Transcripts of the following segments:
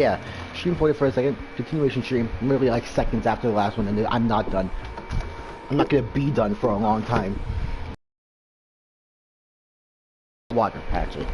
Yeah, stream 40 for a second, continuation stream, literally like seconds after the last one, and then I'm not done. I'm not gonna be done for a long time. Water, actually.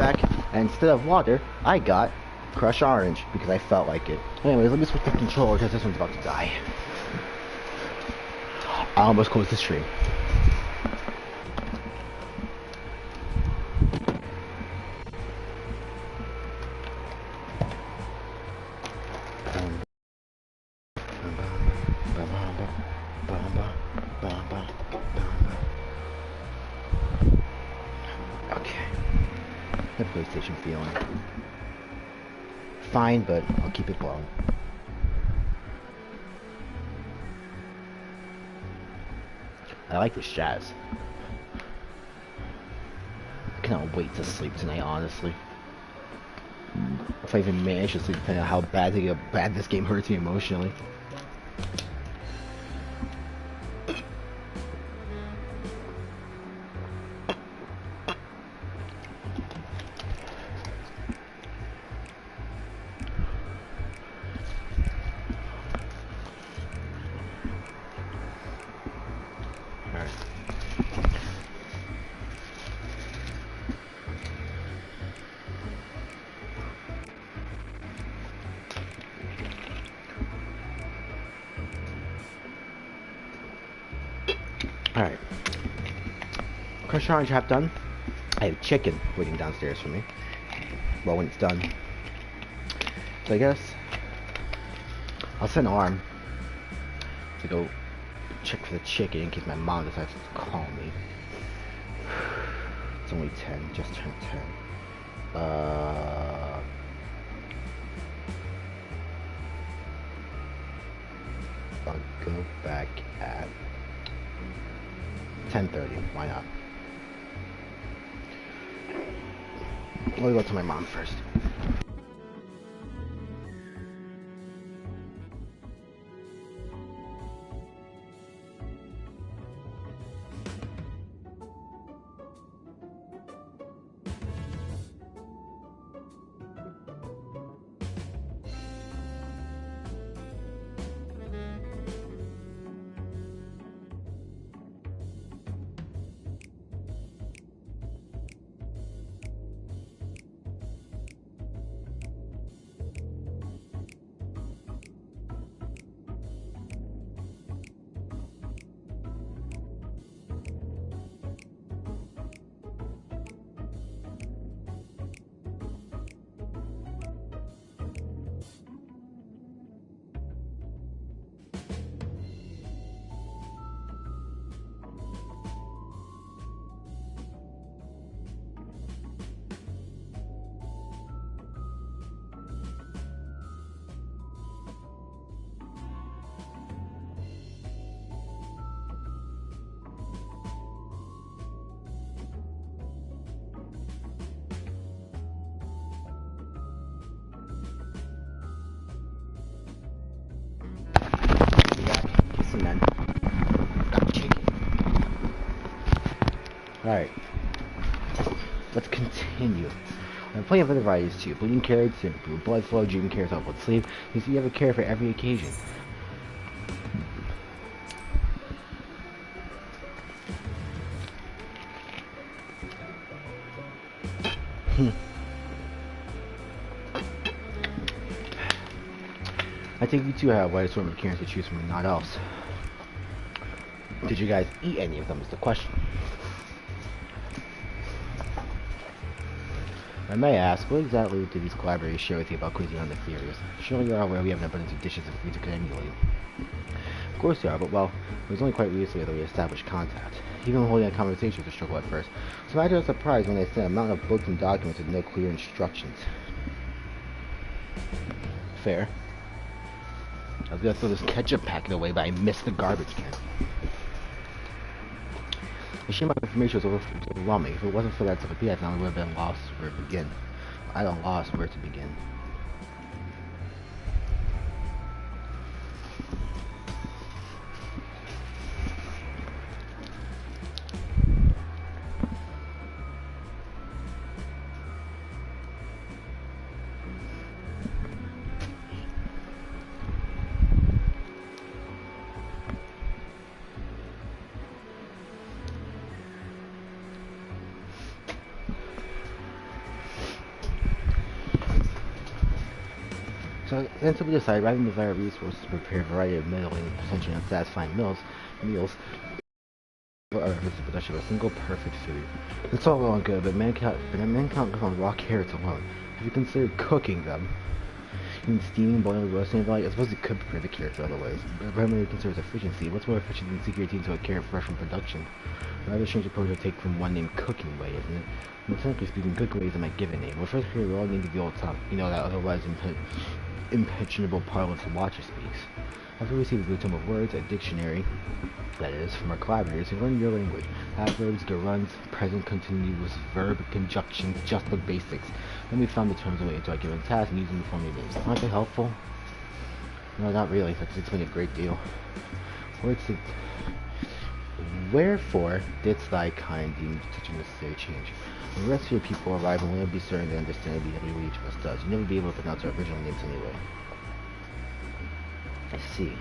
back, and instead of water, I got crushed orange because I felt like it. Anyways, let me switch the controller because this one's about to die. I almost closed the stream. Okay. The PlayStation feeling. Fine, but I'll keep it blown. I like this jazz. I cannot wait to sleep tonight, honestly. If I even manage to sleep, depending on how bad this game hurts me emotionally. Alright. Crushed orange half done. I have chicken waiting downstairs for me. Well, when it's done. So I guess I'll send Arm to go check for the chicken in case my mom decides to call me. It's only 10, just turned 10. I'll go back at 10:30. Why not? Let me go to my mom first. Alright, let's continue. I have plenty of other varieties too. Bleeding carrots, improve blood flow, dream carrots help with sleep. You see, you have a carrot for every occasion. I think you two have a wide assortment of carrots to choose from and not else. Did you guys eat any of them is the question. I may ask, what exactly did these collaborators share with you about cuisine on the theories? Surely you're aware we have an abundance of dishes and food to emulate. Of course you are, but well, it was only quite recently that we established contact. Even holding a conversation was a struggle at first. So imagine a surprise when they sent a mountain of books and documents with no clear instructions. Fair. I was gonna throw this ketchup packet away, but I missed the garbage can. The shame of information was overwhelming. If it wasn't for that encyclopedia, I found I would have been lost where to begin. I don't lost where to begin. So then simply decide, rather than desire resources to prepare a variety of middling, potentially unsatisfying meals, or the production of a single perfect food. It's all well and good, but men cannot live on raw carrots alone. Have you considered cooking them? You mean steaming, boiling, roasting, like I suppose you could prepare the carrots other ways. But primarily considers efficiency. What's more efficient than secret into a carrot fresh from production? Rather strange approach to take from one named cooking way, isn't it? Well, technically speaking, cooking way is my given name. Well, first here we all need to be old top. You know that otherwise impenetrable parlance Watcher speaks. After we receive a tome of words, a dictionary, that is, from our collaborators, we learn your language. Adverbs, geruns, present continuous verb, conjunctions, just the basics. Then we found the terms related to a given task and use them to form new names. Aren't they helpful? No, not really. That explains a great deal. Words to... Wherefore didst thy kind deem such a necessary change? When the rest of your people arrive, and we'll be certain they understand immediately what each of us does. You'll never be able to pronounce our original names anyway. I see.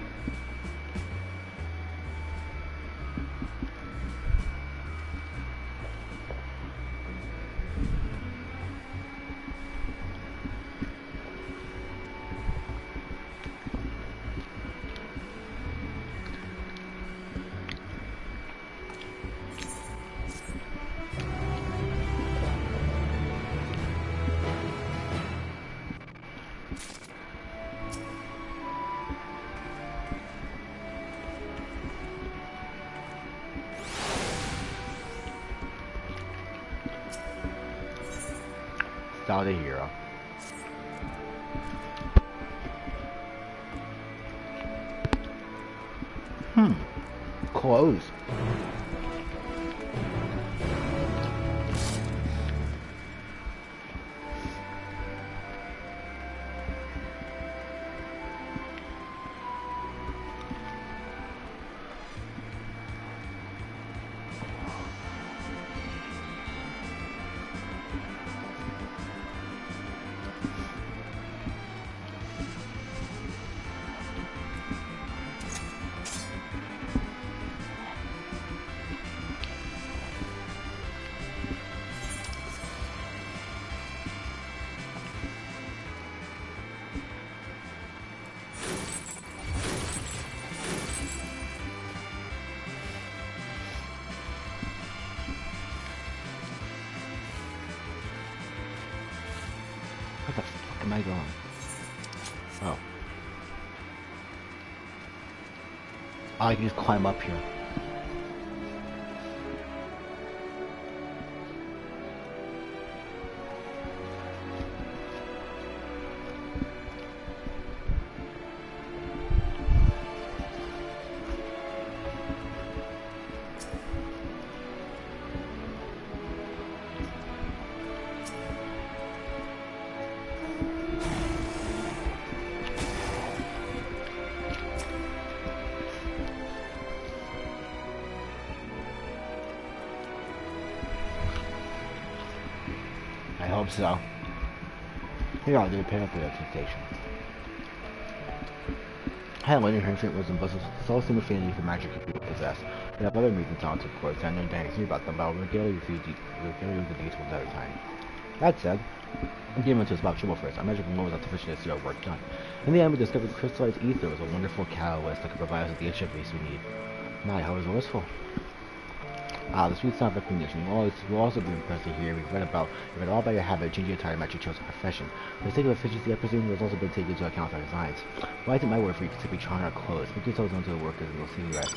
Style the hero. Close. Where the fuck am I going? Oh. Oh, I can just climb up here. I hope so. Here I'll do a pair up with expectation. I had learned her infant wisdom, but so same affinity for magic people possess. We have other mutant talents, of course, and I know Dan hear about them, but I'll regale you with the details at a time. That said, I'm getting into this about trouble first. Our magic was not sufficient to see our work done. In the end, we discovered crystallized ether was a wonderful catalyst that could provide us with the extra base we need. My, how resourceful. Ah, the sweet sound of recognition. You'll also be impressed to hear. We've read all about your habit of changing your entire magic chosen profession. For the sake of efficiency, I presume there's also been taken into account our designs. Why isn't my word for you to simply try on our clothes? Make yourselves known to the workers and we'll see you rest.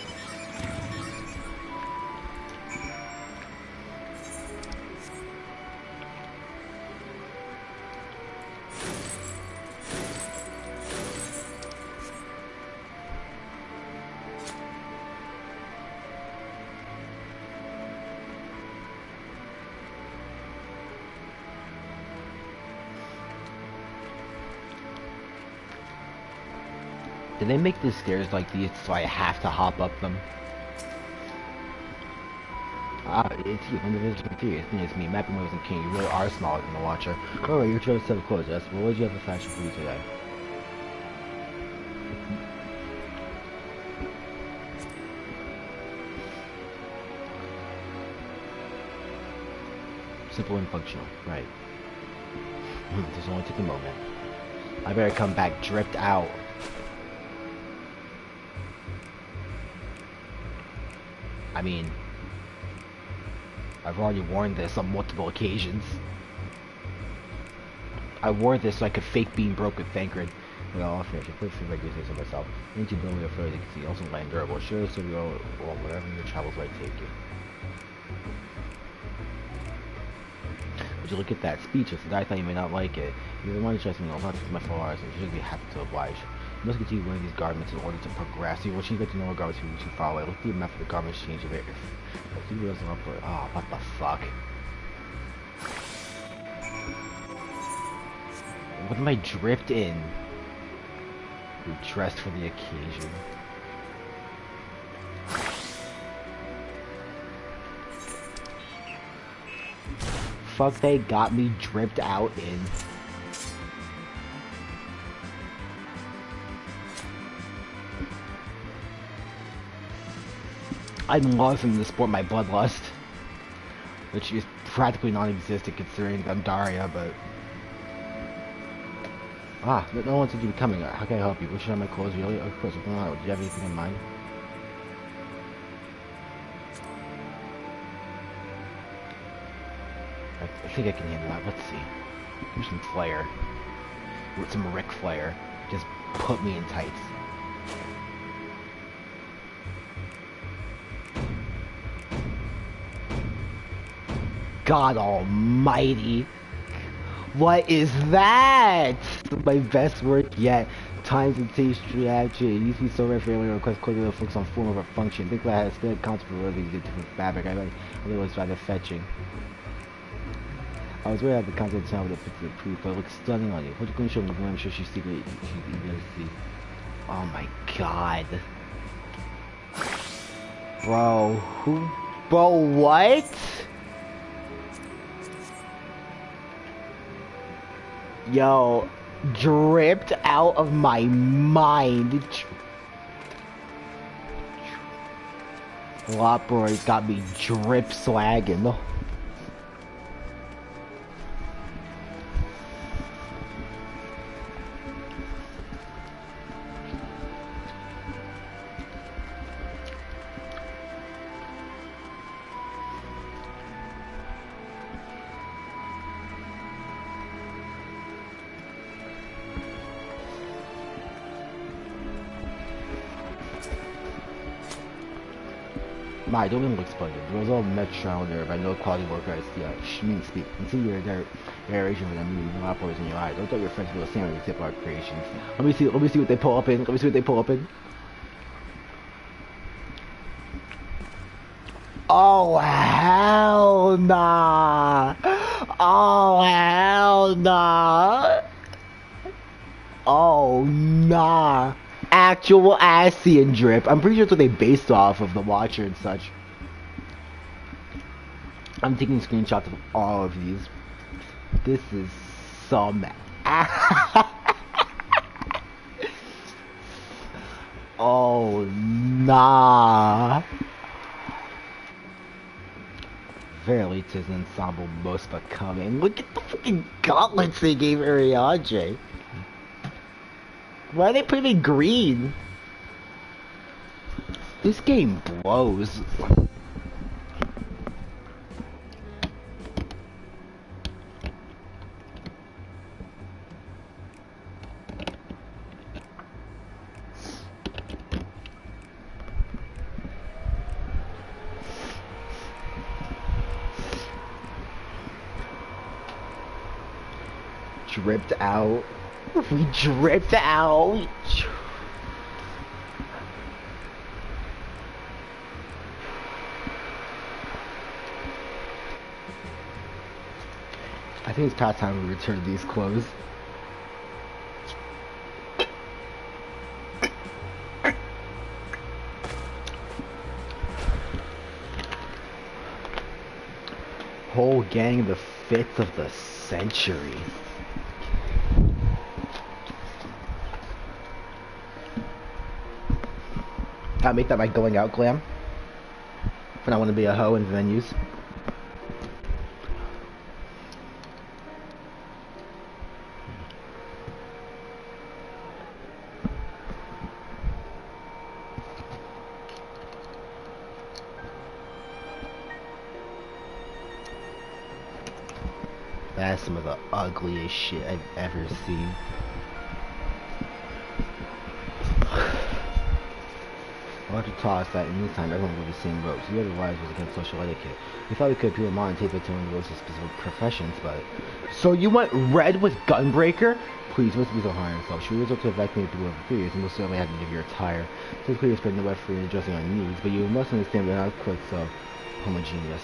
Did they make the stairs like these so I have to hop up them? Ah, it's you. Let me visit with you. It's me, Mapping Moves and King. You really are smaller than the Watcher. Oh, you're trying to set of clothes, yes? Well, what did you have for fashion for you today? Simple and functional, right. Just only took a moment. I better come back dripped out. I mean, I've already worn this on multiple occasions. I wore this so I could fake being broke with Thancred. Well, I'll finish it. Please feel like this of myself. Ain't you building a further you can see. Also land durable. Sure, so we all, well, whatever your travels might take you. Would you look at that? Speechless, and I thought you may not like it. You're the one interested in all not my followers, and you should be happy to oblige. You must continue wearing these garments in order to progress. You will get to know what garments you follow. Look at the method of the garments change a bit. If you realize up, oh, what the fuck? What am I dripped in? You're dressed for the occasion. Fuck, they got me dripped out in. I'm losing to sport my bloodlust, which is practically non-existent considering I'm Daria, but... Ah, no one said you were coming. How can I help you? What should I have my clothes? Really? Of course, what's going on? Do you have anything in mind? I think I can handle that. Let's see. Here's some flair. With some Ric Flair. Just put me in tights. God almighty. What is that? My best work yet. Times and taste reaction. It used to be so rare for everyone to request quickly to focus on form over function. Think that I had still concept for these different fabric. I was rather fetching. I was worried about the concept of the picture of proof, but it looks stunning on you. What you going to show me? I'm sure she's secretly eager to see. Oh my god. Bro, who? Bro, what? Yo, dripped out of my mind. Lot boys got me drip swagging. I don't even look splendid. There was all met trial nerve. I know quality worker I see. Schmean speak. And see your narration for them moving operas in your eyes. Don't thought your friends feel the same when you tip our creations. Let me see what they pull up in. Let me see what they pull up in. Oh hell nah. Oh hell nah. Oh nah. Actual Asian drip. I'm pretty sure that's what they based off of, the Watcher and such. I'm taking screenshots of all of these. This is some oh nah. Verily, 'tis an ensemble most becoming. Look at the fucking gauntlets they gave Ariadne. Why are they putting me green? This game blows. Dripped out. We dripped out. I think it's past time we return these clothes. Whole gang the fits of the century. Gotta make that my going out glam. When I want to be a hoe in venues. That's some of the ugliest shit I've ever seen. I want to toss that in this time everyone wore the same robes. The otherwise was against social etiquette. We thought we could appeal more and take it to one of those specific professions, but... So you went red with Gunbreaker? Please, let's be so hard on yourself. Should we resort to evacuate people over 3 years and most certainly have to give your attire. Typically you spread no effort in adjusting our needs, but you must understand we're not quite so homogeneous.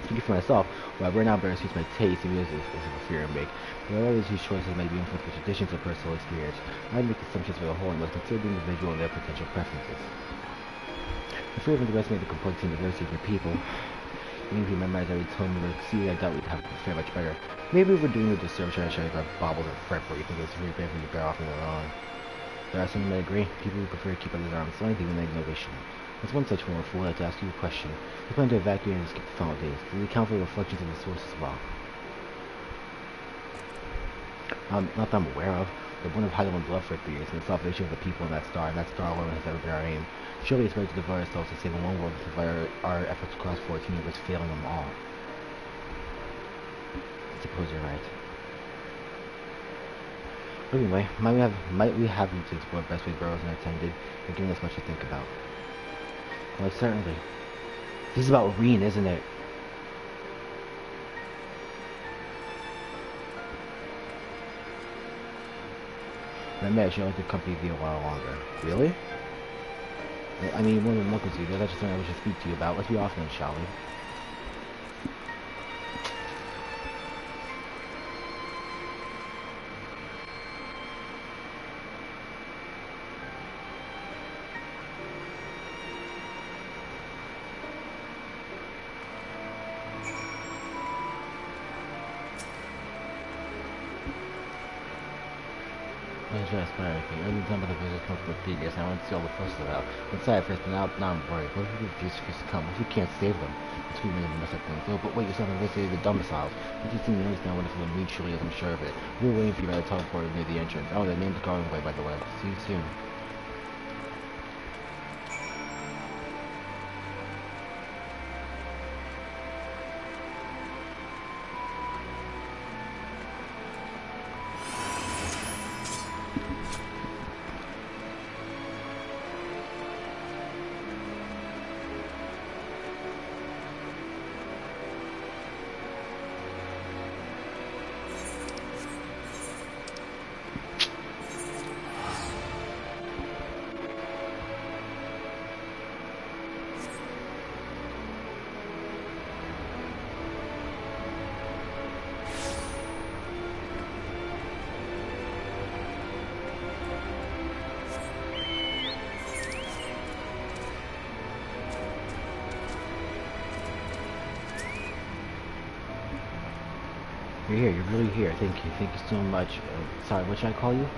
Speaking for myself, while right now better suits my taste, it is a fear I make. But others whose choices may be influenced by traditions or personal experience. I make assumptions for the whole and must consider the individual and their potential preferences. The fear of underestimating the complexity and diversity of your people. Even if you memorize every tone you would see, I doubt we'd have to fare much better. Maybe we're doing a disservice trying to show you about baubles and fret where you think it's really bad when you bear off on their own. There are some that agree. People who prefer to keep others arm's length even they know they shouldn't. As one such former fool, I'd like to ask you a question. You plan to evacuate and skip the final days. Does it account for the reflections of the source as well? Not that I'm aware of, but one of Heidelman's love for 3 years and the salvation of the people in that star alone has ever been our aim. Surely it's better to devote ourselves to saving one world than to devote our efforts across 14 years, failing them all. I suppose you're right. Anyway, might we have you to explore the best way burrows and attended, and giving us much to think about. Well, certainly. This is about Reen, isn't it? I may actually like to accompany you a while longer. Really? I mean, more than welcome to you. That's just something I wish to speak to you about. Let's be off then, shall we? Every time the visitors come from the previous, I want to see all the fuss about. Inside first, but now I'm worried. What if these refuse to come? What if we can't save them? It's too many of them mess up things. Oh, but wait, yourself investigated the domiciles. It just seems to understand what if we're mutually, as I'm sure of it. We were waiting for you by the teleport near the entrance. Oh, the name's going away, by the way. See you soon. You're here, you're really here. Thank you so much. Sorry, what should I call you?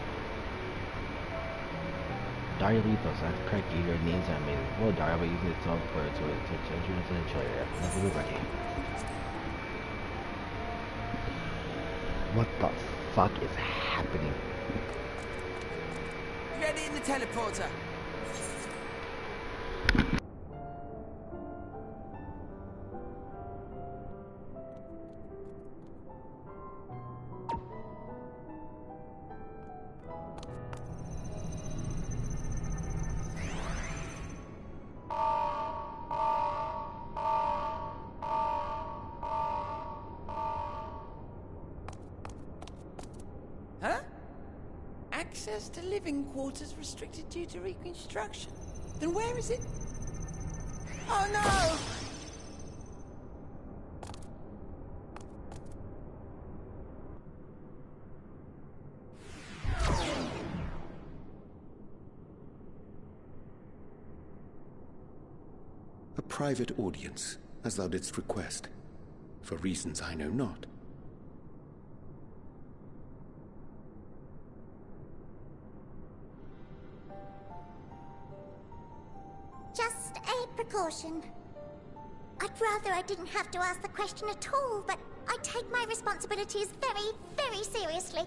Daria Lethos, that's correct. Your names are amazing. Well, Daria, but using it to teleport to enter into the trailer. Never be ready. What the fuck is happening? Get in the teleporter. Access to living quarters restricted due to reconstruction. Then where is it? Oh no! A private audience, as thou didst request, for reasons I know not. Just a precaution. I'd rather I didn't have to ask the question at all, but I take my responsibilities very, very seriously.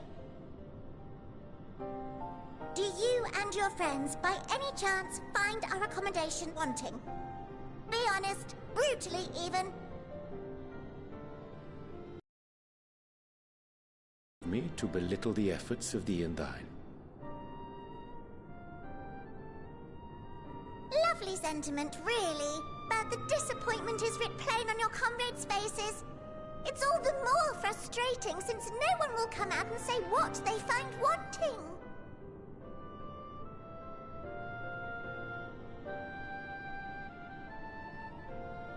Do you and your friends, by any chance, find our accommodation wanting? Be honest, brutally even. me to belittle the efforts of thee and thine. Lovely sentiment, really. But the disappointment is writ plain on your comrades' faces. It's all the more frustrating since no one will come out and say what they find wanting.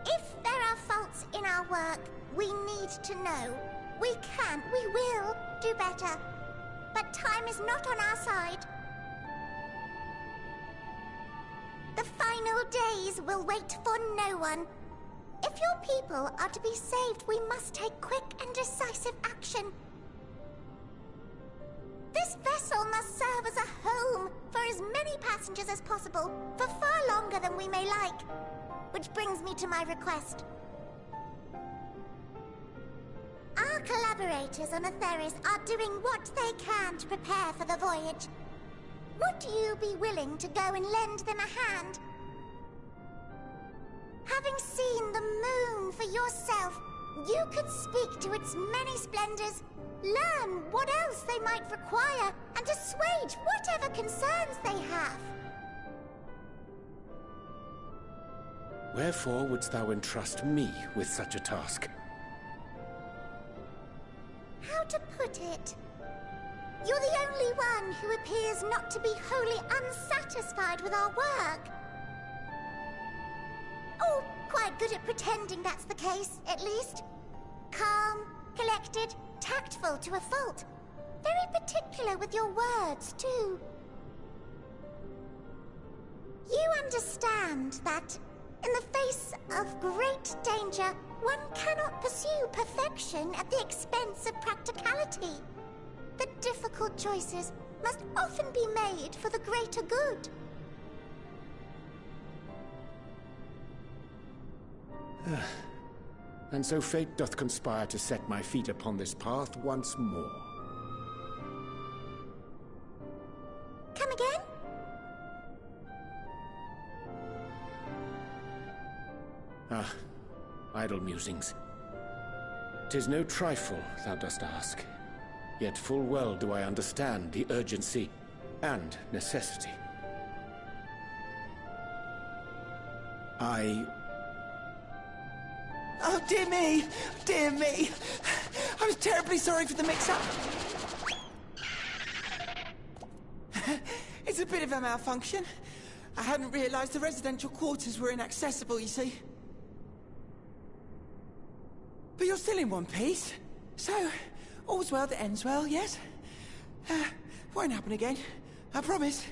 If there are faults in our work, we need to know. We can, we will do better. But time is not on our side. The final days will wait for no one. If your people are to be saved, we must take quick and decisive action. This vessel must serve as a home for as many passengers as possible, for far longer than we may like. Which brings me to my request. Our collaborators on Atheris are doing what they can to prepare for the voyage. Would you be willing to go and lend them a hand? Having seen the moon for yourself, you could speak to its many splendors, learn what else they might require, and assuage whatever concerns they have. Wherefore wouldst thou entrust me with such a task? How to put it? You're the only one who appears not to be wholly unsatisfied with our work. Oh, quite good at pretending that's the case, at least. Calm, collected, tactful to a fault. Very particular with your words, too. You understand that, in the face of great danger, one cannot pursue perfection at the expense of practicality. The difficult choices must often be made for the greater good. And so fate doth conspire to set my feet upon this path once more. Come again? Ah, idle musings. 'Tis no trifle thou dost ask. Yet full well do I understand the urgency and necessity. Oh, dear me! Dear me! I was terribly sorry for the mix-up. It's a bit of a malfunction. I hadn't realized the residential quarters were inaccessible, you see. But you're still in one piece, so all's well that ends well, yes? Won't happen again, I promise.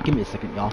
Give me a second, y'all.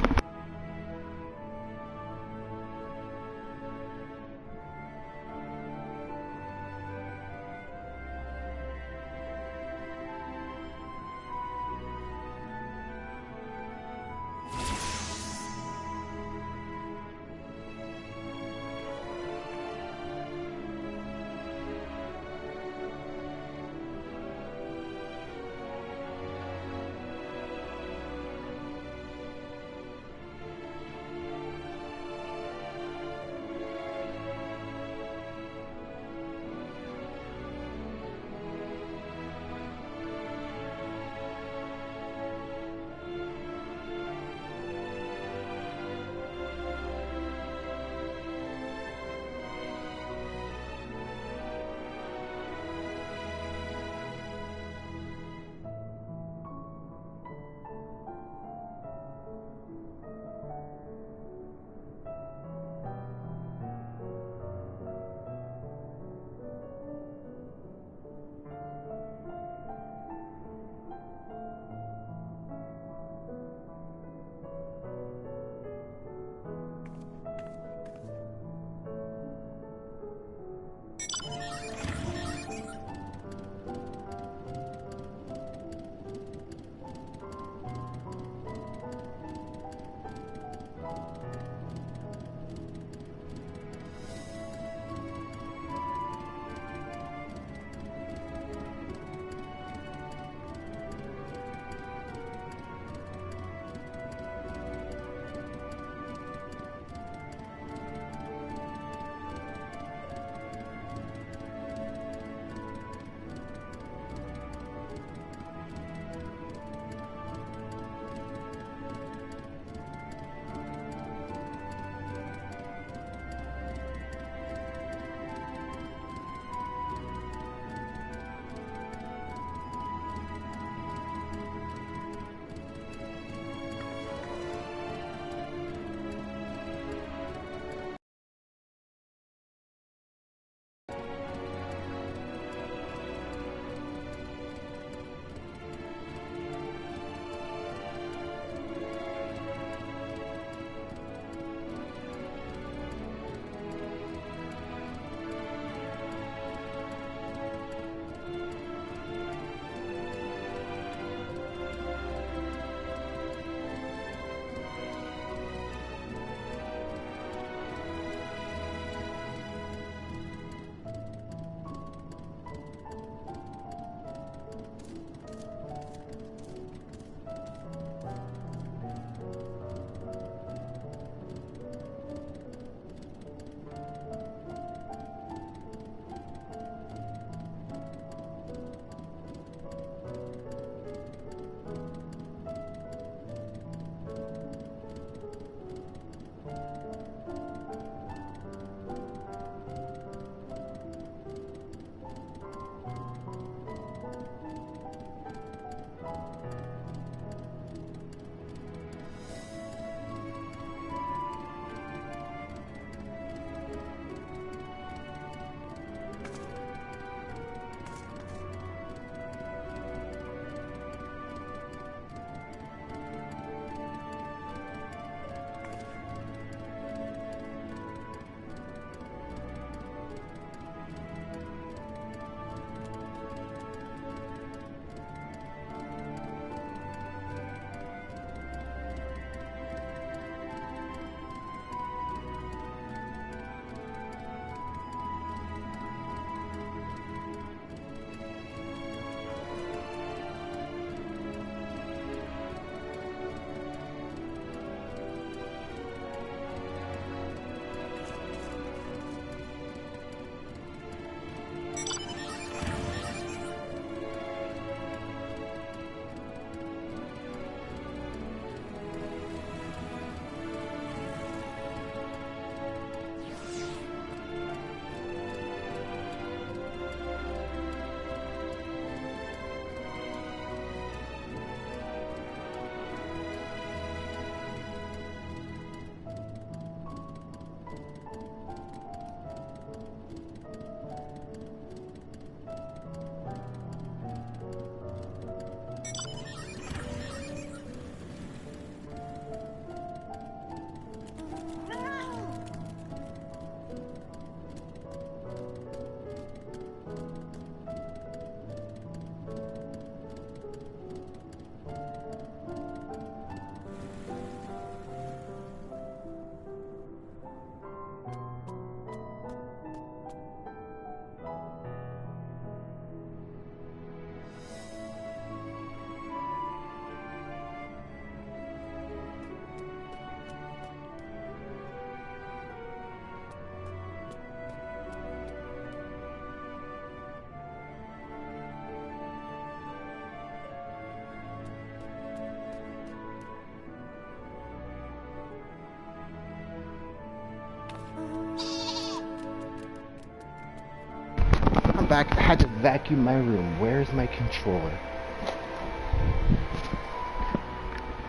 had to vacuum my room. Where's my controller?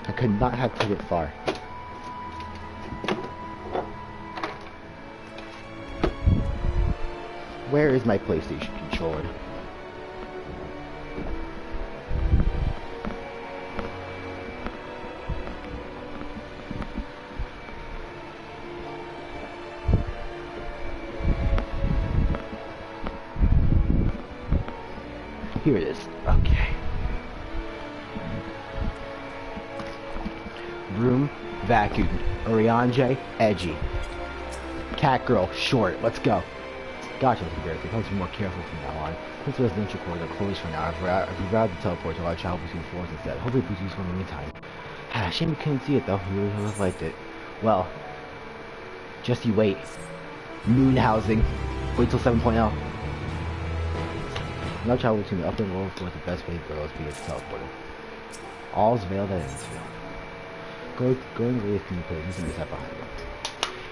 I could not have put it far. Where is my PlayStation controller? Here it is. Okay. Room, vacuum. Oriange, edgy. Cat girl, short. Let's go. Gosh, I was embarrassed. I have to be more careful from now on. Since residential quarters are closed for now, I've rerouted the teleport to our travel between floors instead. Hopefully it proves useful in the meantime. Shame you couldn't see it though. You really would have liked it. Well, just you wait. Moon housing. Wait till 7.0. Now travel between the upper and lower floors, the best way to go is via the teleporter. All's veiled at Innsville. Going away from the place and mishap behind you.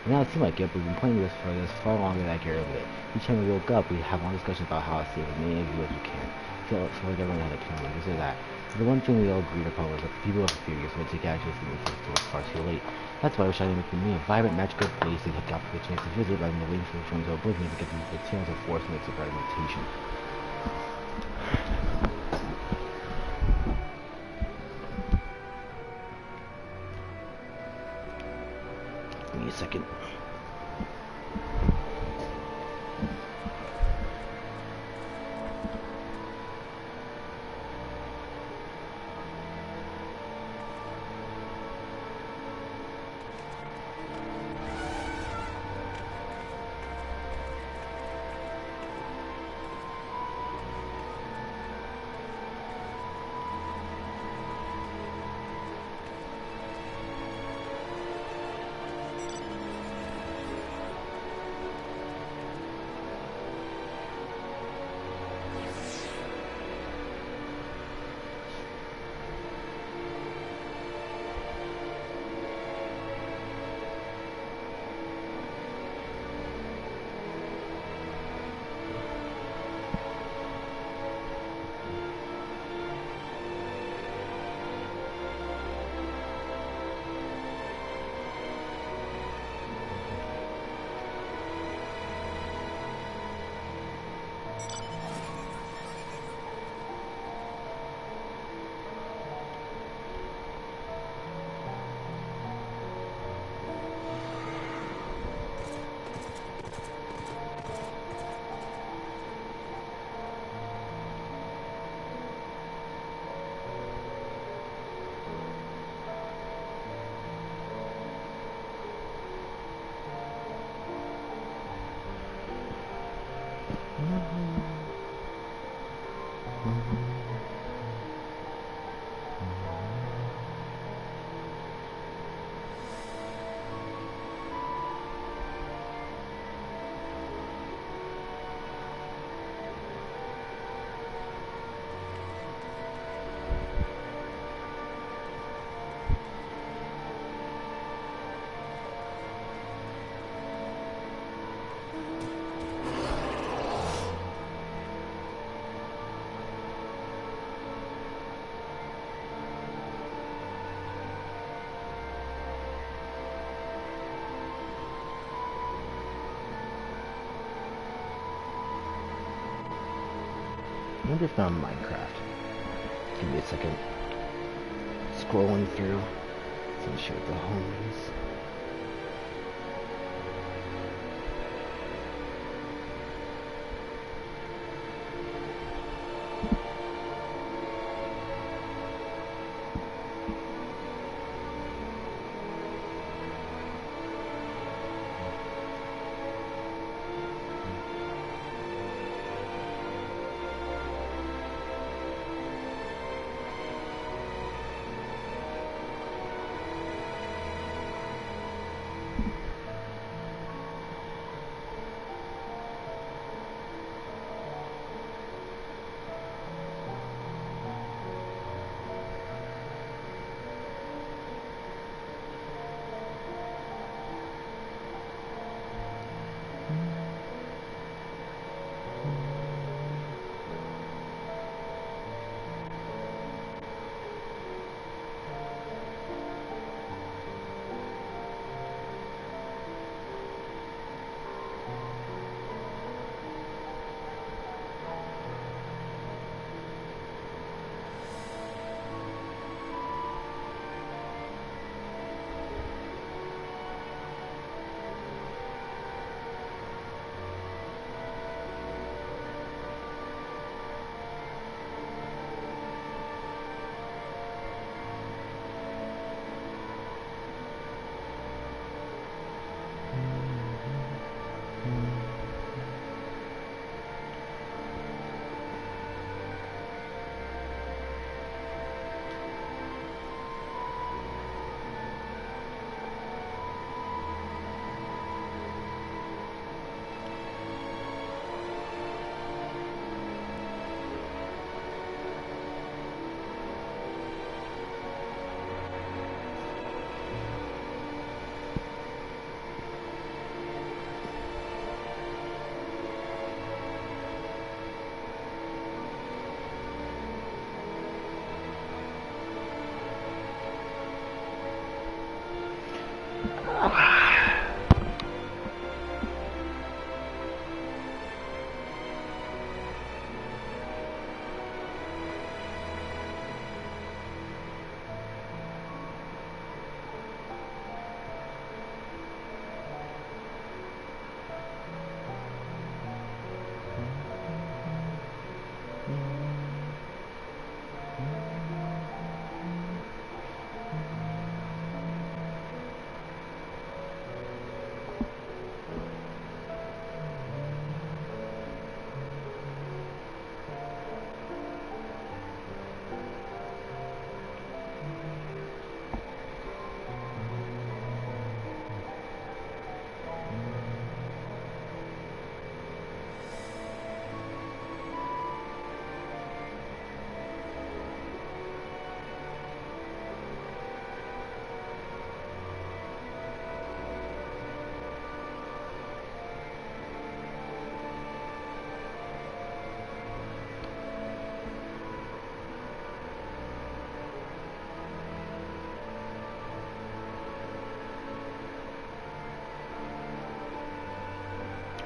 It may not seem like it, but we've been playing this for far longer than I care to admit. Each time we woke up, we'd have long discussions about how to save as many of you as we can. Feel like everyone had a opinion, this or that. The one thing we all agreed upon was that the people of the Furious would take action if we moved towards far too late. That's why I wish I didn't make me a vibrant, magical place they had got the chance to visit rather than waiting for the return to oblivion to get the materials of force and its fragmentation. Give me a second. I wonder if I'm Minecraft. Give me a second. Scrolling through. Some shit with the homies.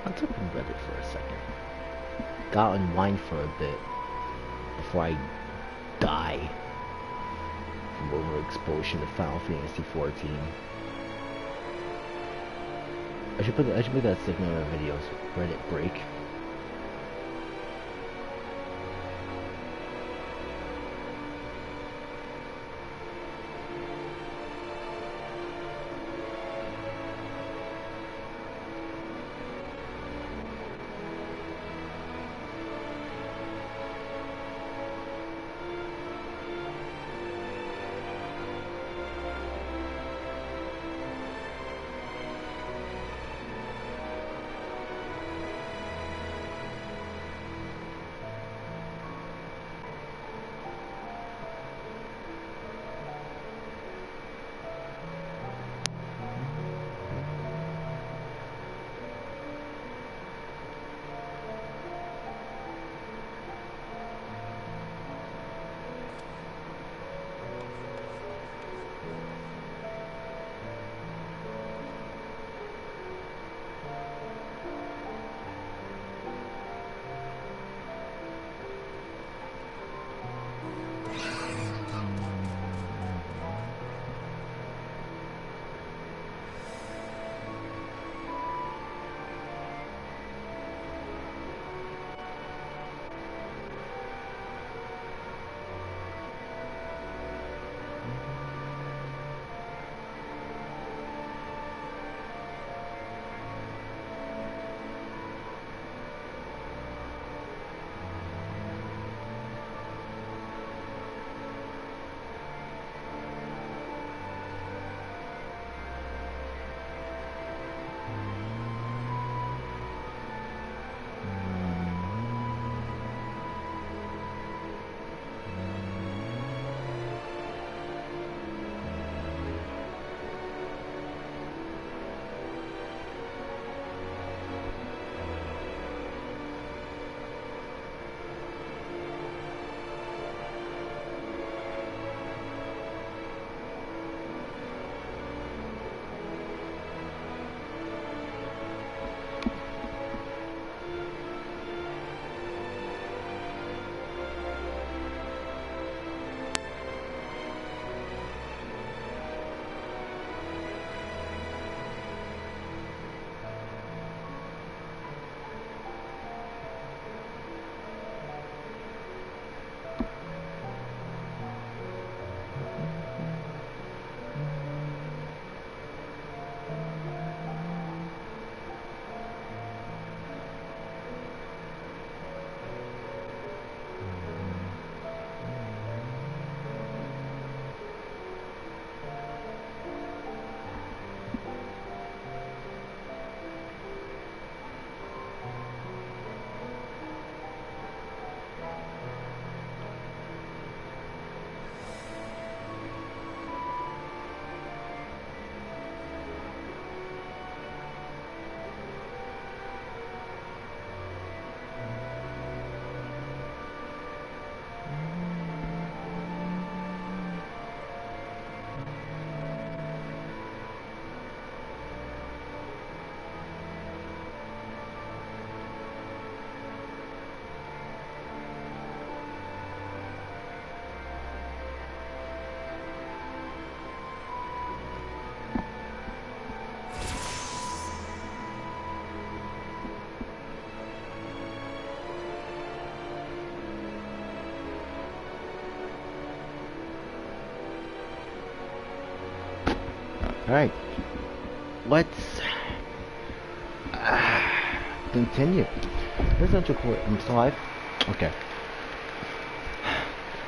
Let's open Reddit for a second. Got unwind for a bit before I die from overexposure to Final Fantasy 14. I should make that segment of our videos. Reddit break. Alright, let's continue. Residential quarter, I'm still alive? Okay.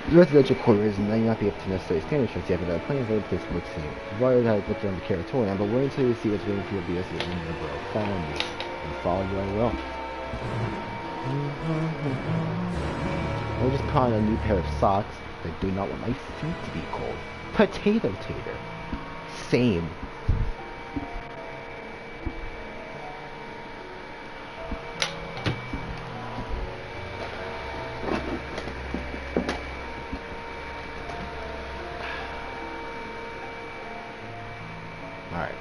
The residential quarters may not be up to necessary standards just yet, but there are plenty of other places to look the same. I've already had a look around the Curatorium, but wait until you see what's waiting for your BS in the borough. Follow me, and follow you I will. I'll just put on a new pair of socks that do not want my feet to be cold. Potato tater. Same. Alright.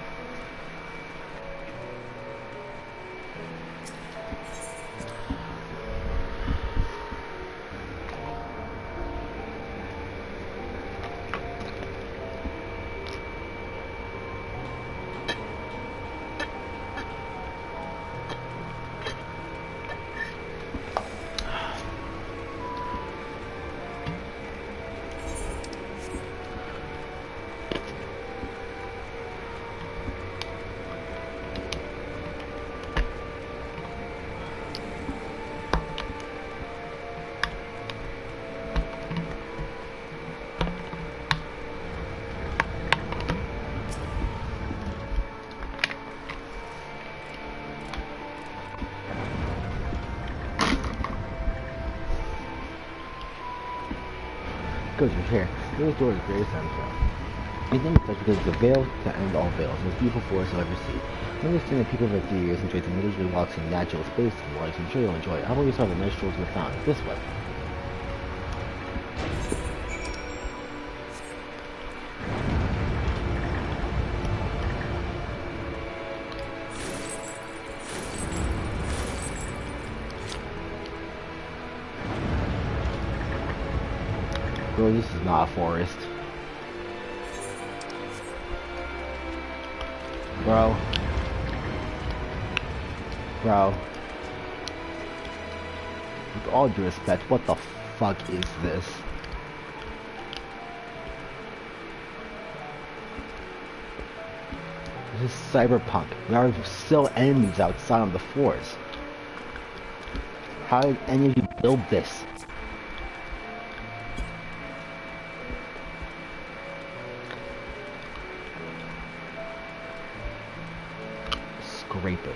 because you're here. This door is very central. I think it's such because it's a veil to end all veils, the most beautiful forest you'll ever see. I understand that people over the years enjoy some leisurely walks in natural space and life, I'm sure you'll enjoy it. How about you start a nice stroll to the fountain? This way. Bro, this is not a forest. Bro. With all due respect, what the fuck is this? This is cyberpunk. There are still enemies outside of the forest. How did any of you build this? Scraper.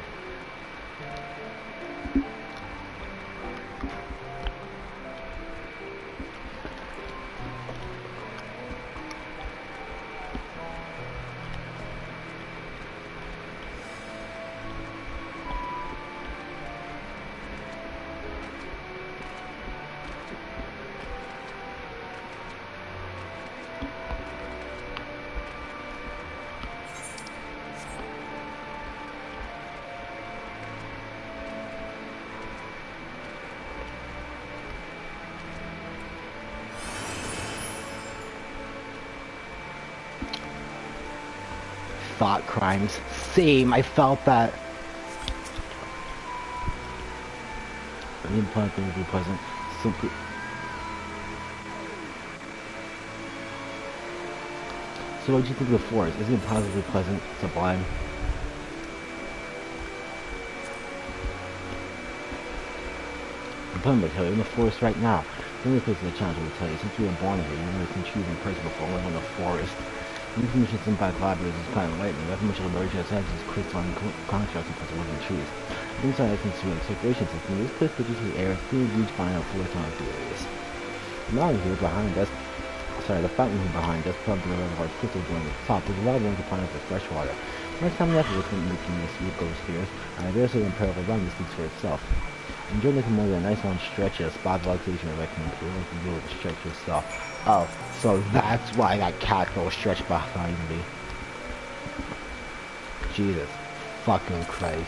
Thought crimes. Same, I felt that. I need to be pleasant. Simply. So what do you think of the forest? Isn't it positively pleasant, sublime? I'm playing with you in the forest right now. The only place in the challenge I will tell you, since you were born here, you never can choose in person before only in the forest. The information sent by collaborators is kind of lightning. The information of emerging senses creates on constructs and puts living trees. Inside I can see a circulation system. This place produces the air through a huge fine of photon theories. Now here behind us, the fountain here behind us, plugged with a large crystal going at the top. There's a lot of room to find for fresh water. Next time you have to look at making this route goes here, and I dare say the parallel run this speaks for itself. Enjoy looking more than a nice long stretch at a spot of relaxation I recommend to you like you do to stretch yourself. Oh, so that's why that cat will stretch behind me. Jesus fucking Christ.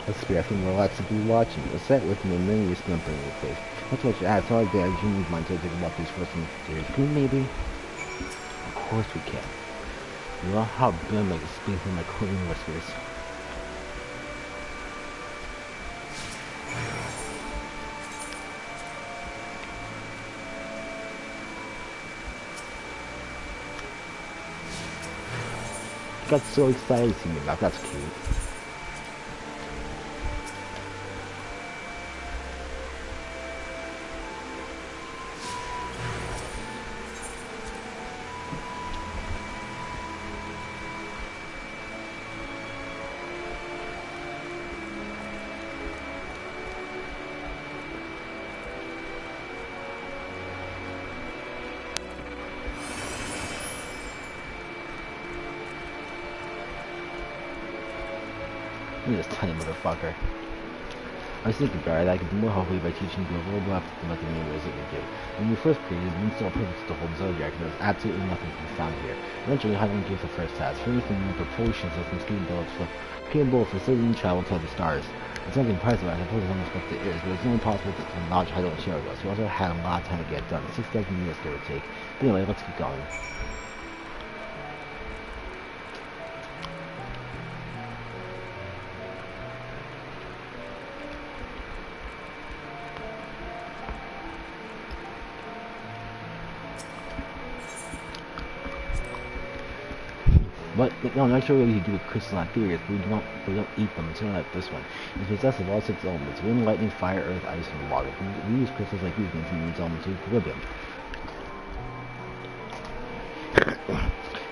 Let's be, I think we're allowed to be watching. A set with me and then you're snumping in your face. That's what you asked. Sorry, Dad, you need my take about these first series. Can we maybe? Of course we can. You know how Bill makes speak in my quivering whispers. You got so excited to see me back. That's cute. Look at this tiny motherfucker. I was thinking, Barry, I could do more hopefully by teaching you a little bit about the main ways it would do. When you first created the install purpose to hold Zodiac, there was absolutely nothing to be found here. Eventually, Highland gave the first task. For anything new propulsion systems capable of facilitating travel to the stars. It's something impressive, I suppose it's almost what it is, but it's only possible to launch Highland share with us. We also had a lot of time to get it done. 6,000 minutes give or take. But anyway, let's keep going. What? No, I'm not sure what you do with crystalline theories, but we don't eat them. It's not like this one. It's possessed of all 6 elements: wind, lightning, fire, earth, ice, and water. We use crystals like these to use elements of equilibrium.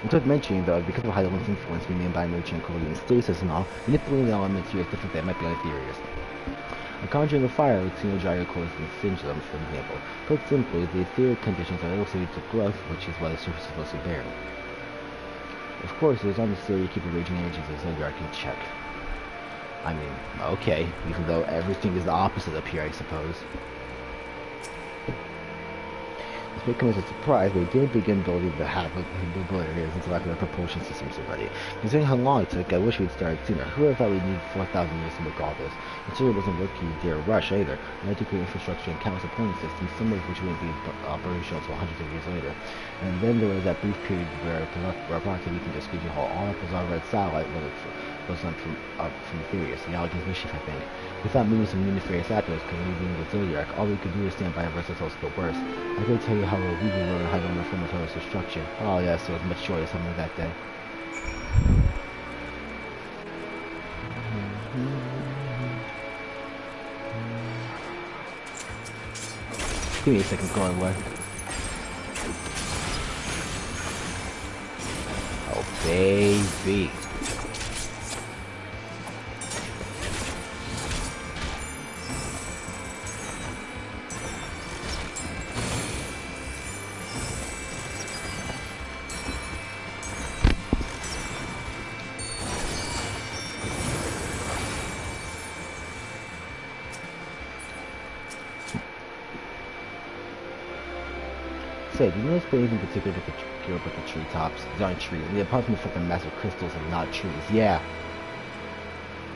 It's worth mentioning, though, because of Heidelberg's influence being by nature and Corellian stasis and all, manipulating the elements here is different than might be on theories. A conjuring of fire with gyro cores and pendulums, for example. Put simply, the etheric conditions are associated to growth, which is why the surface is mostly barren. Of course, it is unnecessary to keep the raging energies of Zodiac in check. I mean, okay, even though everything is the opposite up here, I suppose. This may come as a surprise, but it didn't begin building the ability it is until after the propulsion systems were ready. Considering how long it took, I wish we'd started sooner. Who would have thought we'd need 4,000 years to make all this? It certainly wasn't working in a rush either. We had to create infrastructure and countless opponent systems, some of which wouldn't be operational until hundreds of years later. And then there was that brief period where productivity can just squeeze all off was our red satellite when it was up from Sirius, the Alleghany's mission, I think. We thought maybe some nefarious actors could leave in with Zodiac. All we could do is stand by and rest ourselves to the worst. I could tell you how we were hiding from the total destruction. Oh yes, it was much shorter summer that day. Give me a second, going away. Oh baby. Say, do you notice anything particular about the treetops? These aren't trees. I mean, apart from the fact that massive crystals are not trees. Yeah.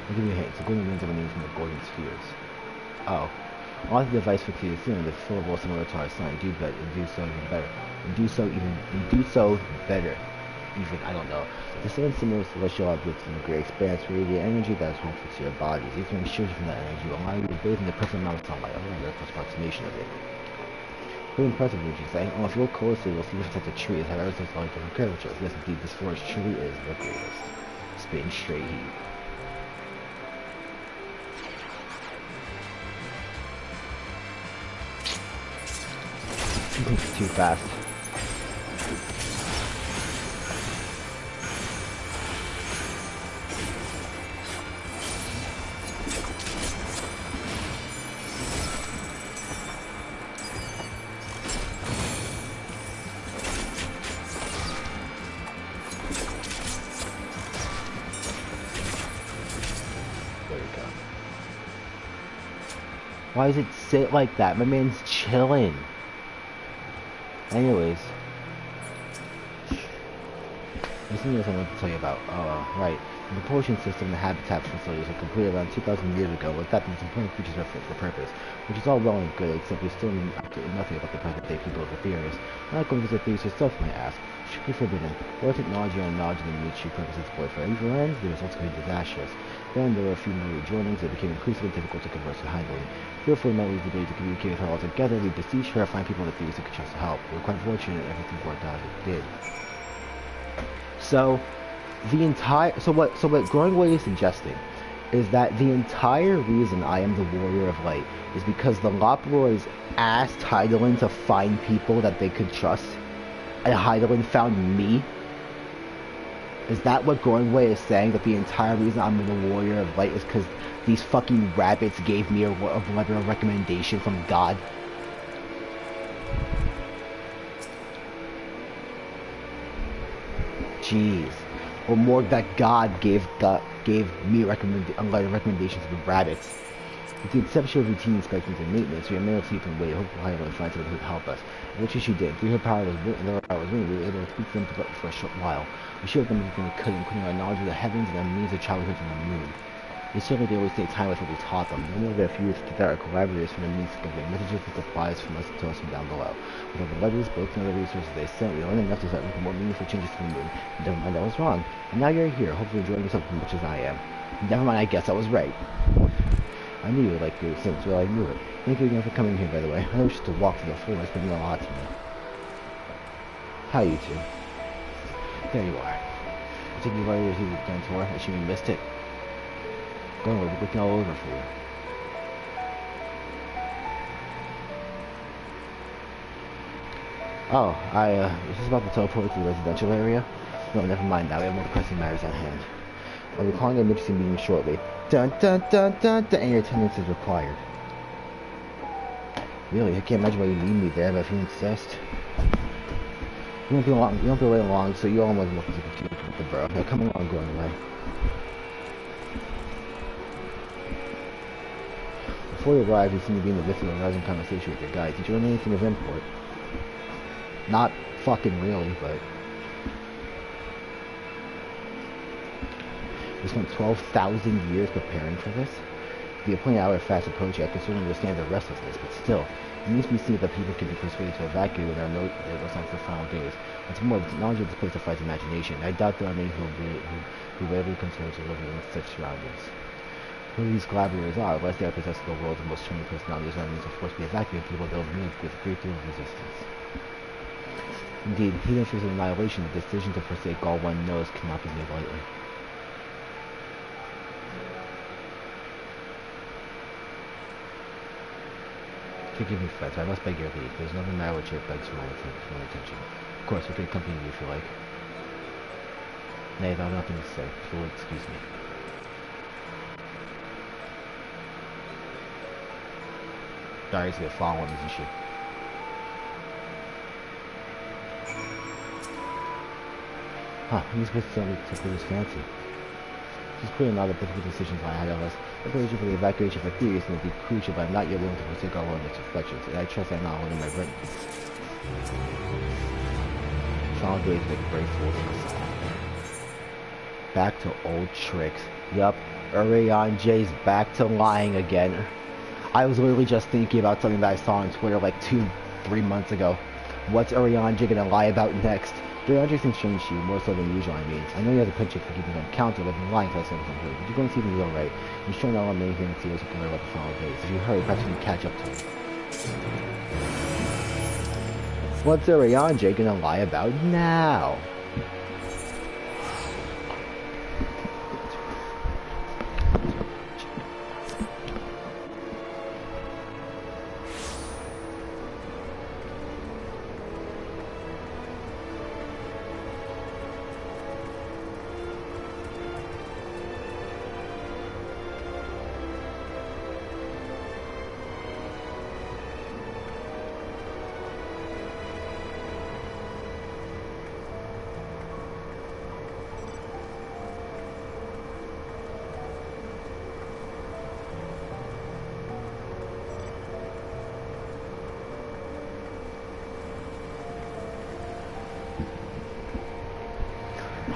I'll give you a hint. It's a golden winds emanating from the golden spheres. Oh. All the device fixed to the ceiling is full of similar to our sun. Do so even better. Even, I don't know. The sun similar celestial objects in the great expanse radiate energy that is harmful to your bodies. These can exchange from that energy will allow you to bathe in the present amount of sunlight. I don't know the approximation of it. Pretty impressive, would you say? Well, if you look closely, you'll see different types of trees have ever so slightly different curvatures. Yes, indeed, this forest truly is the greatest. Spitting straight heat. Too fast. Why does it sit like that? My man's chilling. Anyways. There's something else I want to tell you about. Right. The propulsion system and the habitat facilities were completed around 2,000 years ago, with that some important features are fit for purpose, which is all well and good, except we still know absolutely nothing about the present day people of the theories. I'm not going to visit theories yourself, you may ask. Strictly forbidden. What technology or knowledge of the military purposes employed for evil ends, the results could be disastrous. Then there were a few more rejoinings that became increasingly difficult to converse with Heinlein. Fearful might lose the ability to communicate with her altogether, we beseech her to find people in the theories who could trust to help. We were quite fortunate that everything worked out as it did. So, what Growing Way is suggesting is that the entire reason I am the Warrior of Light is because the Loploids asked Heidelin to find people that they could trust, and Heidelin found me. Is that what Growing Way is saying? That the entire reason I'm the Warrior of Light is because these fucking rabbits gave me a letter of recommendation from God? Jeez. Or more, that God gave me a letter of recommendation to the rabbits. With the exception of routine inspections and maintenance, we are merely sleep and wait, hopefully Heidelin finds someone who would help us. Which she did. Through her power was winning, we were able to speak to them for a short while. We showed them everything we could, including our knowledge of the heavens and our means of childhood from the moon. They certainly did always take time with what we taught them. No more than a few years to get our collaborators from the means to convey messages and supplies from us to us from down below. With all the letters, books, and other resources they sent, we learned enough to start making more meaningful changes to the moon. And never mind, I was wrong. And now you're here, hopefully enjoying yourself as much as I am. Never mind, I guess I was right. I knew you would like your Sims, well, I knew it. Thank you again for coming here, by the way. I know just to walk through the forest, but meant a lot to me. How you two? There you are. think you've already received the planned tour. I assume you missed it. Don't worry, we're looking all over for you. Oh, is this about the teleport to the residential area? No, never mind that. We have more pressing matters at hand. I'll be calling an emergency meeting shortly. Dun dun dun dun dun, and your attendance is required. Really, I can't imagine why you need me there, but if you insist. You won't be long. You won't be waiting long, so you all must look to continue with the borough. Now come along, going away. Before you arrived, you seemed to be in the midst of a rousing conversation with your guide. Did you learn anything of import? Not fucking really, but... We spent 12,000 years preparing for this. The appointed hour fast approaching. I can certainly understand their restlessness, but still, it needs to be seen that people can be persuaded to evacuate when there are no signs for final days. What's more, the technology of this place defies imagination. I doubt there are many who readily consider to living in such surroundings. Who these collaborators are, unless they are possessed of the world's most training personalities, are means of force to be evacuating people, they'll meet with a great deal of resistance. Indeed, even if there's an annihilation, the decision to forsake all one knows cannot be made lightly. Forgive me, friends, I must beg your leave. There's another matter which here begs for my attention. Of course, we can accompany you if you like. Nay, I have nothing to say. If you will excuse me. Daria's gonna follow him, isn't she? Huh, he's with somebody to put his fancy. It's clear now that difficult decisions lie ahead of us. Preparation for the evacuation of Ethereum is going to be crucial, but I'm not yet willing to forsake our wilderness reflections, and I trust I'm not holding my breath. Final days make brave fools of us all. Back to old tricks. Yup, Urion J's back to lying again. I was literally just thinking about something that I saw on Twitter like 2-3 months ago. What's Urion J gonna lie about next? Urion J seems strange to you, more so than usual, I mean. I know you have a penchant for keeping on counter, but I've been lying to us everything here. But you're going to see me real right. I'm sure not on anything serious you can learn about the final days. If you hurry, perhaps you can catch up to me. What's Urion J gonna lie about now?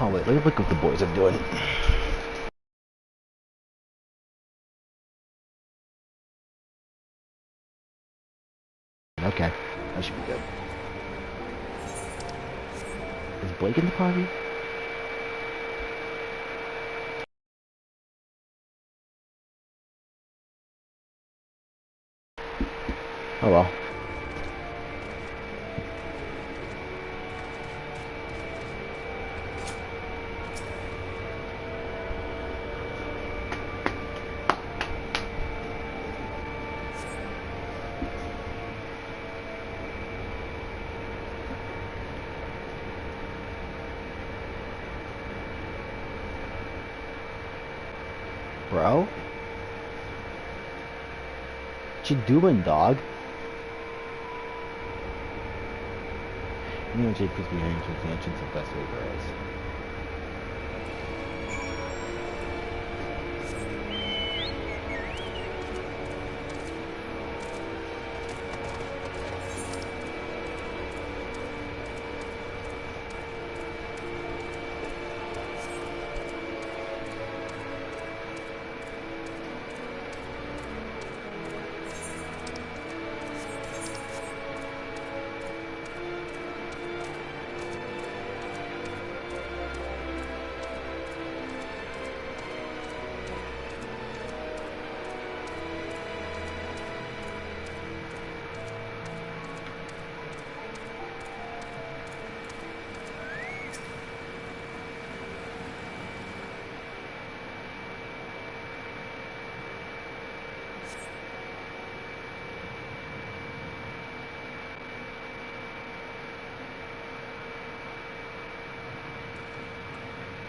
Oh wait, let me look what the boys are doing. Okay, that should be good. Is Blake in the party? Oh well. Bro? What you doing, dog? You know Jake puts me heading towards the entrance of Best Way Girls.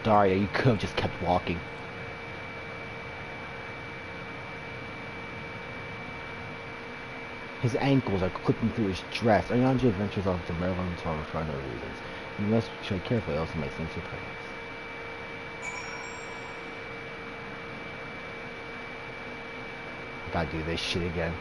Daria, you could have just kept walking. His ankles are clipping through his dress. Arianji ventures off to Maryland for no reasons. You must tread carefully, else you might sense your presence. Gotta do this shit again.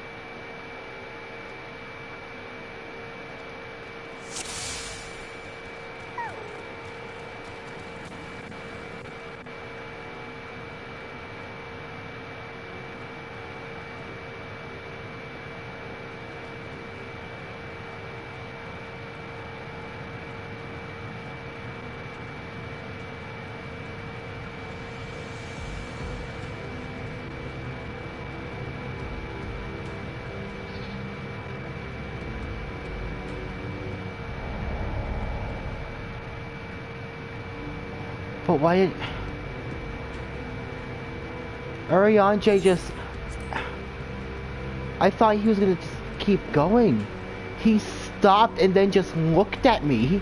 But why did Arianji just... I thought he was gonna just keep going. He stopped and then just looked at me.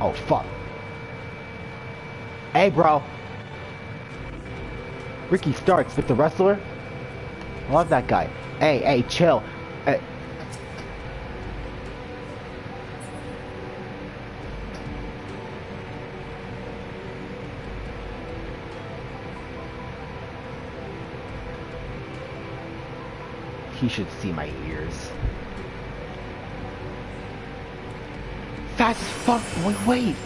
Oh, fuck. Hey, bro. Ricky Starks with the wrestler. Love that guy. Hey, chill. He should see my ears. Fast as fuck, boy, wait!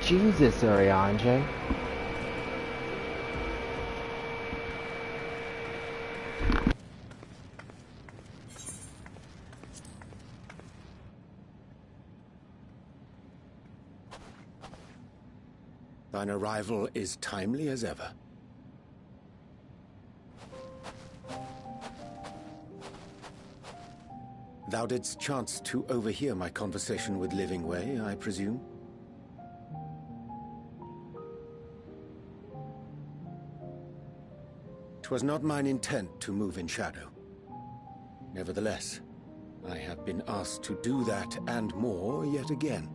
Jesus, Arianji. Thine arrival is timely as ever. Thou didst chance to overhear my conversation with Living Way, I presume? 'Twas not mine intent to move in shadow. Nevertheless, I have been asked to do that and more yet again.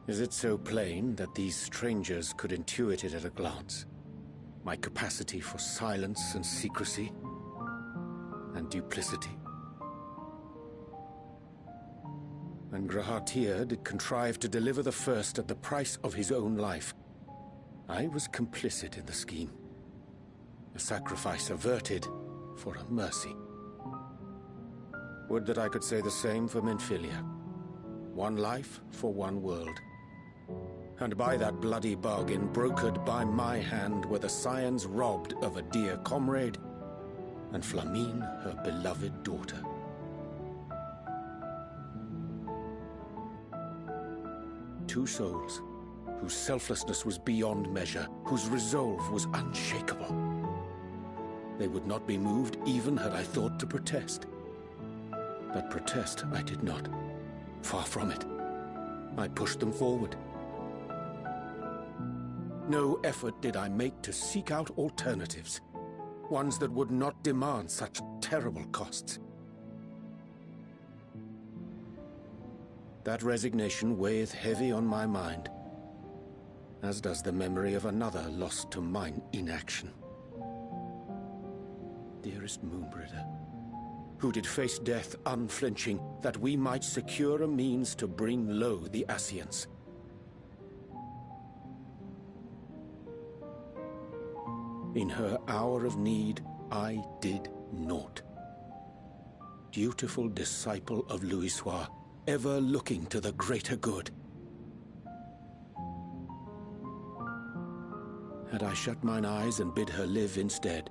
Is it so plain that these strangers could intuit it at a glance? My capacity for silence and secrecy and duplicity? And Grahatir did contrive to deliver the first at the price of his own life. I was complicit in the scheme. A sacrifice averted for a mercy. Would that I could say the same for Menphilia. One life for one world. And by that bloody bargain brokered by my hand were the scions robbed of a dear comrade, and Flamine her beloved daughter. Two souls, whose selflessness was beyond measure, whose resolve was unshakable. They would not be moved even had I thought to protest. But protest I did not. Far from it. I pushed them forward. No effort did I make to seek out alternatives, ones that would not demand such terrible costs. That resignation weigheth heavy on my mind, as does the memory of another lost to mine inaction. Dearest Moonbringer, who did face death unflinching, that we might secure a means to bring low the Ascians. In her hour of need, I did naught. Dutiful disciple of Louisoix, ever looking to the greater good. Had I shut mine eyes and bid her live instead,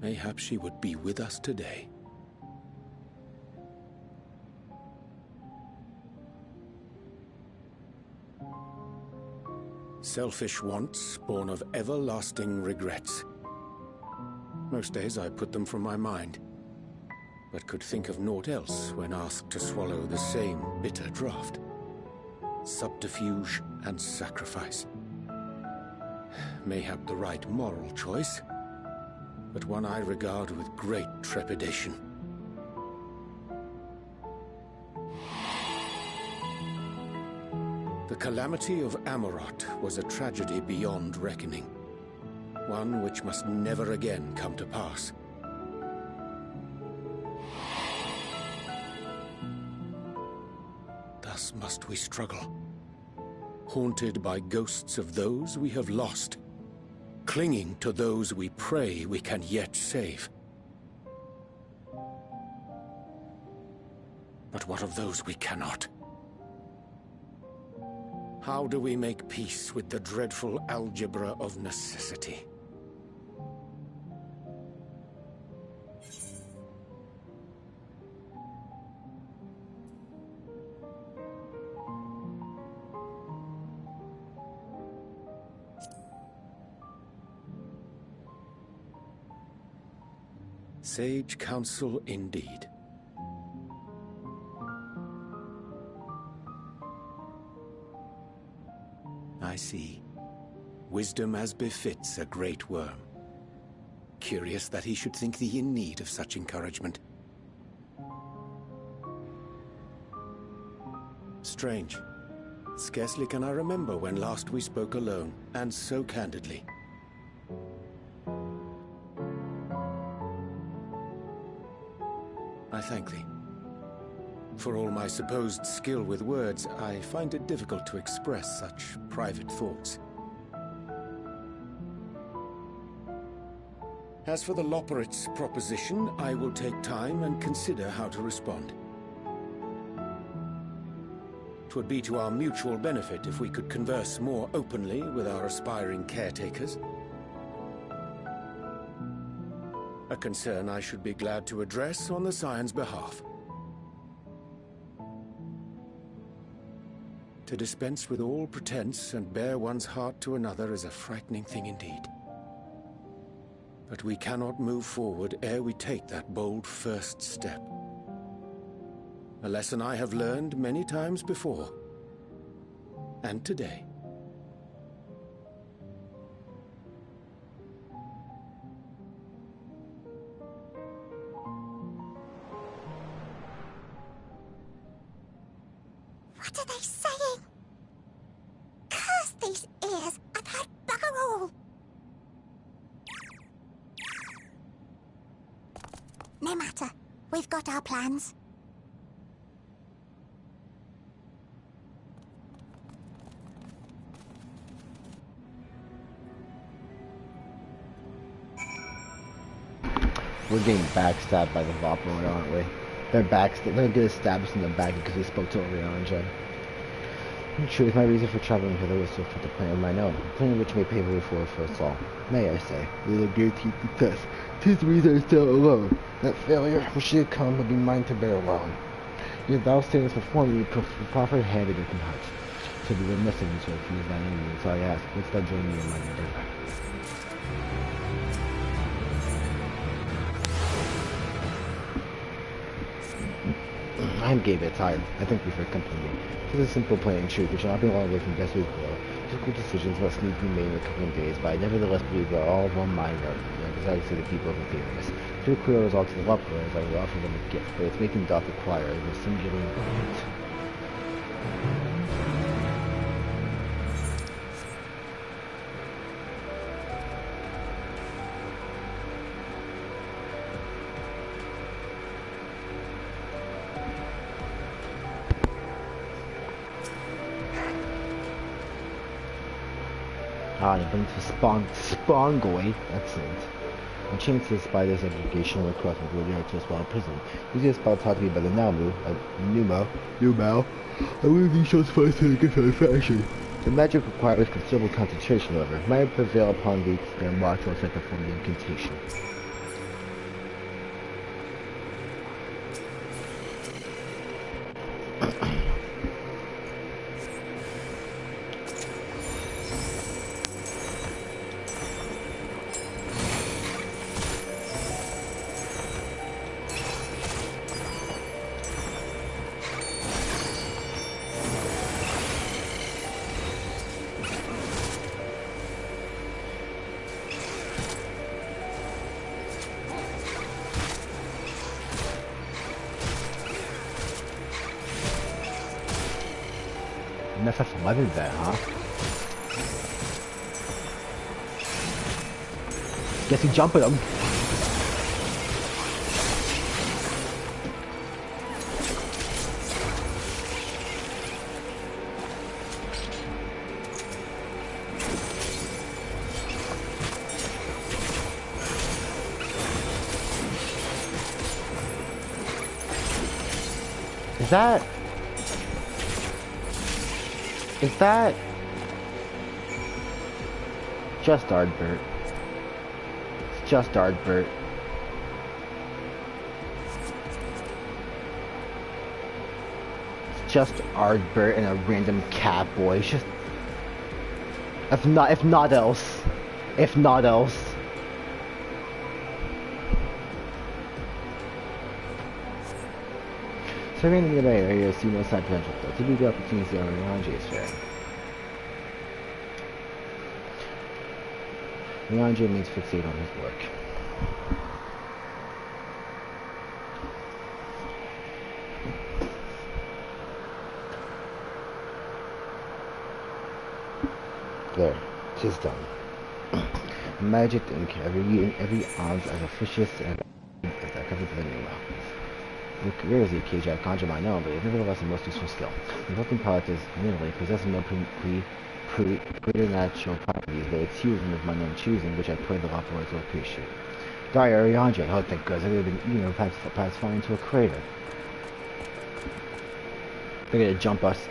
mayhap she would be with us today. Selfish wants, born of everlasting regrets. Most days I put them from my mind, but could think of naught else when asked to swallow the same bitter draught. Subterfuge and sacrifice. Mayhap the right moral choice, but one I regard with great trepidation. The calamity of Amarot was a tragedy beyond reckoning, one which must never again come to pass. Thus must we struggle, haunted by ghosts of those we have lost, clinging to those we pray we can yet save. But what of those we cannot? How do we make peace with the dreadful algebra of necessity? Sage counsel indeed. I see. Wisdom as befits a great worm. Curious that he should think thee in need of such encouragement. Strange. Scarcely can I remember when last we spoke alone, and so candidly. I thank thee. For all my supposed skill with words, I find it difficult to express such private thoughts. As for the Loporrit's proposition, I will take time and consider how to respond. 'Twould be to our mutual benefit if we could converse more openly with our aspiring caretakers. A concern I should be glad to address on the Scion's behalf. To dispense with all pretense and bare one's heart to another is a frightening thing indeed. But we cannot move forward ere we take that bold first step. A lesson I have learned many times before, and today. What are they saying? Curse these ears! I've heard bugger all! No matter. We've got our plans. We're getting backstabbed by the Vaporward, aren't we? They're gonna get us stabbed in the back because we spoke to Orianja. In truth, my reason for traveling hither was to effect a plan of my own, a plan which may pave the way forward for us all. May I say, we will guarantee success. 'Tis the reason I stand alone. That failure, which should come, will be mine to bear alone. Yet thou standest before me with proffered hand and open heart. To be remiss in this way, refuse thine enemy, so I ask, wouldst thou join me in my endeavor? I'm gay bit tired. I thank you for accompanying me. This is a simple, plain truth. We shall not be long away from Destiny's Glow. Difficult decisions must need to be made in the coming days, but I nevertheless believe we are all of one mind and desire to see the people of the favorites. To a clear result to the operators, I will offer them a gift, but its making doth require a singular ingredient. Ah, the bunch of Spongoy. Excellent. I'm chained to the spider's educational across the border to a small prison. Using a spell taught to me by the Numo. I believe these shall suffice to get satisfaction. The magic requires considerable concentration, however. Might prevail upon the extend watch while I perform the incantation. An FF11 there, huh? Guess he jumping him. Is that just Ardbert? It's just Ardbert. It's just Ardbert and a random cat boy. It's just if not else. Surveying the nearby area, see no side potential though. To be the opportunity on Rianji is fair. Rianji remains fixated on his work. There, 'tis done. Magic ink, every ounce as officious and as I covered the new mouth. Where is the cage? I conjure mine own, but it's nevertheless a most useful skill. The invoking product is admittedly possessing no preternatural properties, but its using of my own choosing, which I pray the lawful words will appreciate. Dire Ariandre, oh thank goodness, I would have been eating perhaps falling into a crater. They're gonna jump us.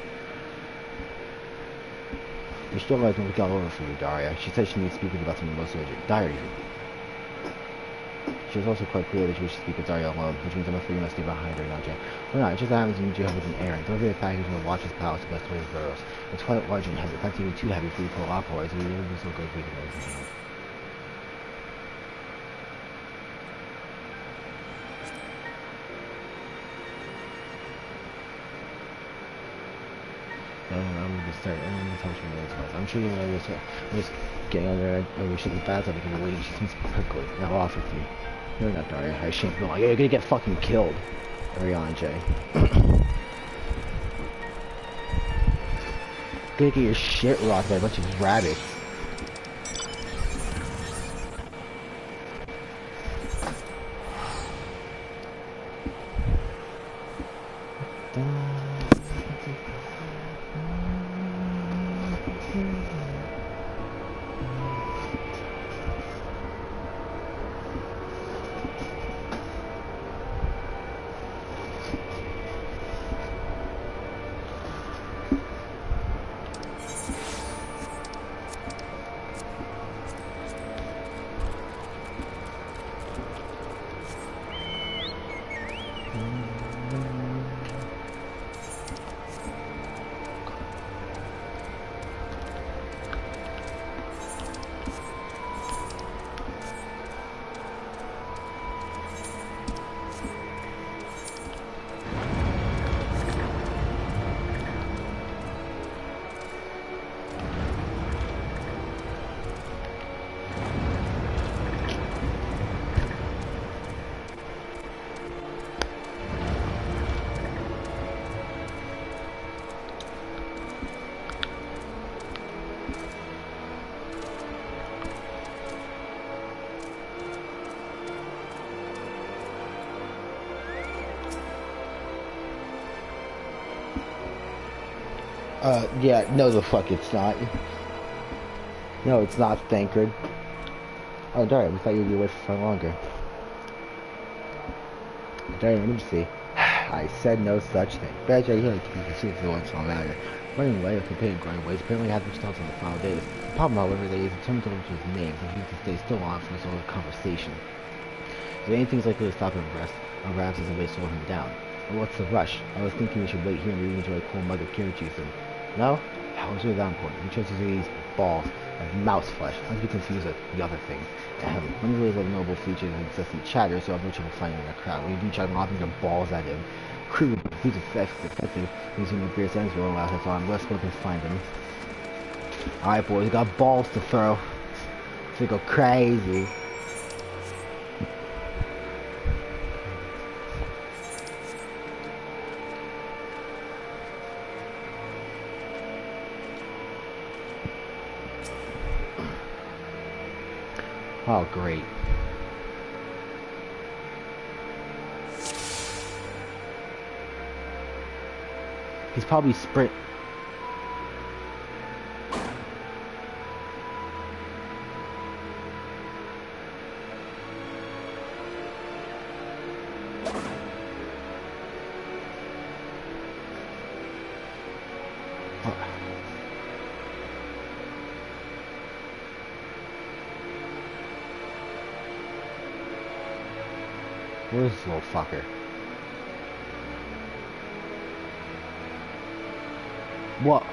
You're still right to look all over for you, Daria. She said she needs to speak with you about something most urgent. Dire, she was also quite clear that she wished to speak with Daria alone, which means I'm afraid you must stay behind her, Yanja. Well, no, it just happens to need you have with an errand. Deliver the package from the Watcher's Palace to West Way's Burrows. It's quite large and heavy. Perhaps even too heavy for you to pull off, otherwise we will be so good for you to know. I'm sure you know this. I'm just getting on there and we should be bad, so we can leave. She seems quickly. Now off with you. You're not Daria. I shan't go. You're gonna get fucking killed. Ariana J. Gonna get your shit rocked by a bunch of rabbits. Yeah, no the fuck it's not. No, it's not, Thankred. Oh, darn, we thought you'd be away for longer. Darn, let me see. I said no such thing. Badger, you like to be considered for once on matter. Running away or competing growing ways apparently had themselves on the final days. The problem, however, they is determined to his name, and he can stay still on from this whole conversation. If anything's likely to stop him rest, or perhaps as a way to slow him down. Well, what's the rush? I was thinking we should wait here and really enjoy a cool mug of carrot juice and... No? How is it that important? The chances are these balls of mouse flesh. Not to be confused with the other thing. One of the noble features of incessant chatter, so I have no trouble finding in a crowd. When you do try lobbing your balls at him, crude, he's effective, using the beer sense will allow us on. Let's go and find him. Alright, boys, we got balls to throw. So we go crazy. Oh, great. He's probably sprint. Where's this little fucker? What?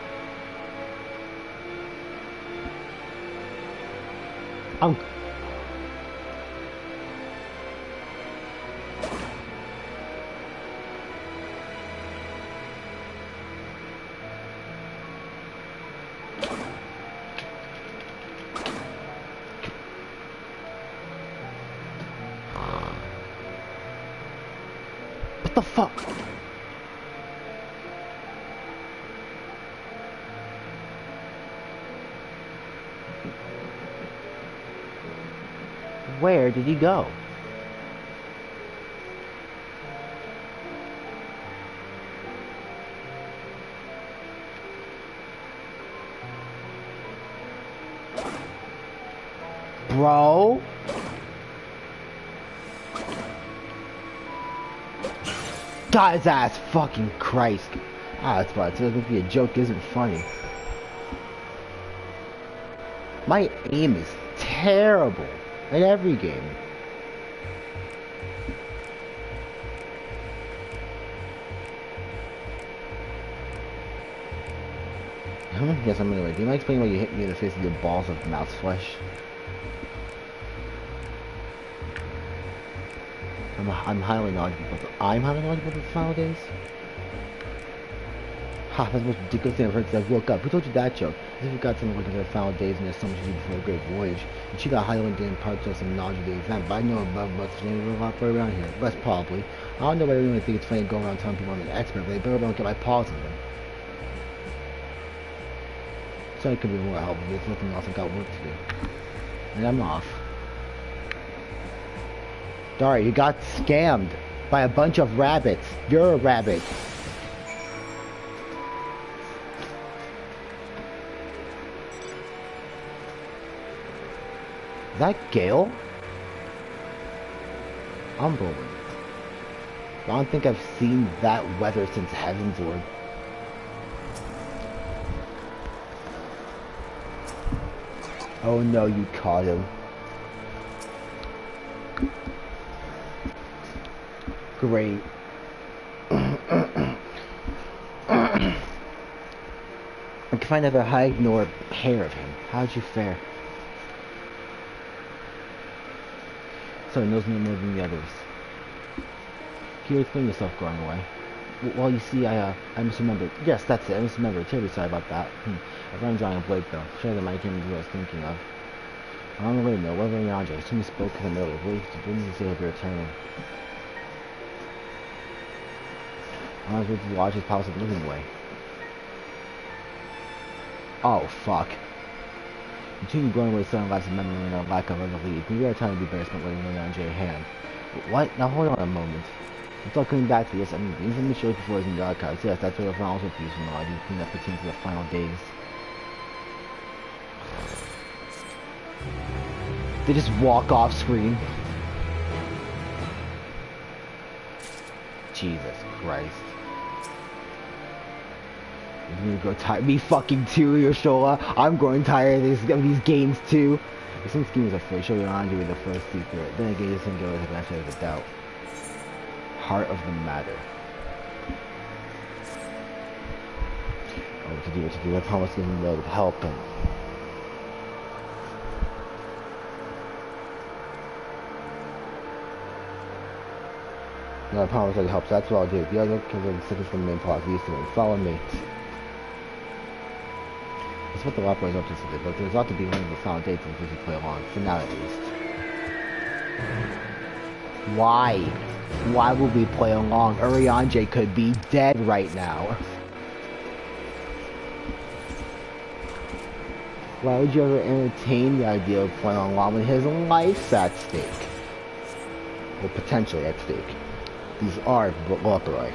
What the fuck? Where did he go? Bro? God's ass fucking Christ. Ah, that's why it says maybe a joke isn't funny. My aim is terrible at every game. Yes, I'm anyway. Do you mind explaining why you hit me in the face with your balls of mouse flesh? I'm highly knowledgeable. I'm highly knowledgeable about the final days? Ha, that's the most ridiculous thing I've heard since I woke up. Who told you that joke? As if you got something looking at the final days and there's so much to do before a great voyage. And she got highly in parts of some knowledge of the event, but I know about what's a lot for around here. Less probably. I don't know why everyone think it's funny going around telling people I'm an expert, but they better don't get my paws in them. So it could be more helpful. There's nothing else. I've got work to do. And I'm off. Sorry, you got scammed by a bunch of rabbits. You're a rabbit. Is that Gale? Unbelievable. I don't think I've seen that weather since Heaven's Ward. Oh no, you caught him. Great. I can find out how I ignore hair of him. How'd you fare? So he knows me more than the others. Can you explain yourself going away? Well, you see, I misremembered. Yes, that's it. I misremembered. Terribly sorry about that. I found John and Blake, though. Sure, that might came to what I was thinking of. On the way, no. Whatever Yanja. As soon as spoke in the middle. Wait to say he'll be returning. I was to watch his palace of living away. Oh, fuck. Continue going away certain lives of memory and a lack of other lead. Maybe our time would be better spent letting Yanja a hand. What? Now hold on a moment. It's all coming back to this. I mean, the infamous show before is in the archives. Yes, that's where the finals were used from. I do think that pertains to the final days. They just walk off screen. Jesus Christ. You're gonna grow tired. Me fucking too, Yoshola. I'm growing tired of these games too. Some schemes are free. Show your Andre with the first secret. Then again, you think it was a benefit of the doubt. Heart of the matter. Oh, what to do. I promise to give him a load of help and... No, I promise I'll help, so that's what I'll do. The other can really stick from the main plot. Used to it. Follow me. That's what the lot boys up to today, but there's ought to be one of the final dates if you play along. For now, at least. Why? Why would we play along? Urianger could be dead right now. Why would you ever entertain the idea of playing along when his life's at stake? Or potentially at stake. These are Valkyrie.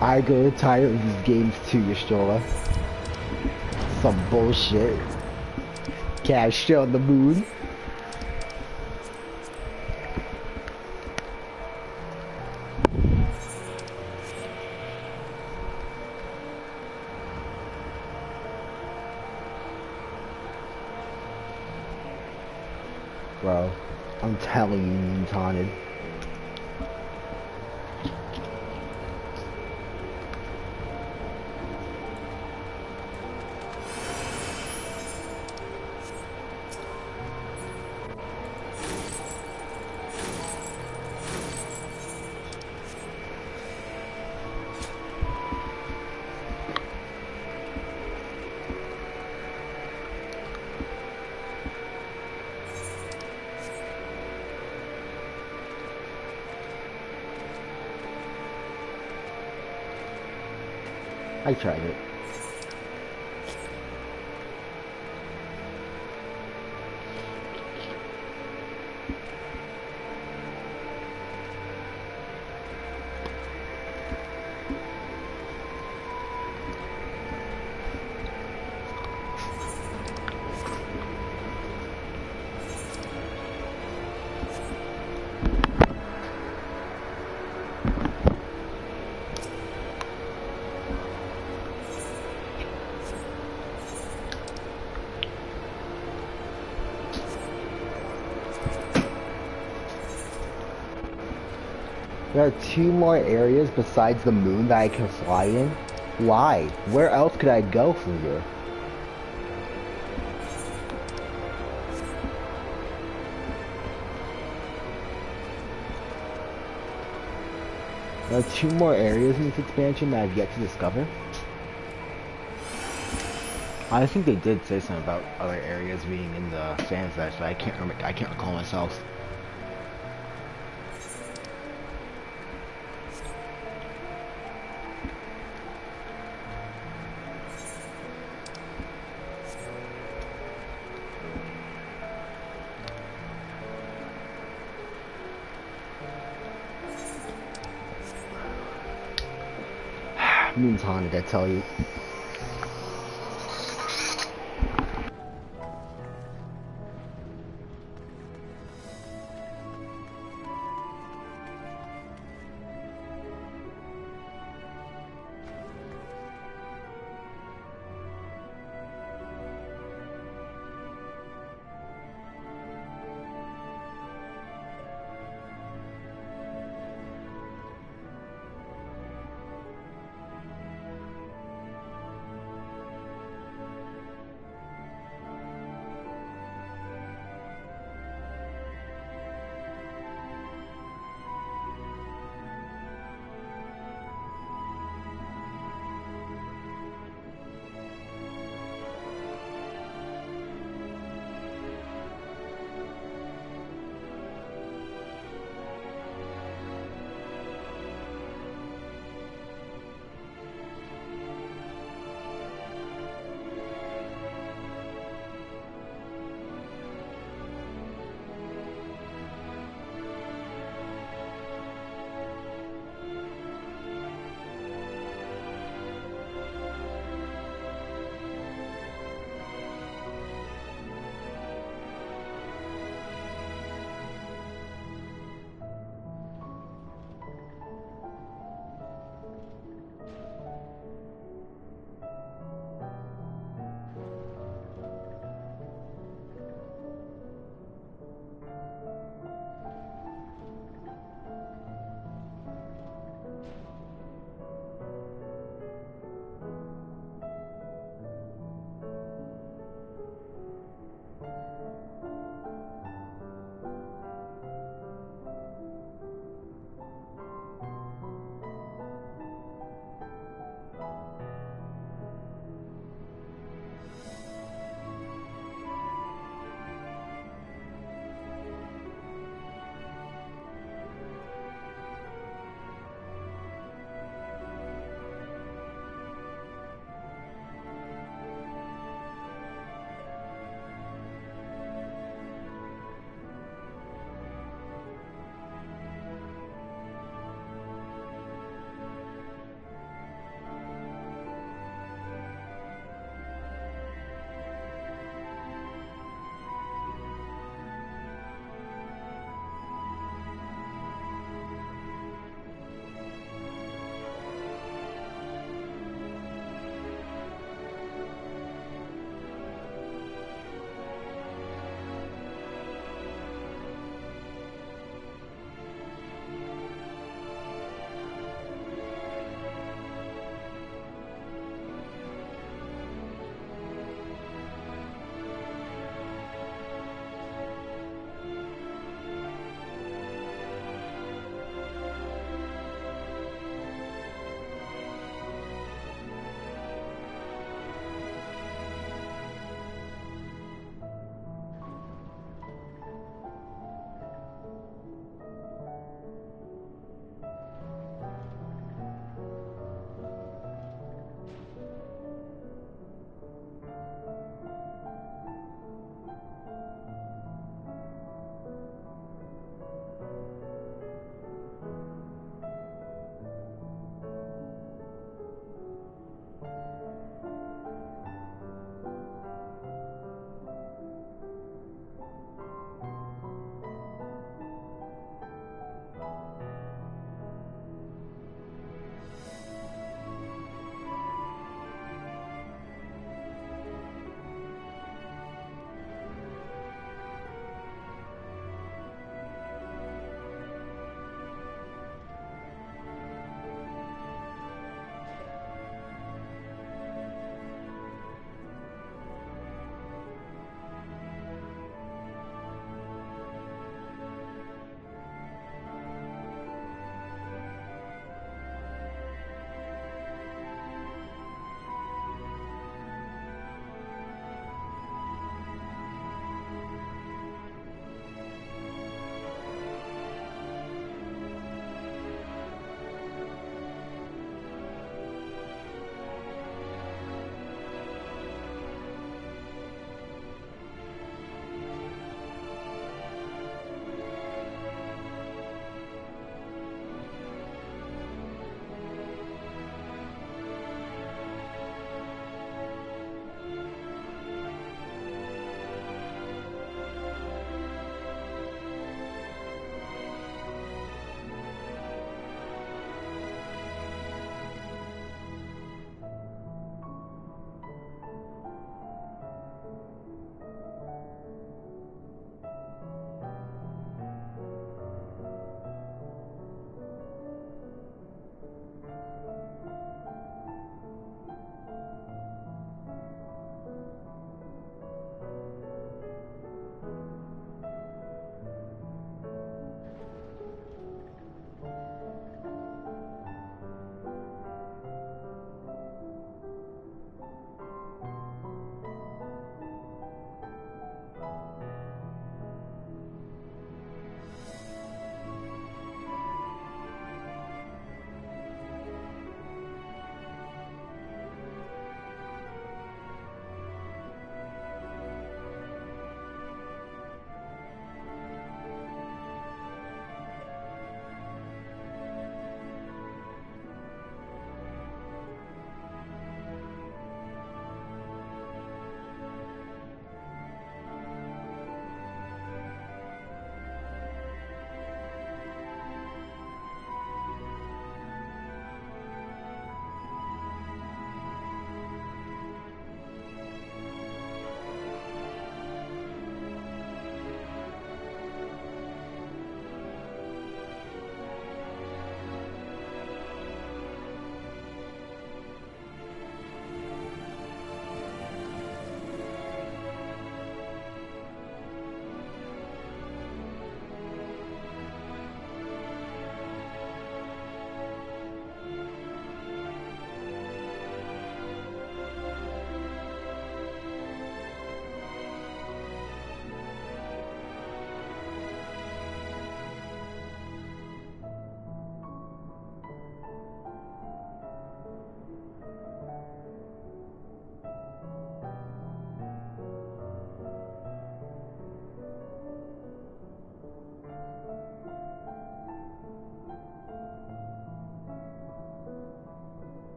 I go tired of these games too, Yashola. Some bullshit. Cash on the moon. Bro, I'm telling you, Newton. I tried it. There are 2 more areas besides the moon that I can fly in? Why? Where else could I go from here? There are 2 more areas in this expansion that I've yet to discover. I think they did say something about other areas being in the fans that, but I can't recall myself. Moon's haunted, I tell you.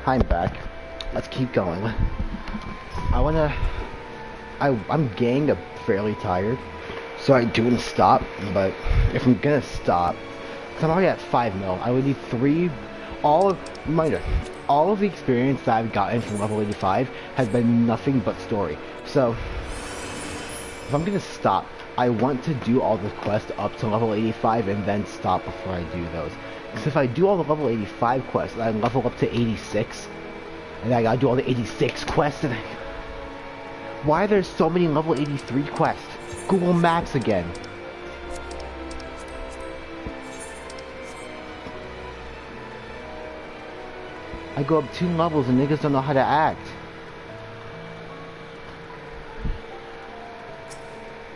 time back. Let's keep going. I'm getting fairly tired, so I do want to stop, but if I'm gonna stop, because I'm already at 5 mil, I would need 3, all of the experience that I've gotten from level 85 has been nothing but story. So, if I'm gonna stop, I want to do all the quests up to level 85 and then stop before I do those. Because if I do all the level 85 quests, and I level up to 86, and I gotta do all the 86 quests, and why are there so many level 83 quests? Google Maps again. I go up 2 levels and niggas don't know how to act.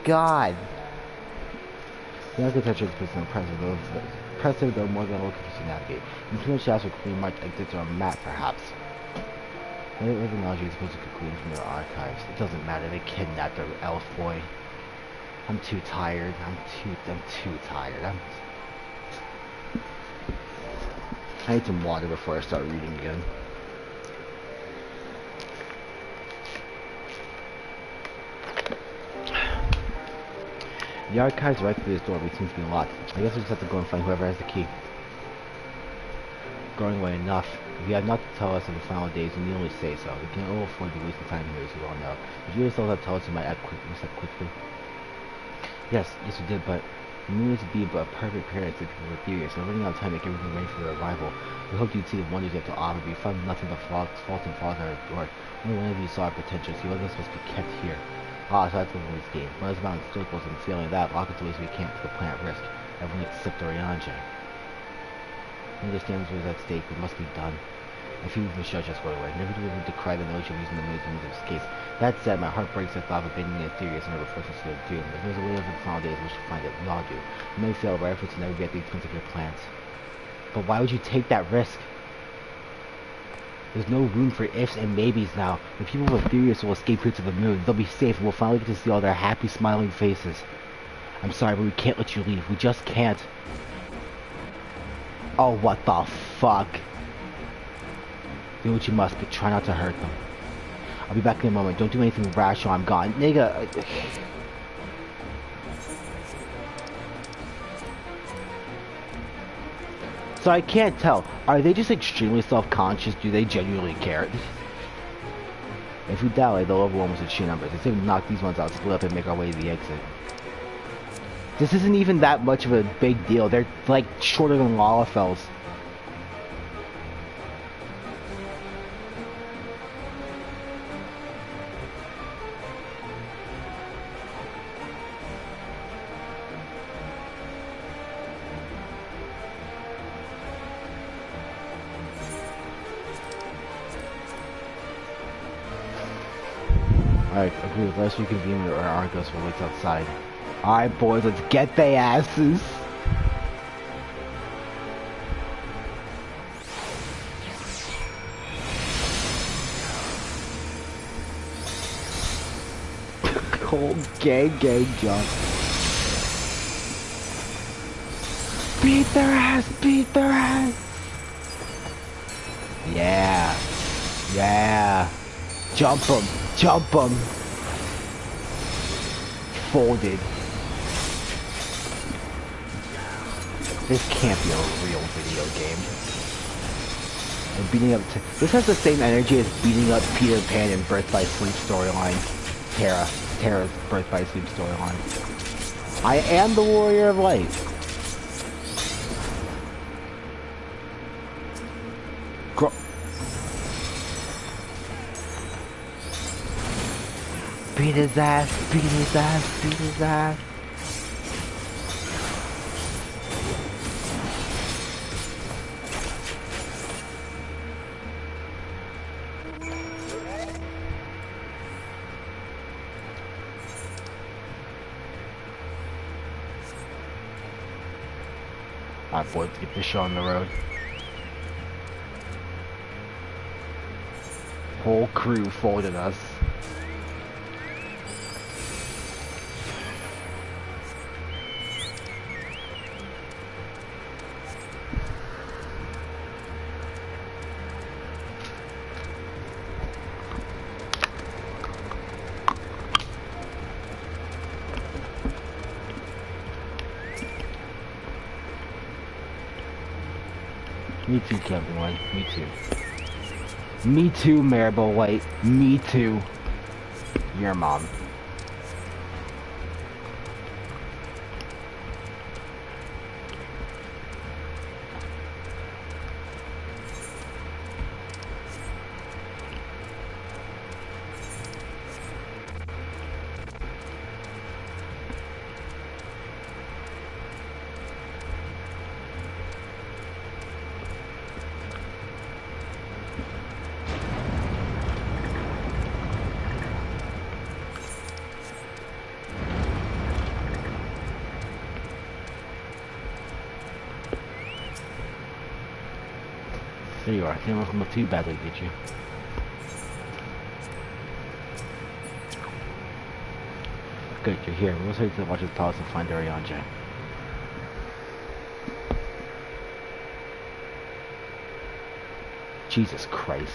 God. The architecture is impressive though more than a little confusing to navigate. And too much shafts are pretty much exits on a map, perhaps. What technology is supposed to conclude from their archives? It doesn't matter, they kidnapped their elf boy. I'm too tired. I'm too tired. I need some water before I start reading again. The archives right through this door, but it seems to be locked. I guess we just have to go and find whoever has the key. Going away enough. If you have not to tell us of the final days, then you only say so. We can all afford to waste the time here, as you all know. If you yourselves have to tell us, you might act quickly. Yes, we did, but we knew it to be but a perfect parents if people were furious. We're running out of time to make everything ready for their arrival. We hoped you'd see the wonders you have to offer, but you found nothing but faults and flaws in our door. Only one of you saw our potential, so you wasn't supposed to be kept here. Ah, so that's what this game. Run us about in circles and failing that, lock us away so we can't put the planet at risk. Everyone except Oriange. We understand what is at stake, what must be done. A few even judge us right away. Never do we decry the notion of using the means of escape. That said, my heart breaks at the thought of abandoning Aetherius and never forcing us to do. If there's a way over the final days, we should find it. We all do. We may fail, but our efforts will never be at the expense of your plans. But why would you take that risk? There's no room for ifs and maybes now. The people of Aetherius will escape here to the moon. They'll be safe, and we'll finally get to see all their happy, smiling faces. I'm sorry, but we can't let you leave. We just can't. Oh, what the fuck? Do what you must, but try not to hurt them. I'll be back in a moment. Don't do anything rash while I'm gone. Nigga. So I can't tell. Are they just extremely self-conscious? Do they genuinely care? If we dally, they'll overwhelm us with sheer numbers. Let's even knock these ones out, split up, and make our way to the exit. This isn't even that much of a big deal. They're like shorter than Lalafels. Alright, agree with less reconvene or Argos will wait outside. Alright boys, let's get they asses! Cold gang jump. Beat their ass! Beat their ass! Yeah! Yeah! Jump them! Jump them! Folded. This can't be a real video game. And beating up this has the same energy as beating up Peter Pan in Birth by Sleep storyline. Terra's Birth by Sleep storyline. I am the Warrior of Light. Beat his ass, beat his ass, beat his ass. Alright boys, get this show on the road. Whole crew folded us. Me too, Kevin White. Me too. Me too, Maribel White. Me too. Your mom. There you are. They won't come too badly, did you? Good, you're here. We'll wait to watch the toss and find Arianja. Jesus Christ.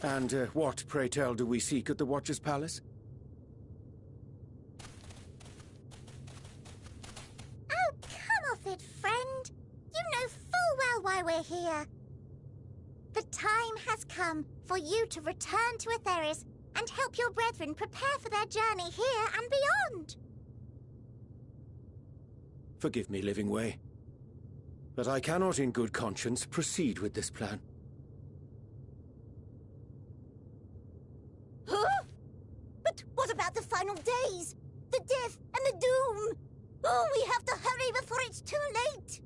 And what, pray tell, do we seek at the Watcher's Palace? Oh, come off it, friend. You know full well why we're here. The time has come for you to return to Aetheris and help your brethren prepare for their journey here and beyond. Forgive me, Living Way, but I cannot in good conscience proceed with this plan. Huh? But what about the final days? The death and the doom? Oh, we have to hurry before it's too late.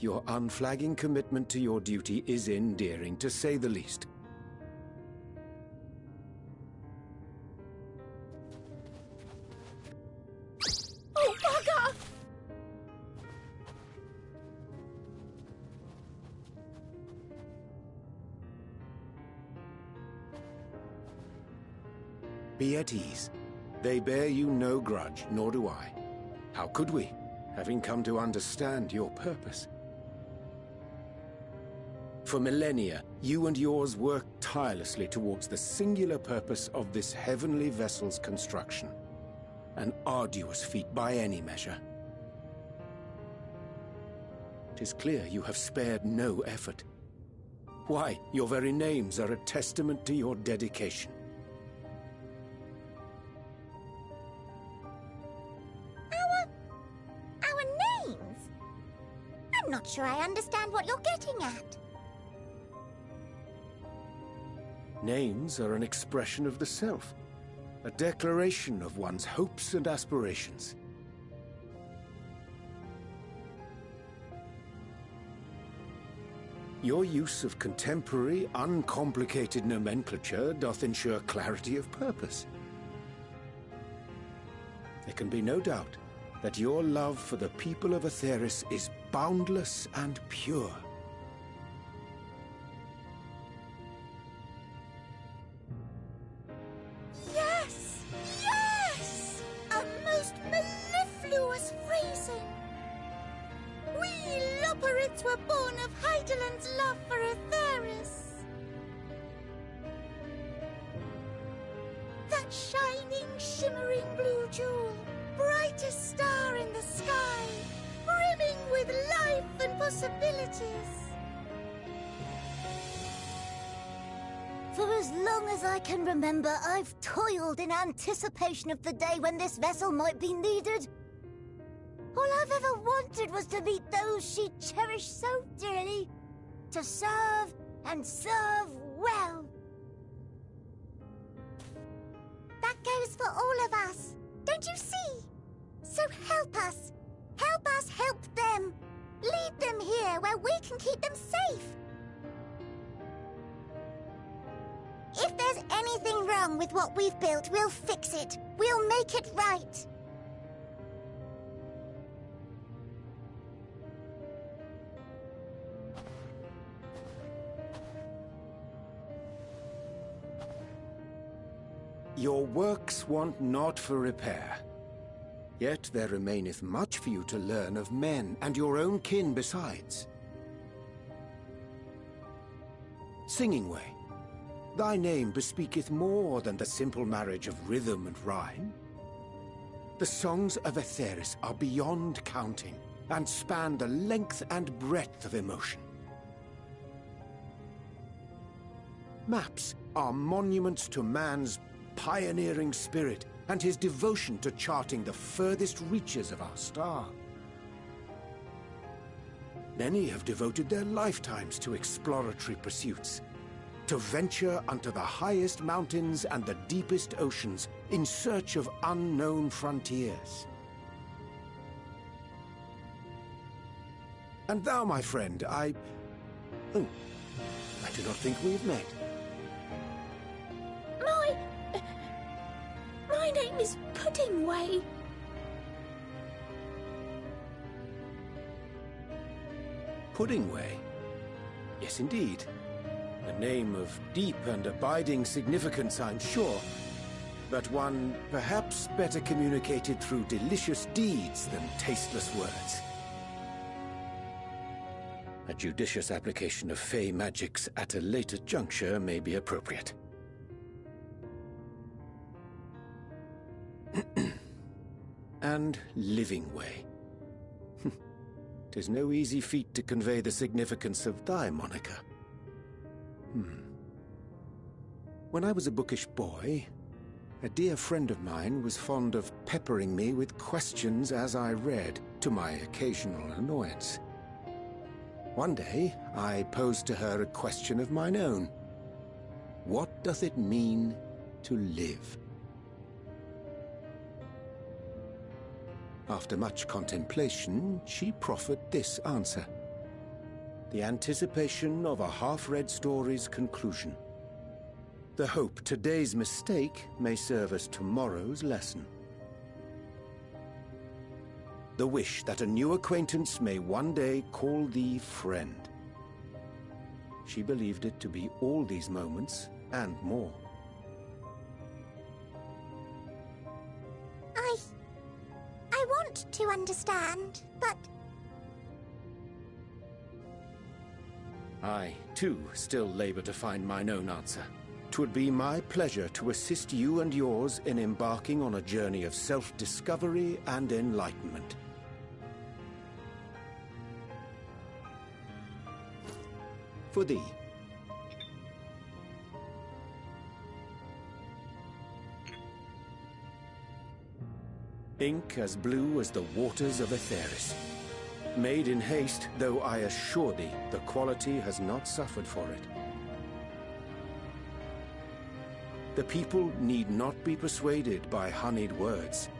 Your unflagging commitment to your duty is endearing, to say the least. Oh, bugger! Be at ease. They bear you no grudge, nor do I. How could we, having come to understand your purpose? For millennia, you and yours worked tirelessly towards the singular purpose of this heavenly vessel's construction. An arduous feat by any measure. It is clear you have spared no effort. Why, your very names are a testament to your dedication. Our names? I'm not sure I understand what you're getting at. Names are an expression of the self, a declaration of one's hopes and aspirations. Your use of contemporary, uncomplicated nomenclature doth ensure clarity of purpose. There can be no doubt that your love for the people of Aetheris is boundless and pure. Yes! Yes! A most mellifluous phrasing! We Loperids were born of Heideland's love for Aetheris. That shining, shimmering blue jewel, brightest star in the sky, brimming with life and possibilities. For as long as I can remember, I've toiled in anticipation of the day when this vessel might be needed. All I've ever wanted was to meet those she cherished so dearly, to serve and serve well. That goes for all of us, don't you see? So help us help them. Lead them here where we can keep them safe. If there's anything wrong with what we've built, we'll fix it. We'll make it right. Your works want not for repair. Yet there remaineth much for you to learn of men, and your own kin besides. Singing Way, thy name bespeaketh more than the simple marriage of rhythm and rhyme. The songs of Aetheris are beyond counting, and span the length and breadth of emotion. Maps are monuments to man's pioneering spirit and his devotion to charting the furthest reaches of our star. Many have devoted their lifetimes to exploratory pursuits, to venture unto the highest mountains and the deepest oceans in search of unknown frontiers. And thou, my friend, Oh, I do not think we've met. My name is Puddingway. Puddingway? Yes, indeed. A name of deep and abiding significance, I'm sure, but one perhaps better communicated through delicious deeds than tasteless words. A judicious application of fey magics at a later juncture may be appropriate. And Living Way. 'Tis no easy feat to convey the significance of thy moniker. When I was a bookish boy, a dear friend of mine was fond of peppering me with questions as I read, to my occasional annoyance. One day, I posed to her a question of mine own. What doth it mean to live? After much contemplation, she proffered this answer. The anticipation of a half-read story's conclusion. The hope today's mistake may serve as tomorrow's lesson. The wish that a new acquaintance may one day call thee friend. She believed it to be all these moments and more. I want to understand, but... I, too, still labor to find mine own answer. 'Twould be my pleasure to assist you and yours in embarking on a journey of self-discovery and enlightenment. For thee. Ink as blue as the waters of Aetheris. Made in haste, though I assure thee, the quality has not suffered for it. The people need not be persuaded by honeyed words.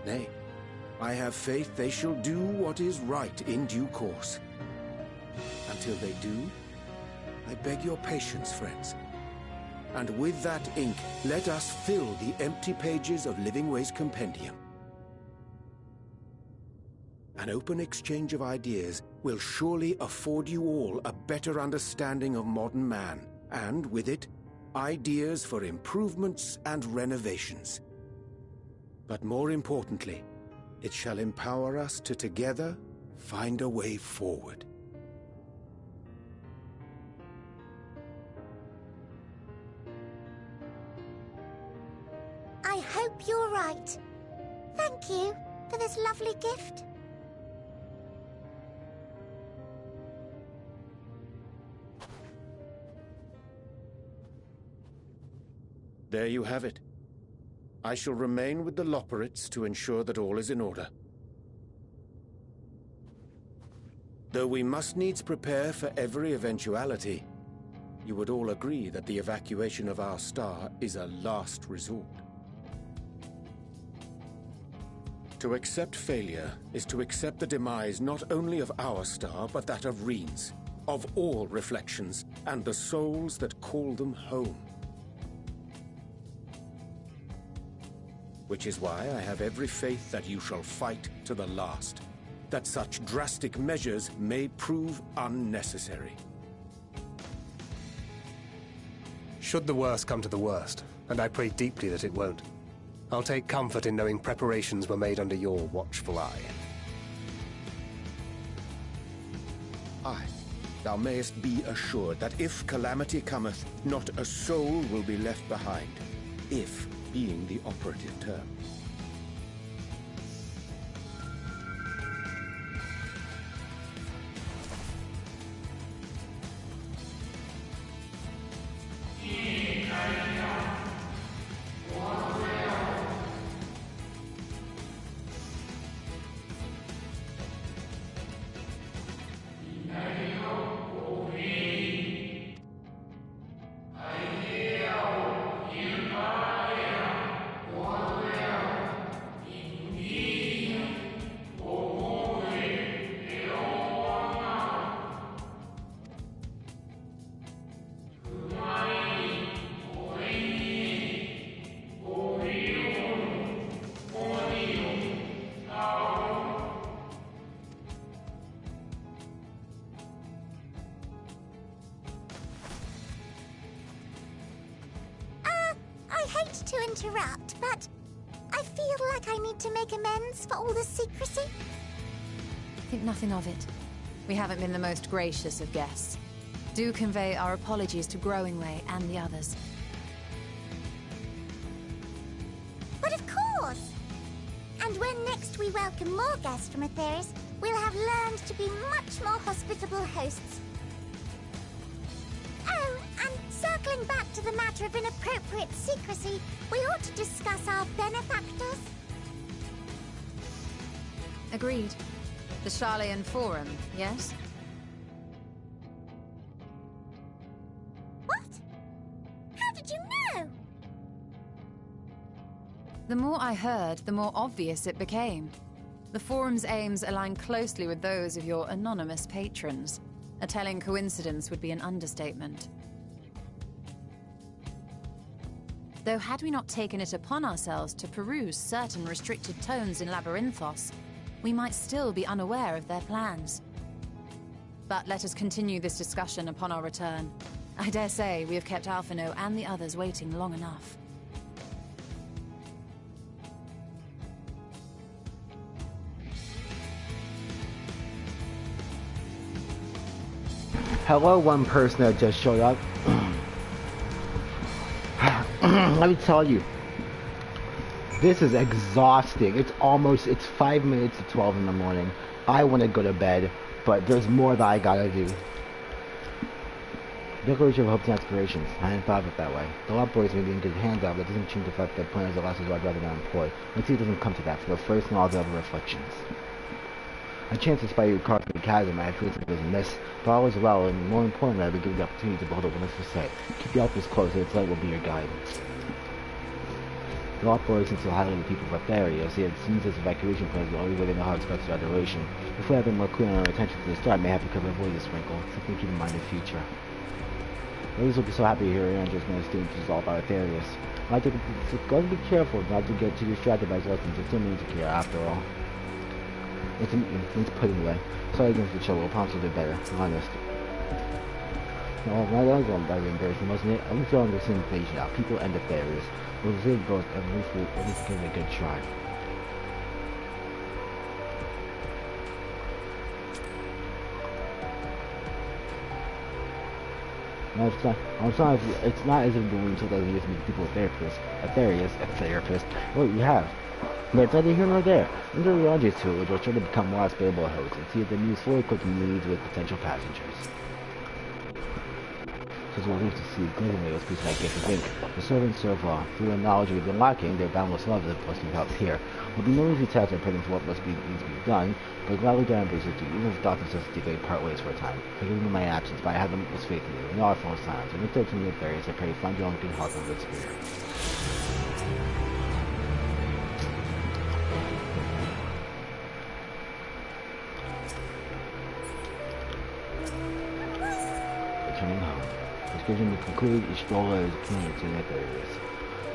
Nay, I have faith they shall do what is right in due course. Until they do, I beg your patience, friends. And with that ink, let us fill the empty pages of Living Way's compendium. An open exchange of ideas will surely afford you all a better understanding of modern man, and with it, ideas for improvements and renovations. But more importantly, it shall empower us to together find a way forward. I hope you're right. Thank you for this lovely gift. There you have it. I shall remain with the Loporrits to ensure that all is in order. Though we must needs prepare for every eventuality, you would all agree that the evacuation of our star is a last resort. To accept failure is to accept the demise not only of our star, but that of Reen's, of all reflections, and the souls that call them home. Which is why I have every faith that you shall fight to the last, that such drastic measures may prove unnecessary. Should the worst come to the worst, and I pray deeply that it won't, I'll take comfort in knowing preparations were made under your watchful eye. Aye, thou mayest be assured that if calamity cometh, not a soul will be left behind. If being the operative term. To interrupt, but I feel like I need to make amends for all the secrecy. Think nothing of it. We haven't been the most gracious of guests. Do convey our apologies to Growingway and the others. But of course! And when next we welcome more guests from Atheris, we'll have learned to be much more hospitable hosts. Oh, and circling back to the matter of inappropriate secrecy, we ought to discuss our benefactors. Agreed. The Charlayan Forum, yes? What? How did you know? The more I heard, the more obvious it became. The Forum's aims align closely with those of your anonymous patrons. A telling coincidence would be an understatement. Though had we not taken it upon ourselves to peruse certain restricted tones in Labyrinthos, we might still be unaware of their plans. But let us continue this discussion upon our return. I dare say we have kept Alphino and the others waiting long enough. Hello, one person that just showed up. Let me tell you, this is exhausting. It's 5 minutes to 12 in the morning. I want to go to bed, but there's more that I gotta do. Declaration of Hopes and Aspirations. I hadn't thought of it that way. The lot boys may be in good hands out, but that doesn't change the fact that planners are last I'd rather not employ. Let's see if it doesn't come to that for the first knowledge of the reflections. A chance to spy you across the chasm, I had feels like it was a miss, but all is well, and more importantly, I've been given the opportunity to behold what wonderful sight. Keep the outpost close, and its light will be your guide. The lot boys seem to highlight the people of that area, so it seems as evacuation plans are the only way they know how to express their adoration. If we had been more clear on our attention to the start, may have to avoid this wrinkle, something to keep in mind in the future. Ladies will be so happy to hear Andrew's going to students is all about Aetherius. I think it's got to be careful not to get too distracted by his lessons. It's still means to care, after all. It's put away. Sorry against the trouble. Promise will do better. Honest. No, not going better than embarrassing, wasn't it? At least we're on the same page now. People and Aetherius. We'll see both. At least give it a good try. No, it's not as if the wound told us we used to meet people with Aetherius. What we have. But it's neither here nor there. Enter the audience tool, which will try to become more hospitable hosts and see if the news fully equipped and leads with potential passengers. So we'll leave to see Growingway was piece like gift of ink. The servants serve well. Through the knowledge we've been lacking, their boundless love of the posting helps here. Will be no easy task in putting to what needs to be done, but gladly do embrace it too, even if thought necessity they part ways for a time. Forgive me my absence, but I have the most faith in you, and all our false times. And if there's any Aetherius, I pray you find your own good heart and good spirit. Returning home. Description to conclude, each stroller is committed to Aetherius.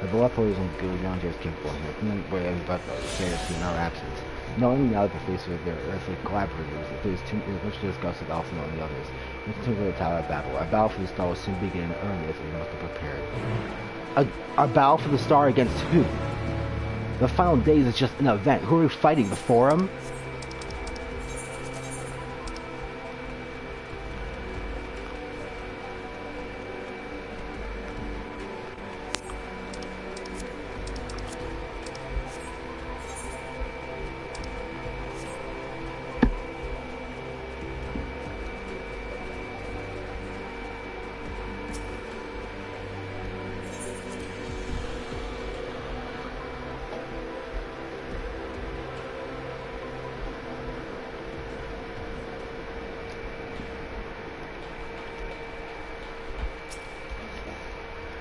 The Velophories and good Andrews came for him, commanded by every butler, Aetherius in our absence. Knowing now that faced with their earthly collaborators, if there is too much to discuss with Alphino and the others, let's turn to the Tower of Babel. Our battle for the star will soon begin in earnest, and we must be prepared. Our battle for the star against who? The final days is just an event. Who are we fighting? The Forum?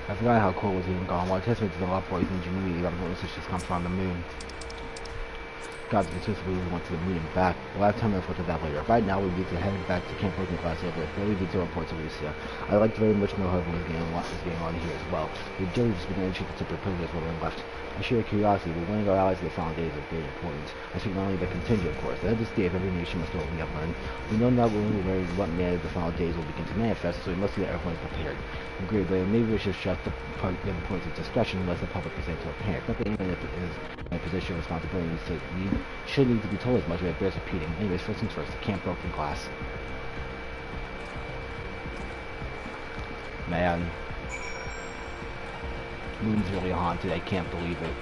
I forgot how cool it was even gone. While testament to the love boys' ingenuity that most just come from the moon. God's specifically we went to the moon and back. We'll have time to report to that later. Right now we need to head back to Camp Broken Glass over. We'll leave you to report to Lucia. I liked very much more Hogan was getting on here as well. We generally just began to treat the tip of privilege when we left. I share curiosity, but winning our allies in the following days is very important. I speak not only the contingent, of course. At this day of every nation must know what we have learned. We know not only what manner the final days will begin to manifest, so we must get everyone prepared. Agreed, but maybe we should stress the importance of discretion unless the public is into a panic. Not that anyone is in a position of responsibility should need to be told as much, but it bears repeating. Anyways, first things first, the Camp Broken Glass. Man. Moon's really haunted, I can't believe it.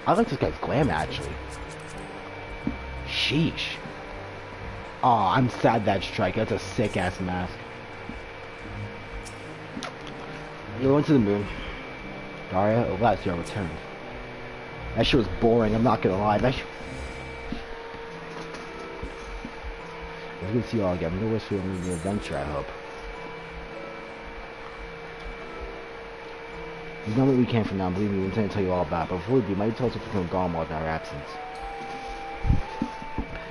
I like this guy's glam, actually. Sheesh. Aw, I'm sad that strike. That's a sick-ass mask. You went to the moon. Daria, oh, last year I returned. That shit was boring, I'm not gonna lie. That shit... It's good to see you all again. No wish for your adventure, I hope. There's nothing we can from now, believe me, we intend to tell you all about it. But before we do, might tell us if we're gone while in our absence.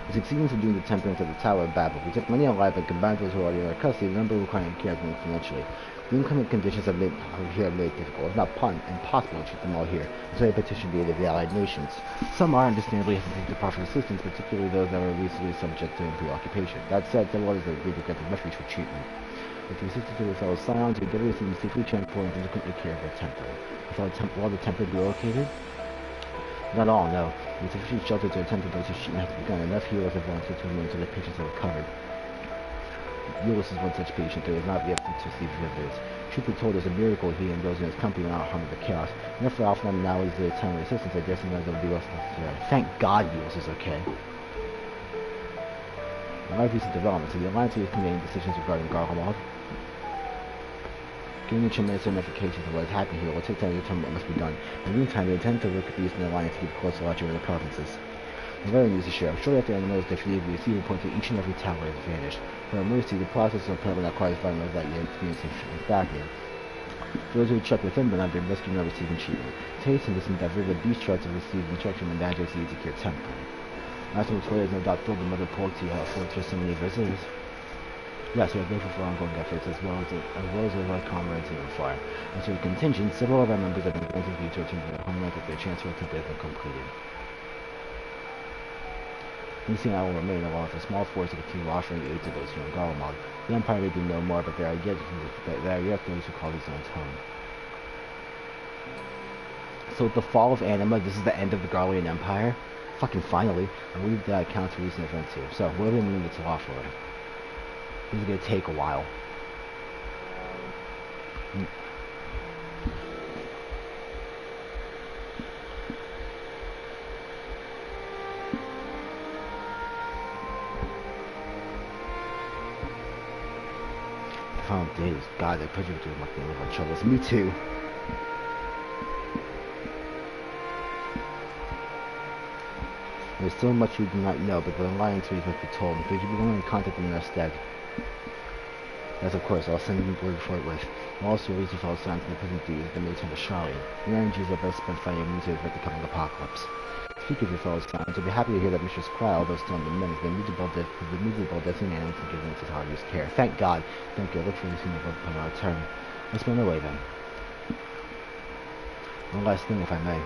We succeeded in subduing the temperance of the Tower of Babel. We took many alive and combined those who are already in our custody, the number requiring care of them exponentially. The inclement conditions have made it difficult, if not impossible, to treat them all here. So I petitioned the aid of the allied nations. Some are understandably hesitant to proffer assistance, particularly those that were recently subject to preoccupation. That said, several others have agreed to grant them refuge for treatment. With the assistance of their fellow scions, we endeavored to safely transport and consequently care of their temple. Will all the temple be located? Not all, no. With sufficient shelter to attend to those whose treatment has begun, enough healers have volunteered to remain until their patients are recovered. Ulysses is one such patient who has not yet to receive visitors. Truth be told, there's a miracle he and those in his company were not harmed by the chaos. And if for Alpha now is the timely assistance, I guess sometimes it will be less necessary. Thank God Ulysses is okay. A lot of recent developments, so the Alliance is making decisions regarding Garlemald. Given the tremendous ramifications of what has happened here, it will take time to determine what must be done. In the meantime, they intend to look at the Eastern Alliance to keep a close watch over the provinces. The very news is shared. Shortly after the animals defeated, we receive reports that each and every tower has vanished. For our mercy, the process of apparently not quite as violent as that yet experienced back in. For those who had checked within them, have been rescued and receiving treatment. Taste in this endeavor, the beast tribes have received instruction from the Androids to secure temple. Master Victoria has no doubt filled the mother port to fortress so many visitors. Yes, we are grateful for ongoing efforts as well as our comrades in the fire. As for the contingent, several of our members have been granted leave to return to their homeland if their transfer to has been completed. Lucy and I will remain along with a small force to continue offering aid to those here in Garlemald. The Empire may be no more, but there are yet those who call these zones home. So with the fall of Anima, this is the end of the Garlean Empire? Fucking finally. I believe that counts for recent events here. So, what do they mean to offer? This is going to take a while. The final days. God, I put you through my thing of troubles. Me too. There's so much we do not know, but the Alliance must be told. Could you be willing to contact them in our stead? Yes, of course, I'll send you word for it with. I'll also release the fellow science in the present duties of the militant of Charlie. The energies are best spent fighting immunity with the coming apocalypse. Speak of your fellow science, I'll be happy to hear that Mistress Crowell, although still in the men, has been immutable deathly animals and given into his care. Thank God. Thank you. I look forward to seeing you upon our return. Let's be on our way then. One last thing, if I may.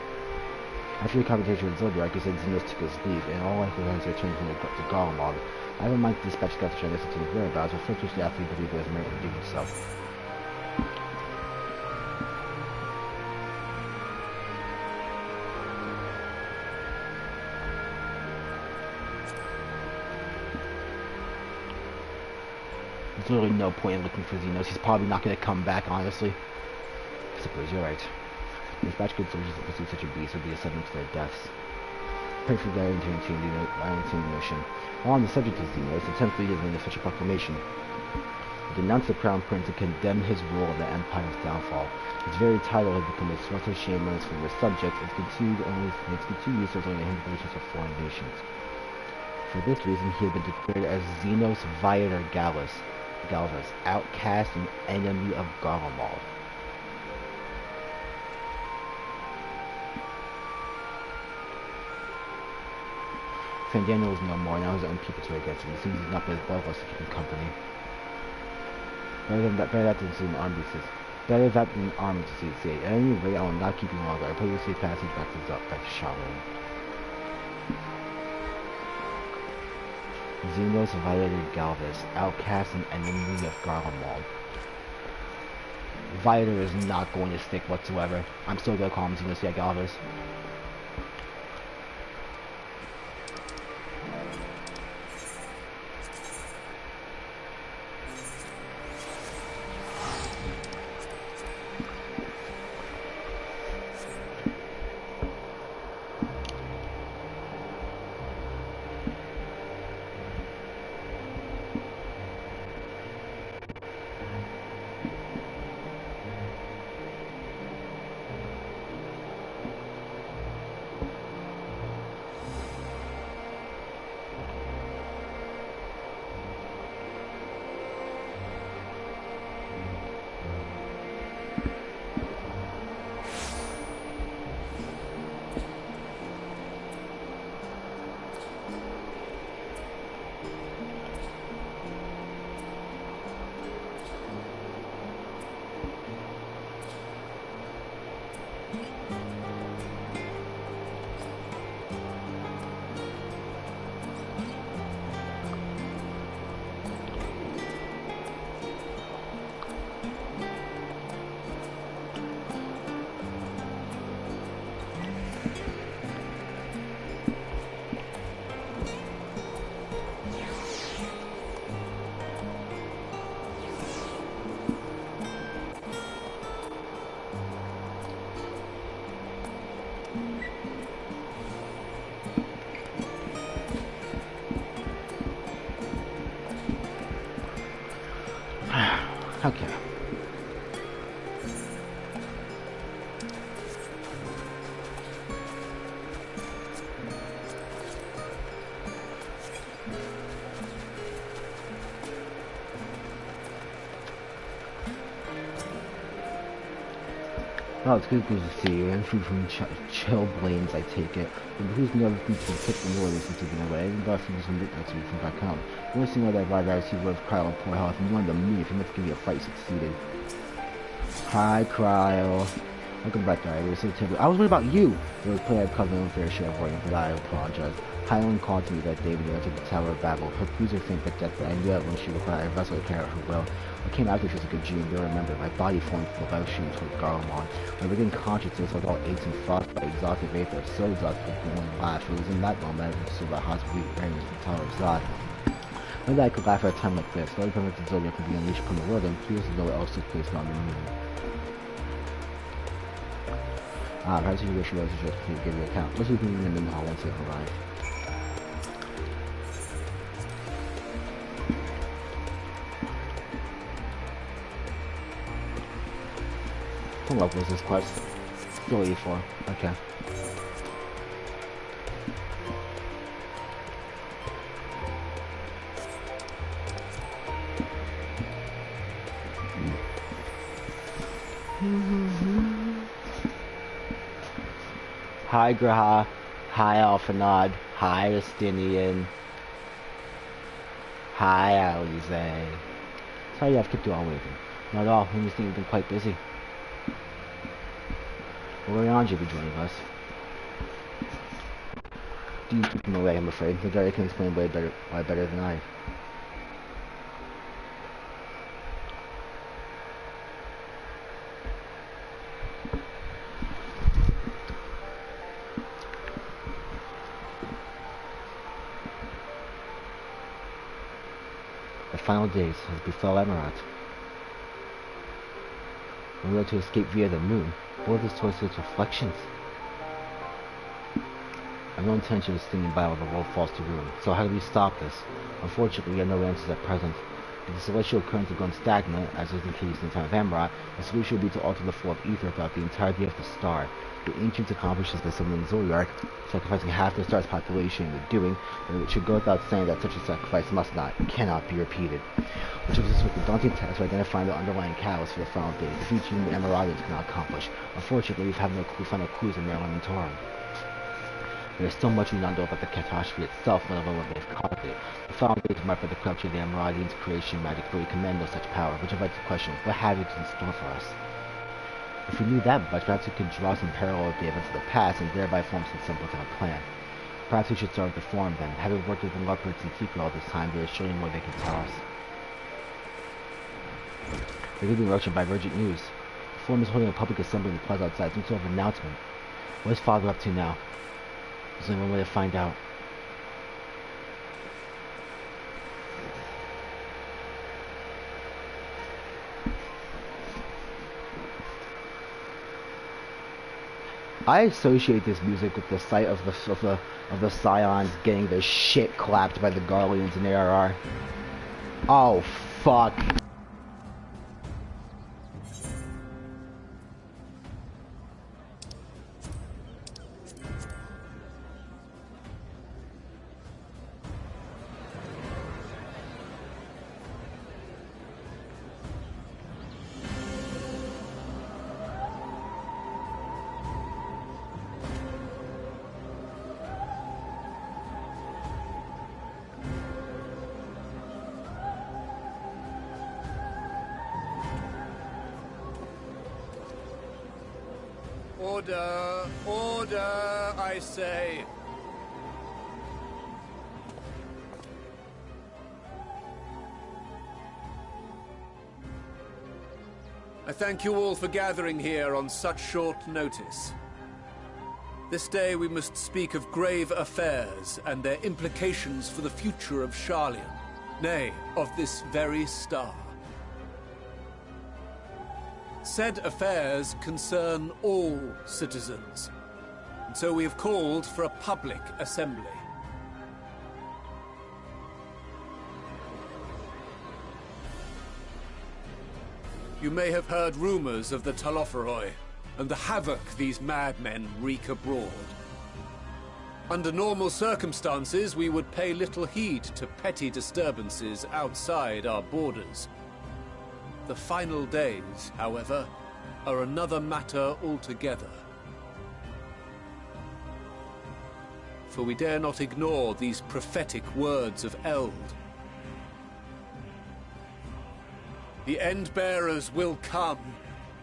After your conversation with Zodiac, you said Xenos took his leave, and all likelihood has returned from the Garlemald. I haven't mind to dispatch scouts to try to listen to his whereabouts, but first wish the athlete believe he has merit in doing so. There's literally no point in looking for Xenos. He's probably not going to come back, honestly. I suppose you're right. Dispatch good soldiers that pursue such a beast would be a sentence to their deaths. Pray for their intimidation. While on the subject of Xenos, the 10th leader made such a proclamation. He denounced the Crown Prince and condemned his rule in the Empire's downfall. His very title had become a source of shame amongst former subjects, and its continued use as only a hindrance of foreign nations. For this reason, he had been declared as Xenos Viator Galvus, outcast and enemy of Garlemald. Daniel is no more, now his own people to against him. It seems he's not been as well as to keep him company. Better that than see an army to Better that than an army to see. At any rate, I will not keep you longer. I pray you safe passage back to Shaolin. Xenos Viator Galvus, outcast and enemy of Garlemald. Viator is not going to stick whatsoever. I'm still going to call him Xenos Galvus. Okay. Oh, it's good to see you. And food from Chill Blaines, I take it. But who's the other people who picked the Northern since taken away? And got food from midnight to me from back home. The only thing that I realized he was Cryle and poor health, and you wanted to me if you meant to give me a fight, succeeded. Hi, Cryle. Welcome back, guys. I was worried about you. It was clear I'd covered my own fair share of worrying, but I apologize. Highland called to me that day when they entered the Tower of Babel. Her cruiser sank at death, but I knew that when she required a vessel to carry her well. I came after she was a good dream. You'll remember my body formed from the left shooting toward Garlemald. My regained consciousness was all aches and frostbite, exhausted vapor, so exhausted I could only laugh. It was in that moment I saw the hospital bearing the Tower of Zod. Maybe I could laugh at a time like this. The only time that the Zodiac could be unleashed upon the world, and curious to know what else took place on the moon. Perhaps you wish you were to give you an account. Let's see who in the hall once they arrive. How long was this quest? Still E4. Okay. Hi Graha, hi Alphanod, hi Estinian, hi Alize. Sorry I've kept you all waiting. Not at all, we just think you've been quite busy. Well, we're on you for joining us. you keep them away, I'm afraid. The Jerry can explain why better than I. The final days has befell Emerald. In order to escape via the moon, what are this towards its reflections? I have no intention of standing by while the world falls to ruin, so how do we stop this? Unfortunately, we have no answers at present. If the celestial currents have gone stagnant, as is the case in the time of Amarat, the solution would be to alter the flow of ether throughout the entirety of the star. The ancients accomplished this in the Zodiac, sacrificing half the star's population in the doing, and it should go without saying that such a sacrifice cannot be repeated. Which leaves us with the daunting task of identifying the underlying catalyst for the final days, the future the Emeraldians cannot accomplish. Unfortunately, we found no clues in Maryland and Torum. There is still much we do not know about the catastrophe itself, let alone what may have caused it. The final days marked by the corruption of the Emeraldians' creation magic, but we command no such power, which invites the question, what have you in store for us? If we knew that much, perhaps we could draw some parallel with the events of the past and thereby form some semblance of a plan. Perhaps we should start with the Forum then. Having worked with the leopards in secret all this time, there is surely more they can tell us. They're giving Roach divergent news. The Forum is holding a public assembly in the plaza outside, some sort of announcement. What is Father up to now? There's only one way to find out. I associate this music with the sight of the Scions getting their shit clapped by the Garleans in ARR. Oh fuck. Order! Order, I say! I thank you all for gathering here on such short notice. This day we must speak of grave affairs and their implications for the future of Sharlayan, nay, of this very star. Said affairs concern all citizens, and so we have called for a public assembly. You may have heard rumors of the Telophoroi and the havoc these madmen wreak abroad. Under normal circumstances, we would pay little heed to petty disturbances outside our borders. The final days, however, are another matter altogether. For we dare not ignore these prophetic words of Eld. The Endbearers will come,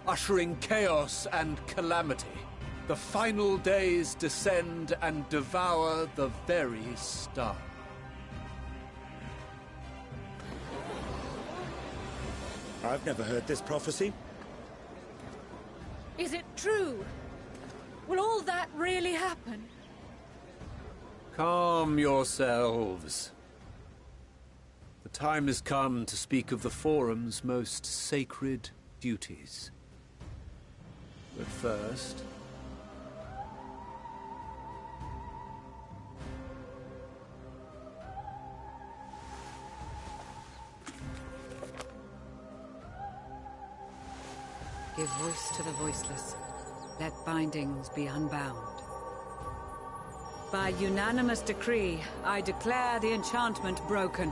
ushering chaos and calamity. The final days descend and devour the very star. I've never heard this prophecy. Is it true? Will all that really happen? Calm yourselves. The time has come to speak of the Forum's most sacred duties. But first... Give voice to the voiceless. Let bindings be unbound. By unanimous decree, I declare the enchantment broken.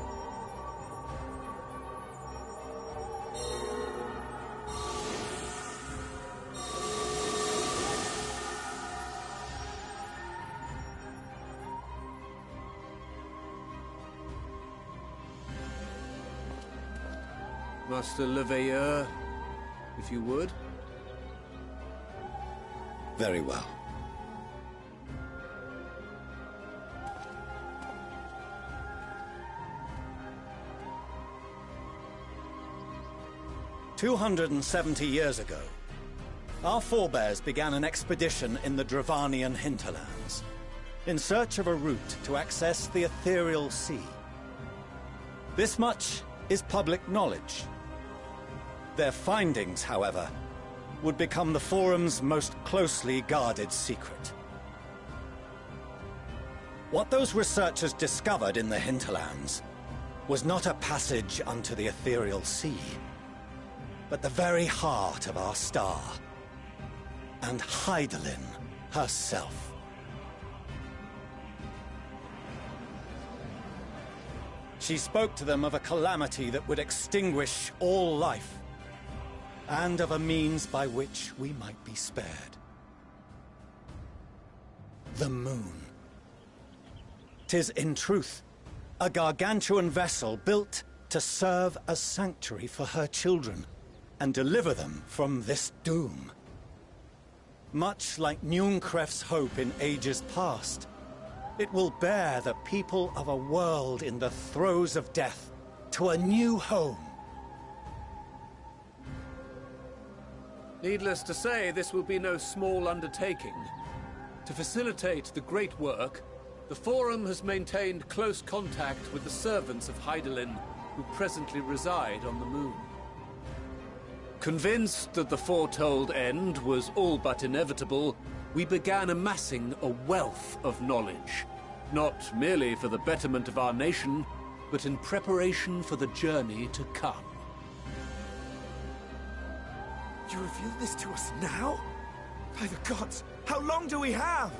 Master Leveilleur, if you would. Very well. 270 years ago, our forebears began an expedition in the Dravanian hinterlands, in search of a route to access the ethereal sea. This much is public knowledge. Their findings, however, would become the Forum's most closely guarded secret. What those researchers discovered in the hinterlands was not a passage unto the ethereal sea, but the very heart of our star, and Hydaelyn herself. She spoke to them of a calamity that would extinguish all life, and of a means by which we might be spared. The moon. 'Tis in truth a gargantuan vessel built to serve as sanctuary for her children and deliver them from this doom. Much like Nunkref's hope in ages past, it will bear the people of a world in the throes of death to a new home. Needless to say, this will be no small undertaking. To facilitate the great work, the Forum has maintained close contact with the servants of Hydaelyn, who presently reside on the moon. Convinced that the foretold end was all but inevitable, we began amassing a wealth of knowledge, not merely for the betterment of our nation, but in preparation for the journey to come. You reveal this to us now? By the gods, how long do we have?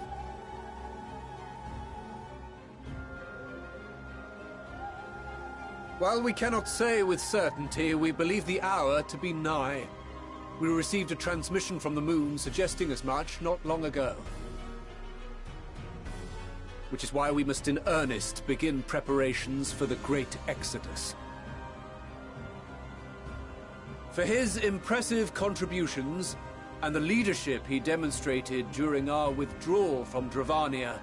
While we cannot say with certainty, we believe the hour to be nigh. We received a transmission from the moon suggesting as much not long ago. Which is why we must in earnest begin preparations for the great exodus. For his impressive contributions and the leadership he demonstrated during our withdrawal from Dravania,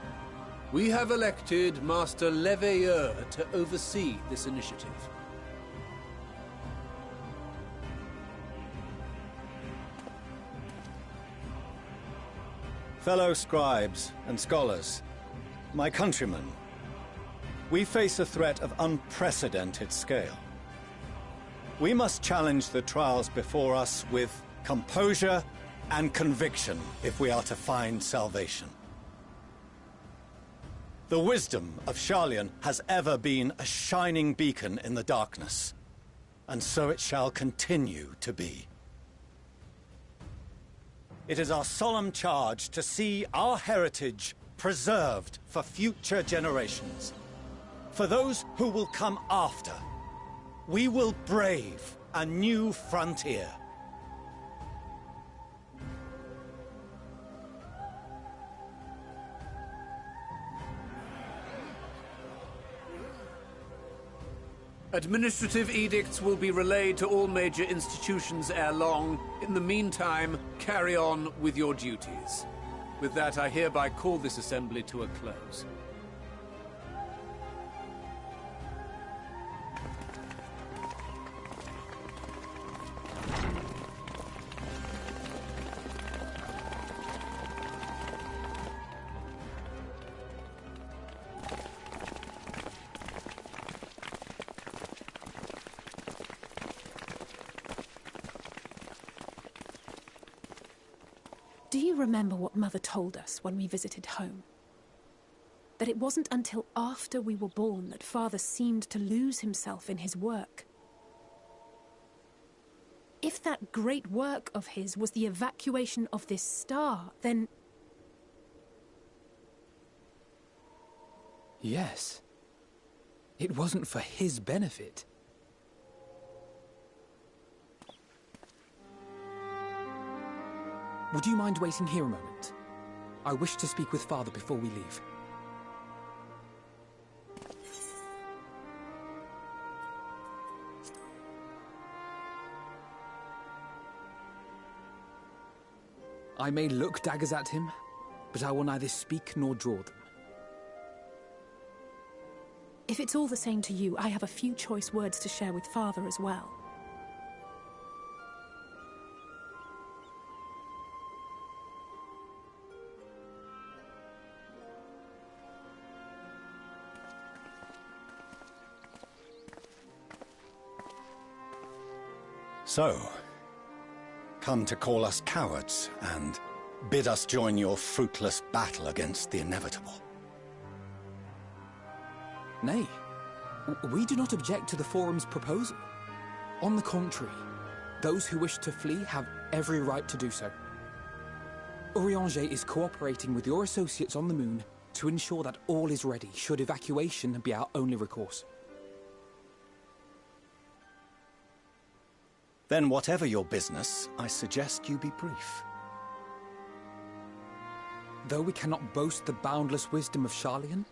we have elected Master Leveilleur to oversee this initiative. Fellow scribes and scholars, my countrymen, we face a threat of unprecedented scale. We must challenge the trials before us with composure and conviction if we are to find salvation. The wisdom of Sharlayan has ever been a shining beacon in the darkness, and so it shall continue to be. It is our solemn charge to see our heritage preserved for future generations. For those who will come after, we will brave a new frontier. Administrative edicts will be relayed to all major institutions ere long. In the meantime, carry on with your duties. With that, I hereby call this assembly to a close. Do you remember what Mother told us when we visited home? That it wasn't until after we were born that Father seemed to lose himself in his work. If that great work of his was the evacuation of this star, then... Yes. It wasn't for his benefit. Would you mind waiting here a moment? I wish to speak with Father before we leave. I may look daggers at him, but I will neither speak nor draw them. If it's all the same to you, I have a few choice words to share with Father as well. So, come to call us cowards and bid us join your fruitless battle against the inevitable. Nay, we do not object to the Forum's proposal. On the contrary, those who wish to flee have every right to do so. Urianger is cooperating with your associates on the moon to ensure that all is ready should evacuation be our only recourse. Then whatever your business, I suggest you be brief. Though we cannot boast the boundless wisdom of Charlian,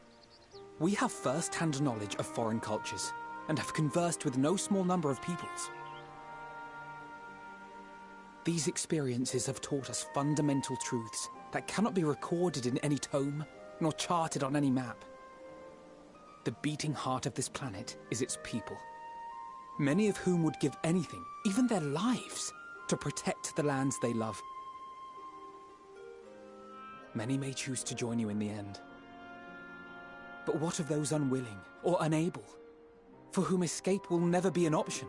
we have first-hand knowledge of foreign cultures, and have conversed with no small number of peoples. These experiences have taught us fundamental truths that cannot be recorded in any tome, nor charted on any map. The beating heart of this planet is its people, many of whom would give anything, even their lives, to protect the lands they love. Many may choose to join you in the end. But what of those unwilling or unable, for whom escape will never be an option?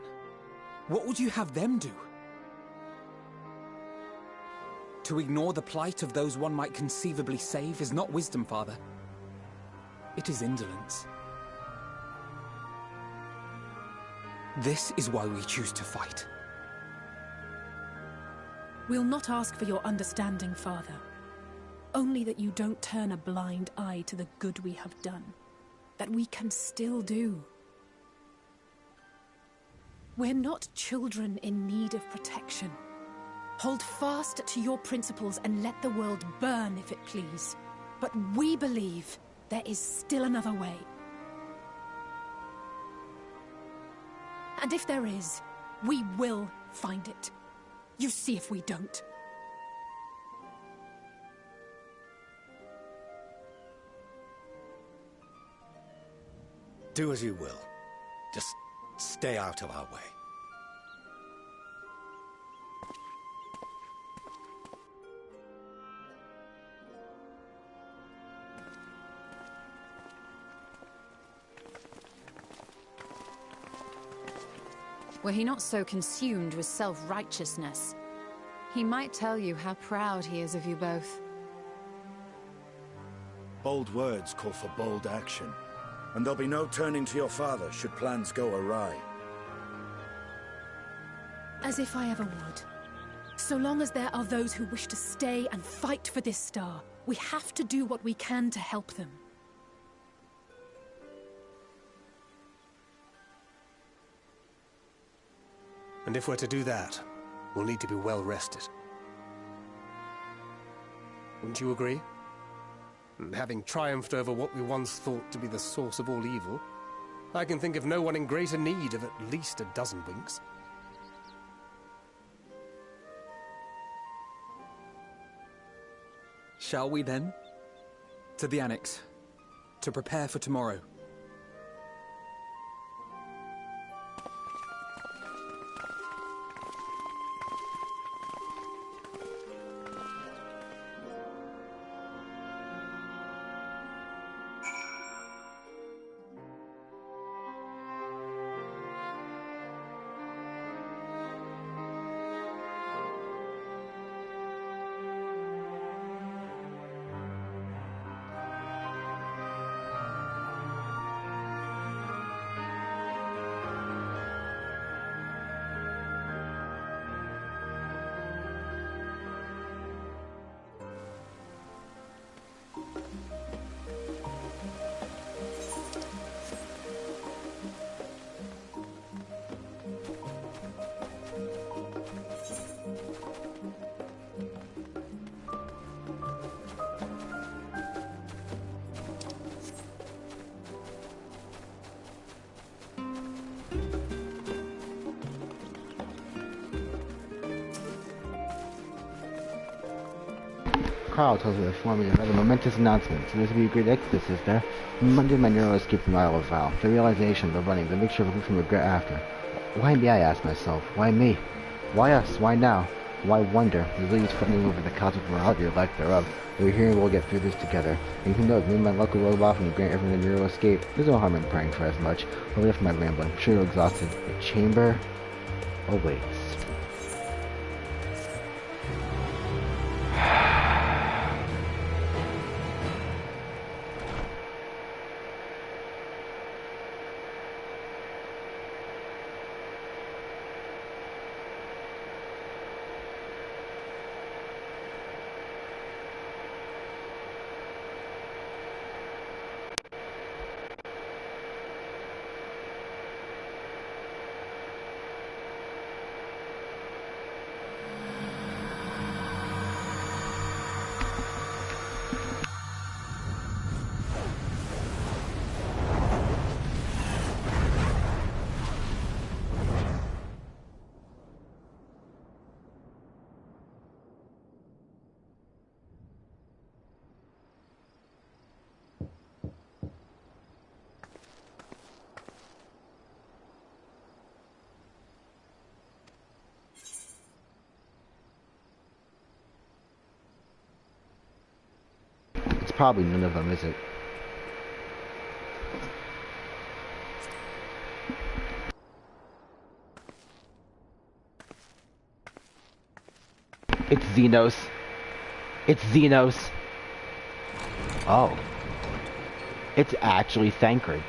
What would you have them do? To ignore the plight of those one might conceivably save is not wisdom, Father. It is indolence. This is why we choose to fight. We'll not ask for your understanding, Father. Only that you don't turn a blind eye to the good we have done. That we can still do. We're not children in need of protection. Hold fast to your principles and let the world burn if it please. But we believe there is still another way. And if there is, we will find it. You see if we don't. Do as you will. Just stay out of our way. Were he not so consumed with self-righteousness, he might tell you how proud he is of you both. Bold words call for bold action. And there'll be no turning to your father should plans go awry. As if I ever would. So long as there are those who wish to stay and fight for this star, we have to do what we can to help them. And if we're to do that, we'll need to be well rested. Wouldn't you agree? And having triumphed over what we once thought to be the source of all evil, I can think of no one in greater need of at least a dozen winks. Shall we then? To the Annex, to prepare for tomorrow. Carl tells me they're forming another momentous announcement. So there's to be a great exodus, is there? Monday my neural escape from the Isle of Val. The realization, the running, the mixture of grief and regret after. Why me, I ask myself. Why me? Why us? Why now? Why wonder? The leaves floating over the cosmic morality or lack thereof. We're here and we'll get through this together. And who knows, maybe my luck will roll off and grant everyone a neural escape. There's no harm in praying for as much. I'll leave my rambling. I'm sure you're exhausted. The chamber awaits. probably none of them, is it? It's Xenos. It's Xenos. Oh. It's actually Thancred.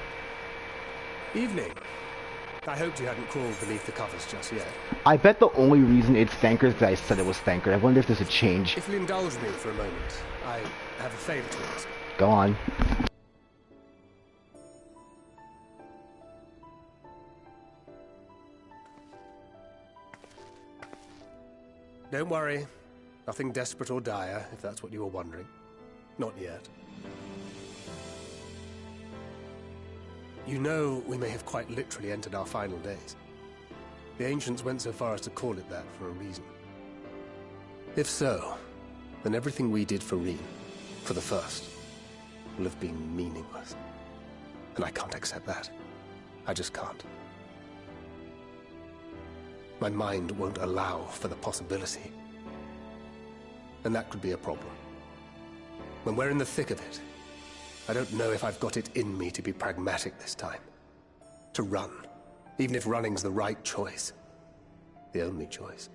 Evening. I hoped you hadn't crawled beneath the covers just yet. I bet the only reason it's Thancred is that I said it was Thancred. I wonder if there's a change. If you'll indulge me for a moment, I have a favor to ask. Go on. Don't worry. Nothing desperate or dire, if that's what you were wondering. Not yet. You know, we may have quite literally entered our final days. The ancients went so far as to call it that for a reason. If so, then everything we did for Reen, for the first, will have been meaningless. And I can't accept that. I just can't. My mind won't allow for the possibility. And that could be a problem. When we're in the thick of it, I don't know if I've got it in me to be pragmatic this time. To run, even if running's the right choice. The only choice.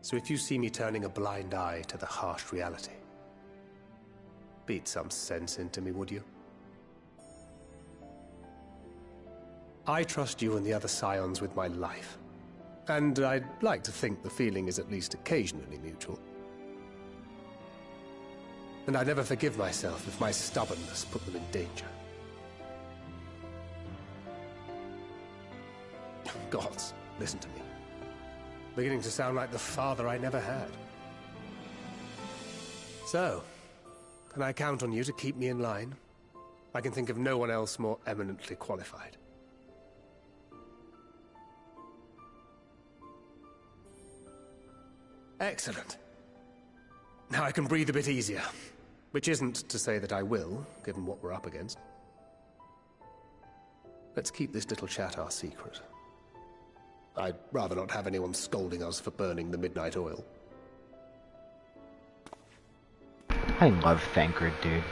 So if you see me turning a blind eye to the harsh reality, beat some sense into me, would you? I trust you and the other Scions with my life. And I'd like to think the feeling is at least occasionally mutual. And I never forgive myself if my stubbornness put them in danger. Gods, listen to me. Beginning to sound like the father I never had. So, can I count on you to keep me in line? I can think of no one else more eminently qualified. Excellent. Now I can breathe a bit easier. Which isn't to say that I will, given what we're up against. Let's keep this little chat our secret. I'd rather not have anyone scolding us for burning the midnight oil. I love Thancred, dude.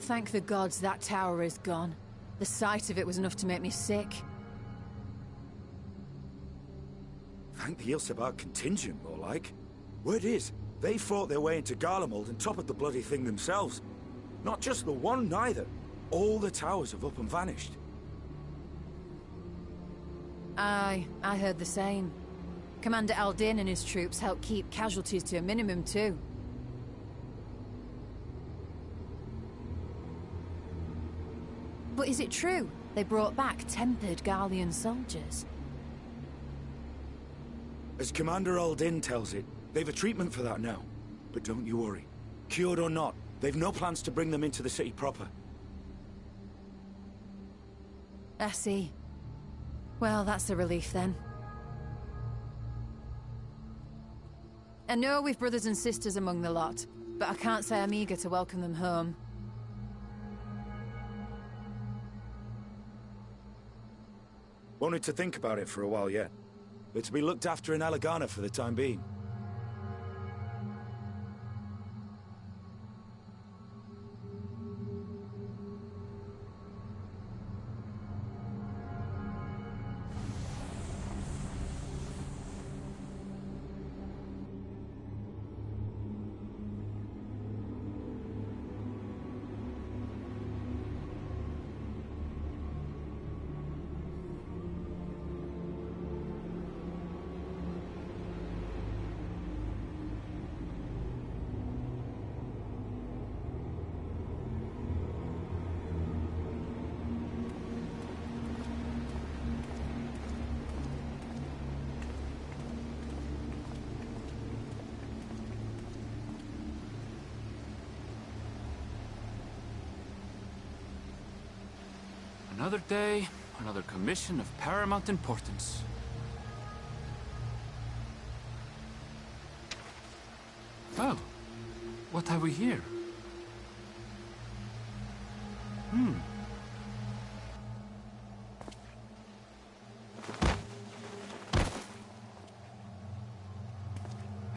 Thank the gods that tower is gone. The sight of it was enough to make me sick. Thank the Ilsebar contingent, more like. Word is, they fought their way into Garlemald and toppled the bloody thing themselves. Not just the one, neither. All the towers have up and vanished. Aye, I heard the same. Commander Aldin and his troops helped keep casualties to a minimum, too. But is it true they brought back tempered Garlean soldiers? As Commander Aldin tells it, they've a treatment for that now. But don't you worry. Cured or not, they've no plans to bring them into the city proper. I see. Well, that's a relief then. I know we've brothers and sisters among the lot, but I can't say I'm eager to welcome them home. Wanted to think about it for a while yet. But to be looked after in Alagana for the time being. Another day, another commission of paramount importance. Oh, what have we here?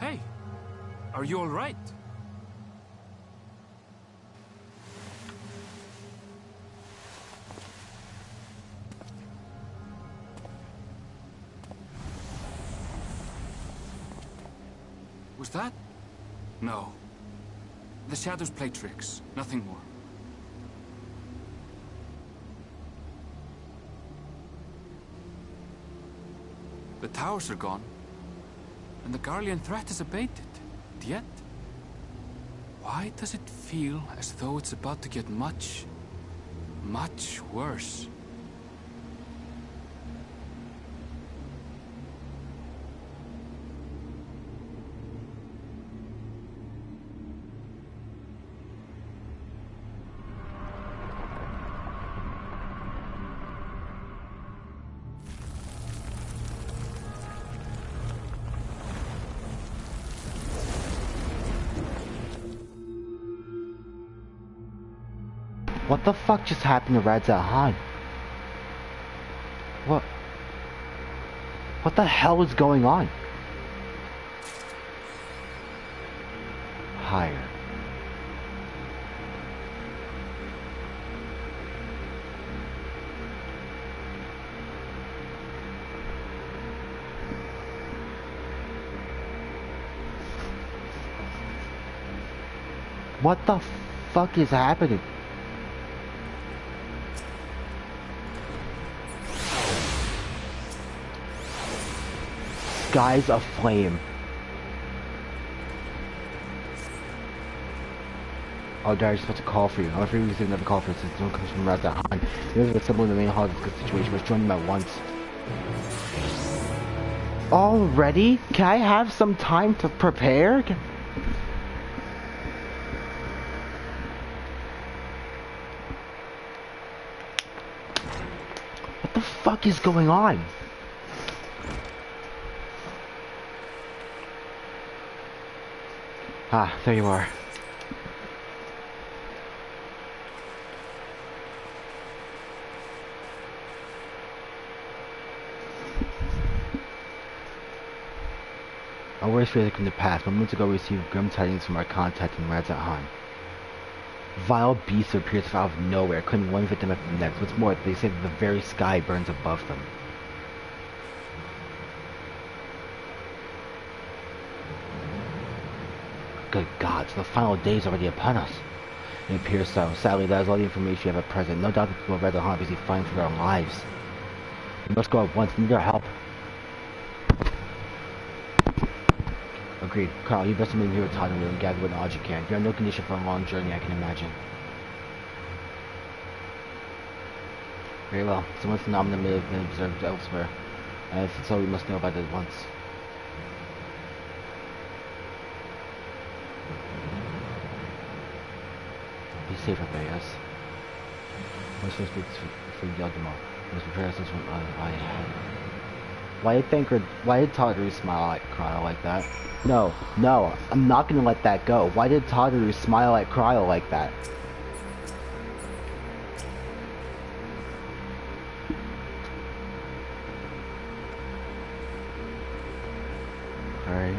Hey, are you all right? Was that? No. The shadows play tricks, nothing more. The towers are gone, and the Garlean threat is abated. Yet, why does it feel as though it's about to get much, much worse? What the fuck just happened to Reza Han? What the hell is going on? Higher. What the fuck is happening? Skies aflame. Oh, Dad, I was supposed to call for you. I was really receiving another call for you since no one comes from Reza Han. Here's what's similar in the main hall of this situation. Let's join them at once. Already? Can I have some time to prepare? What the fuck is going on? Ah, there you are. Our worst fears have come to pass. Moments ago we received grim tidings from our contact in Reza Han. Vile beasts appeared out of nowhere, claiming one victim after the next. What's more, they say that the very sky burns above them. Good God, so the final day is already upon us. It appears so. Sadly, that is all the information we have at present. No doubt the people of Reza Han are busy fighting for their lives. We must go at once. We need our help. Agreed. Carl, you best remain here with Todd and gather what knowledge you can. You are in no condition for a long journey, I can imagine. Very well. Similar phenomena may have been observed elsewhere. And if so, we must know about it at once. Be safe up there, yes. Let's just speak for Yaldemo. Let's prepare ourselves from Why did Toddery smile at Cryo like that? No, I'm not gonna let that go. Why did Toddery smile at Cryo like that? Alright.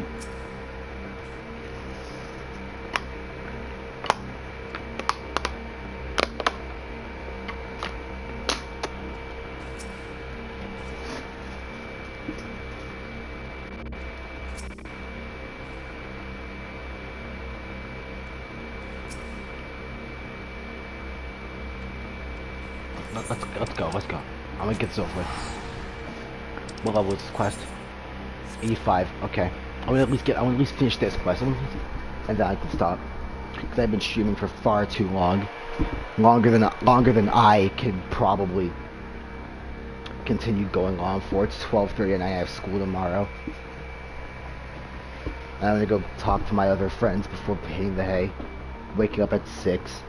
Let's go. I'm gonna get this over with. What level is this quest? 85. Okay. I will at least finish this quest, and then I can stop. Because I've been streaming for far too long, longer than I can probably continue going on for. It's 12:30 and I have school tomorrow. I'm gonna go talk to my other friends before hitting the hay. Waking up at 6.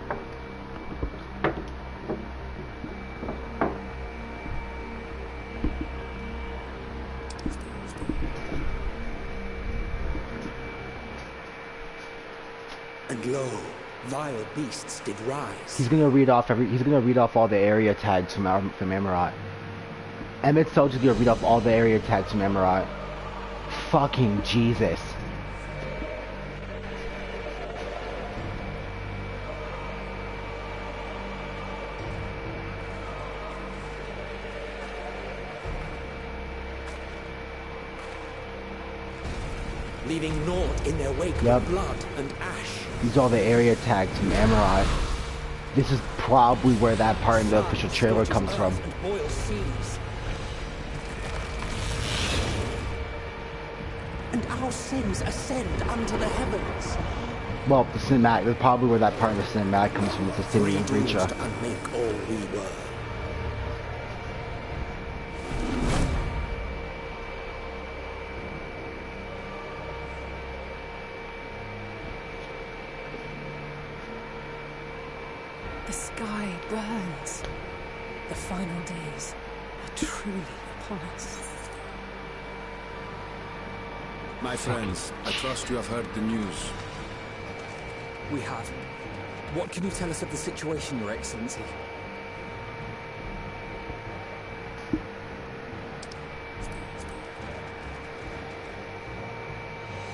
glow, vile beasts did rise. He's gonna read off all the area tags from Emirat. Emmett Soldier's gonna read off all the area tags from Emirat. Fucking Jesus. Leaving naught in their wake but blood and ash. These are all the area tags from Emirat. This is probably where that part in the official trailer comes from. And boil seas. And our sins ascend unto the heavens. Well, the cinematic, that's probably where that part in the cinematic comes from, with the Simeon Breacher. To unmake all we were. The sky burns. The final days are truly upon us. My friends, I trust you have heard the news. We have. What can you tell us of the situation, Your Excellency?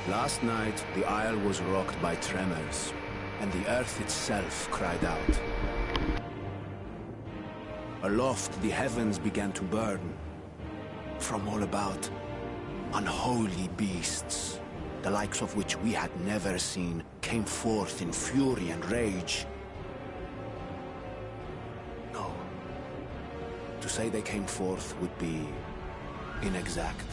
Last night, the Isle was rocked by tremors, and the earth itself cried out. Aloft, the heavens began to burn. From all about, unholy beasts, the likes of which we had never seen, came forth in fury and rage. No. To say they came forth would be inexact.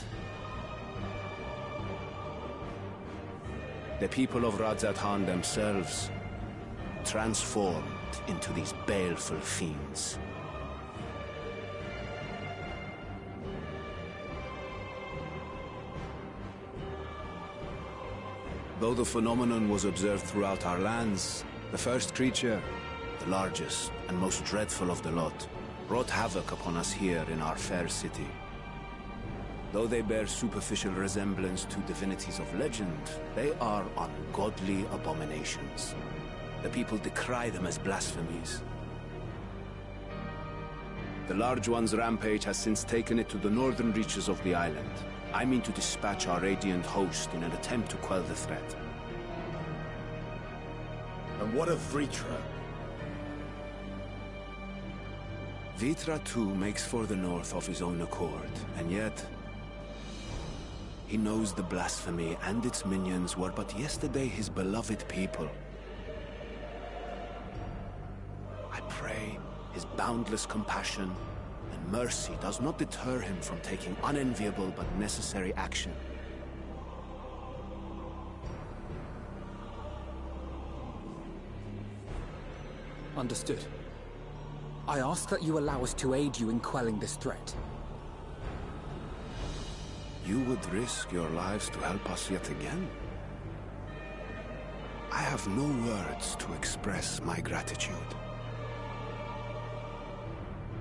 The people of Radzat-Han themselves transformed into these baleful fiends. Though the phenomenon was observed throughout our lands, the first creature, the largest and most dreadful of the lot, wrought havoc upon us here in our fair city. Though they bear superficial resemblance to divinities of legend, they are ungodly abominations. The people decry them as blasphemies. The large one's rampage has since taken it to the northern reaches of the island. I mean to dispatch our radiant host in an attempt to quell the threat. And what of Vritra? Vritra too makes for the north of his own accord, and yet he knows the blasphemy and its minions were but yesterday his beloved people. I pray his boundless compassion and mercy does not deter him from taking unenviable but necessary action. Understood. I ask that you allow us to aid you in quelling this threat. You would risk your lives to help us yet again? I have no words to express my gratitude.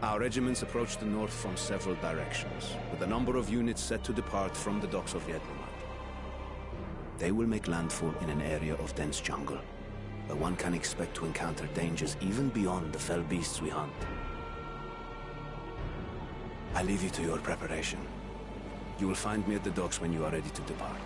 Our regiments approach the north from several directions, with a number of units set to depart from the docks of Yedlumat. They will make landfall in an area of dense jungle, where one can expect to encounter dangers even beyond the fell beasts we hunt. I leave you to your preparation. You will find me at the docks when you are ready to depart.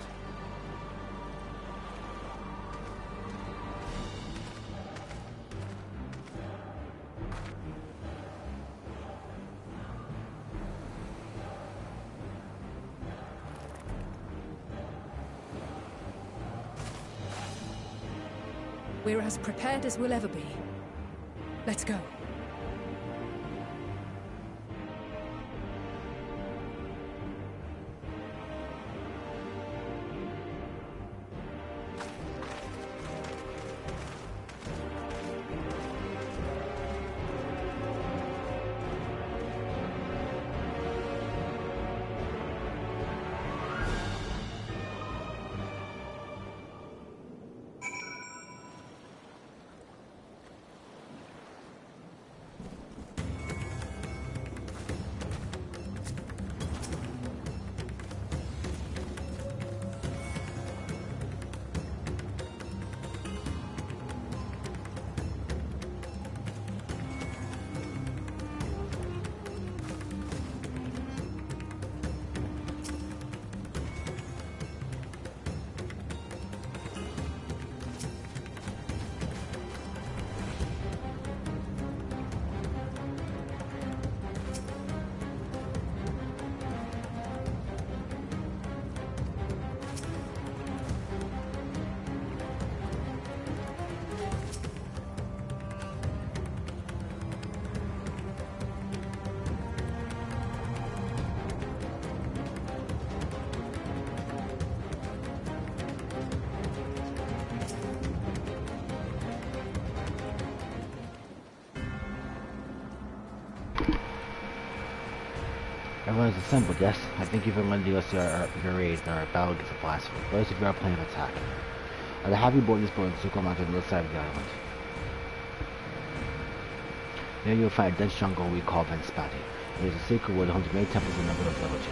We're as prepared as we'll ever be. Let's go. Everyone is assembled, yes? I thank you for lending us your aid in our battle against the blasphemy. Let us review our plan of attack. I will have you board this boat and circle mountain on the other side of the island. There you will find a dense jungle we call Venspati. It is a sacred wood home to many temples and a number of villages.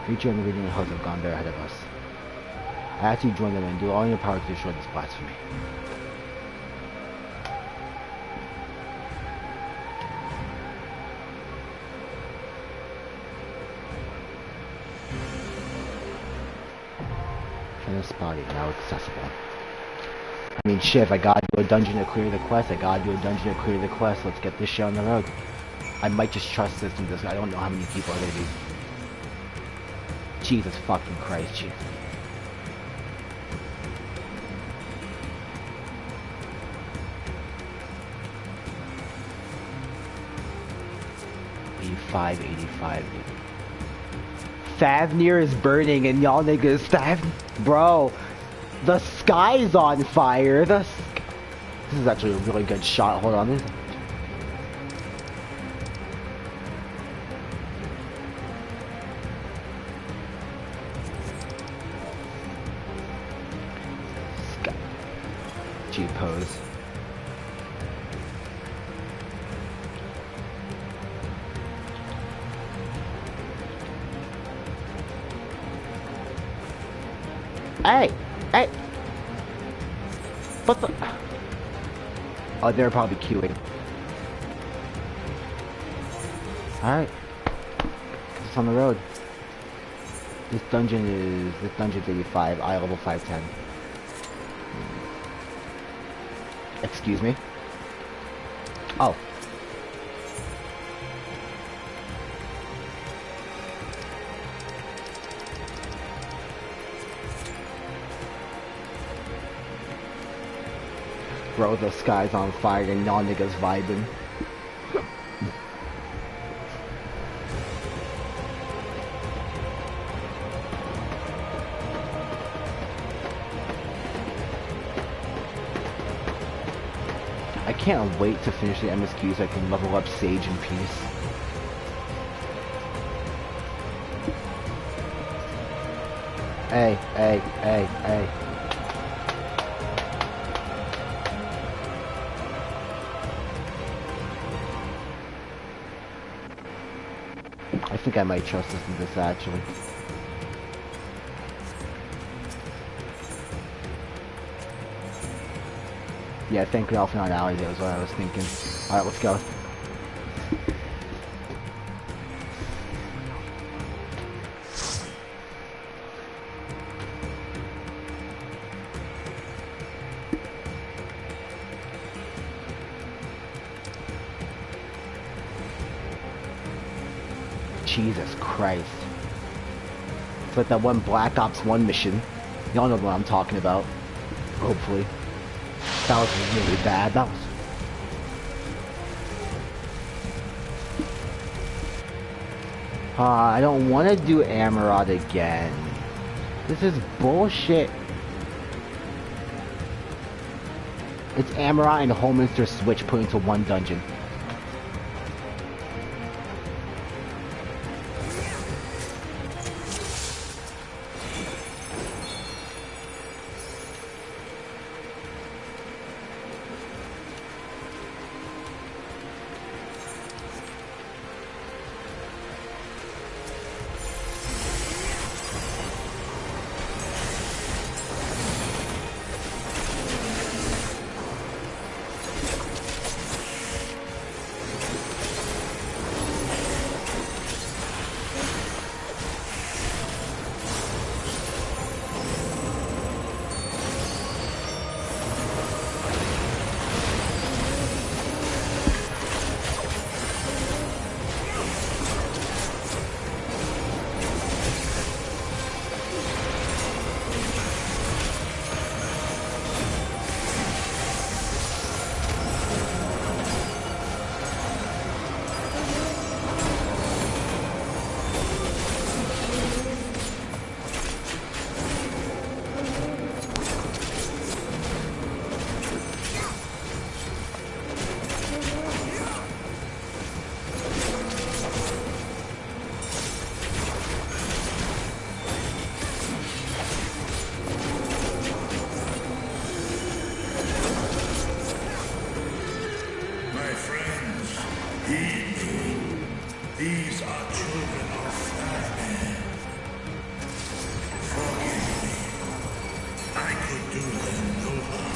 Future and the regional hosts have gone there ahead of us. I ask you to join them and do all in your power to destroy this blasphemy. Spotty, now accessible. I mean, shit, if I gotta do a dungeon to clear the quest, I gotta do a dungeon to clear the quest. Let's get this shit on the road. I might just trust this and this. I don't know how many people are gonna be. Jesus fucking Christ, Jesus. $85. Thavnir is burning and y'all niggas bro, the sky's on fire. This is actually a really good shot. Hold on. Sky. G pose. Hey! Hey! What the? Oh, they're probably queuing. Alright. It's on the road. This dungeon's 85, eye level 510. Excuse me? Oh. Bro, the sky's on fire and y'all niggas vibing. I can't wait to finish the MSQ so I can level up Sage in peace. Hey, hey, hey, hey. I think I might trust this in this actually. Yeah, thank you all for not alley. That was what I was thinking. Alright, let's go. Jesus Christ. It's like that one Black Ops 1 mission. Y'all know what I'm talking about. Hopefully. That was really bad. That was... I don't want to do Amarod again. This is bullshit. It's Amarod and Holminster Switch put into one dungeon. These are children of fire. Forgive me. I could do them no harm.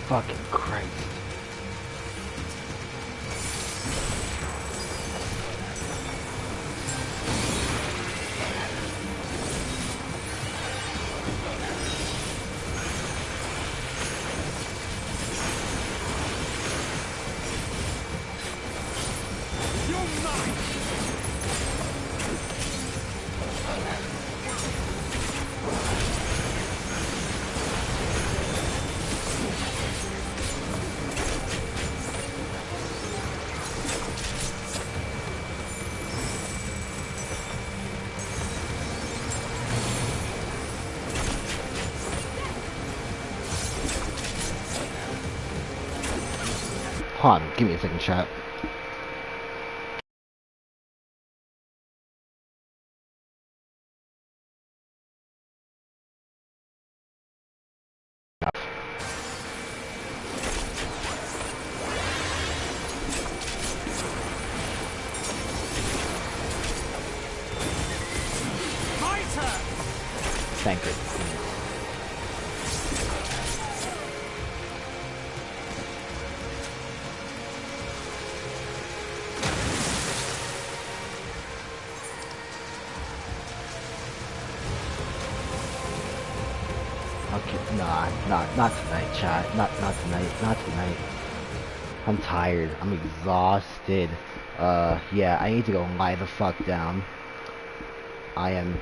Fucking Christ. Hold on, give me a second, chat. Thank you. Okay, not tonight, chat. Not tonight. I'm tired. I'm exhausted. Yeah, I need to go lie the fuck down. I'm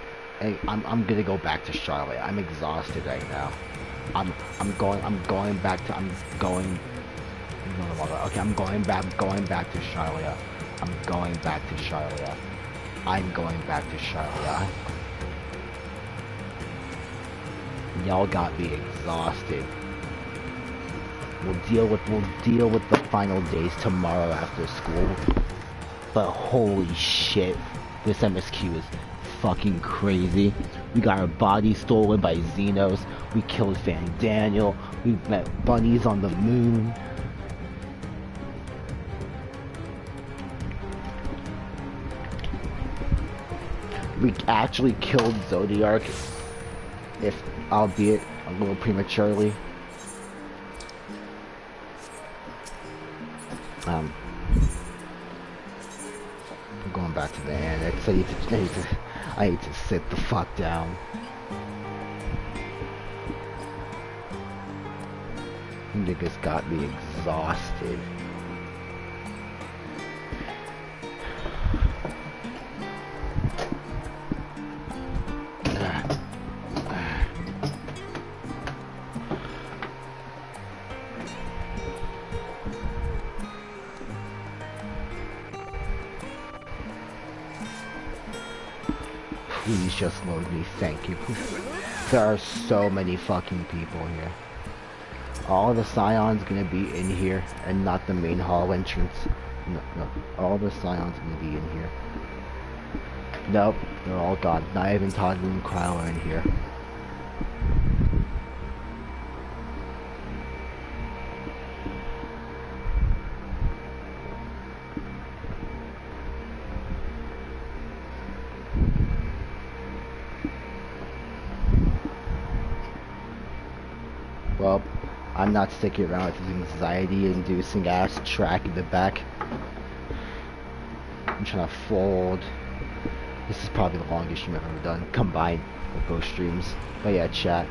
gonna go back to Charlotte. I'm exhausted right now. I'm going back to okay, I'm going back to Charlotte. Y'all got me exhausted. We'll deal with the final days tomorrow after school. But holy shit, this MSQ is fucking crazy. We got our bodies stolen by Xenos. We killed Van Daniel. We met bunnies on the moon. We actually killed Zodiac, if albeit a little prematurely. I'm going back to the annex. I need to sit the fuck down. Niggas got me exhausted. Please just load me, thank you. There are so many fucking people here. all the Scions gonna be in here and not the main hall entrance. No, all the Scions gonna be in here. Nope, they're all gone. Not even Todd and Crowler in here. Well, I'm not sticking around with this anxiety-inducing ass track in the back. I'm trying to fold. This is probably the longest stream I've ever done, combined with both streams. But yeah, chat.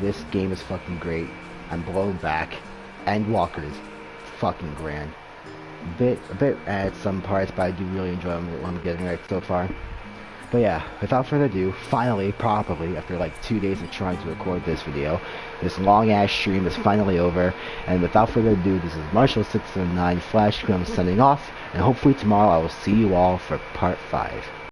This game is fucking great. I'm blown back. ENDWALKER is fucking grand. A bit at some parts, but I do really enjoy what I'm getting right so far. But yeah, without further ado, finally, probably, after like 2 days of trying to record this video, this long-ass stream is finally over, and without further ado, this is Marshall609 Flash Scrum signing off, and hopefully tomorrow I will see you all for part 5.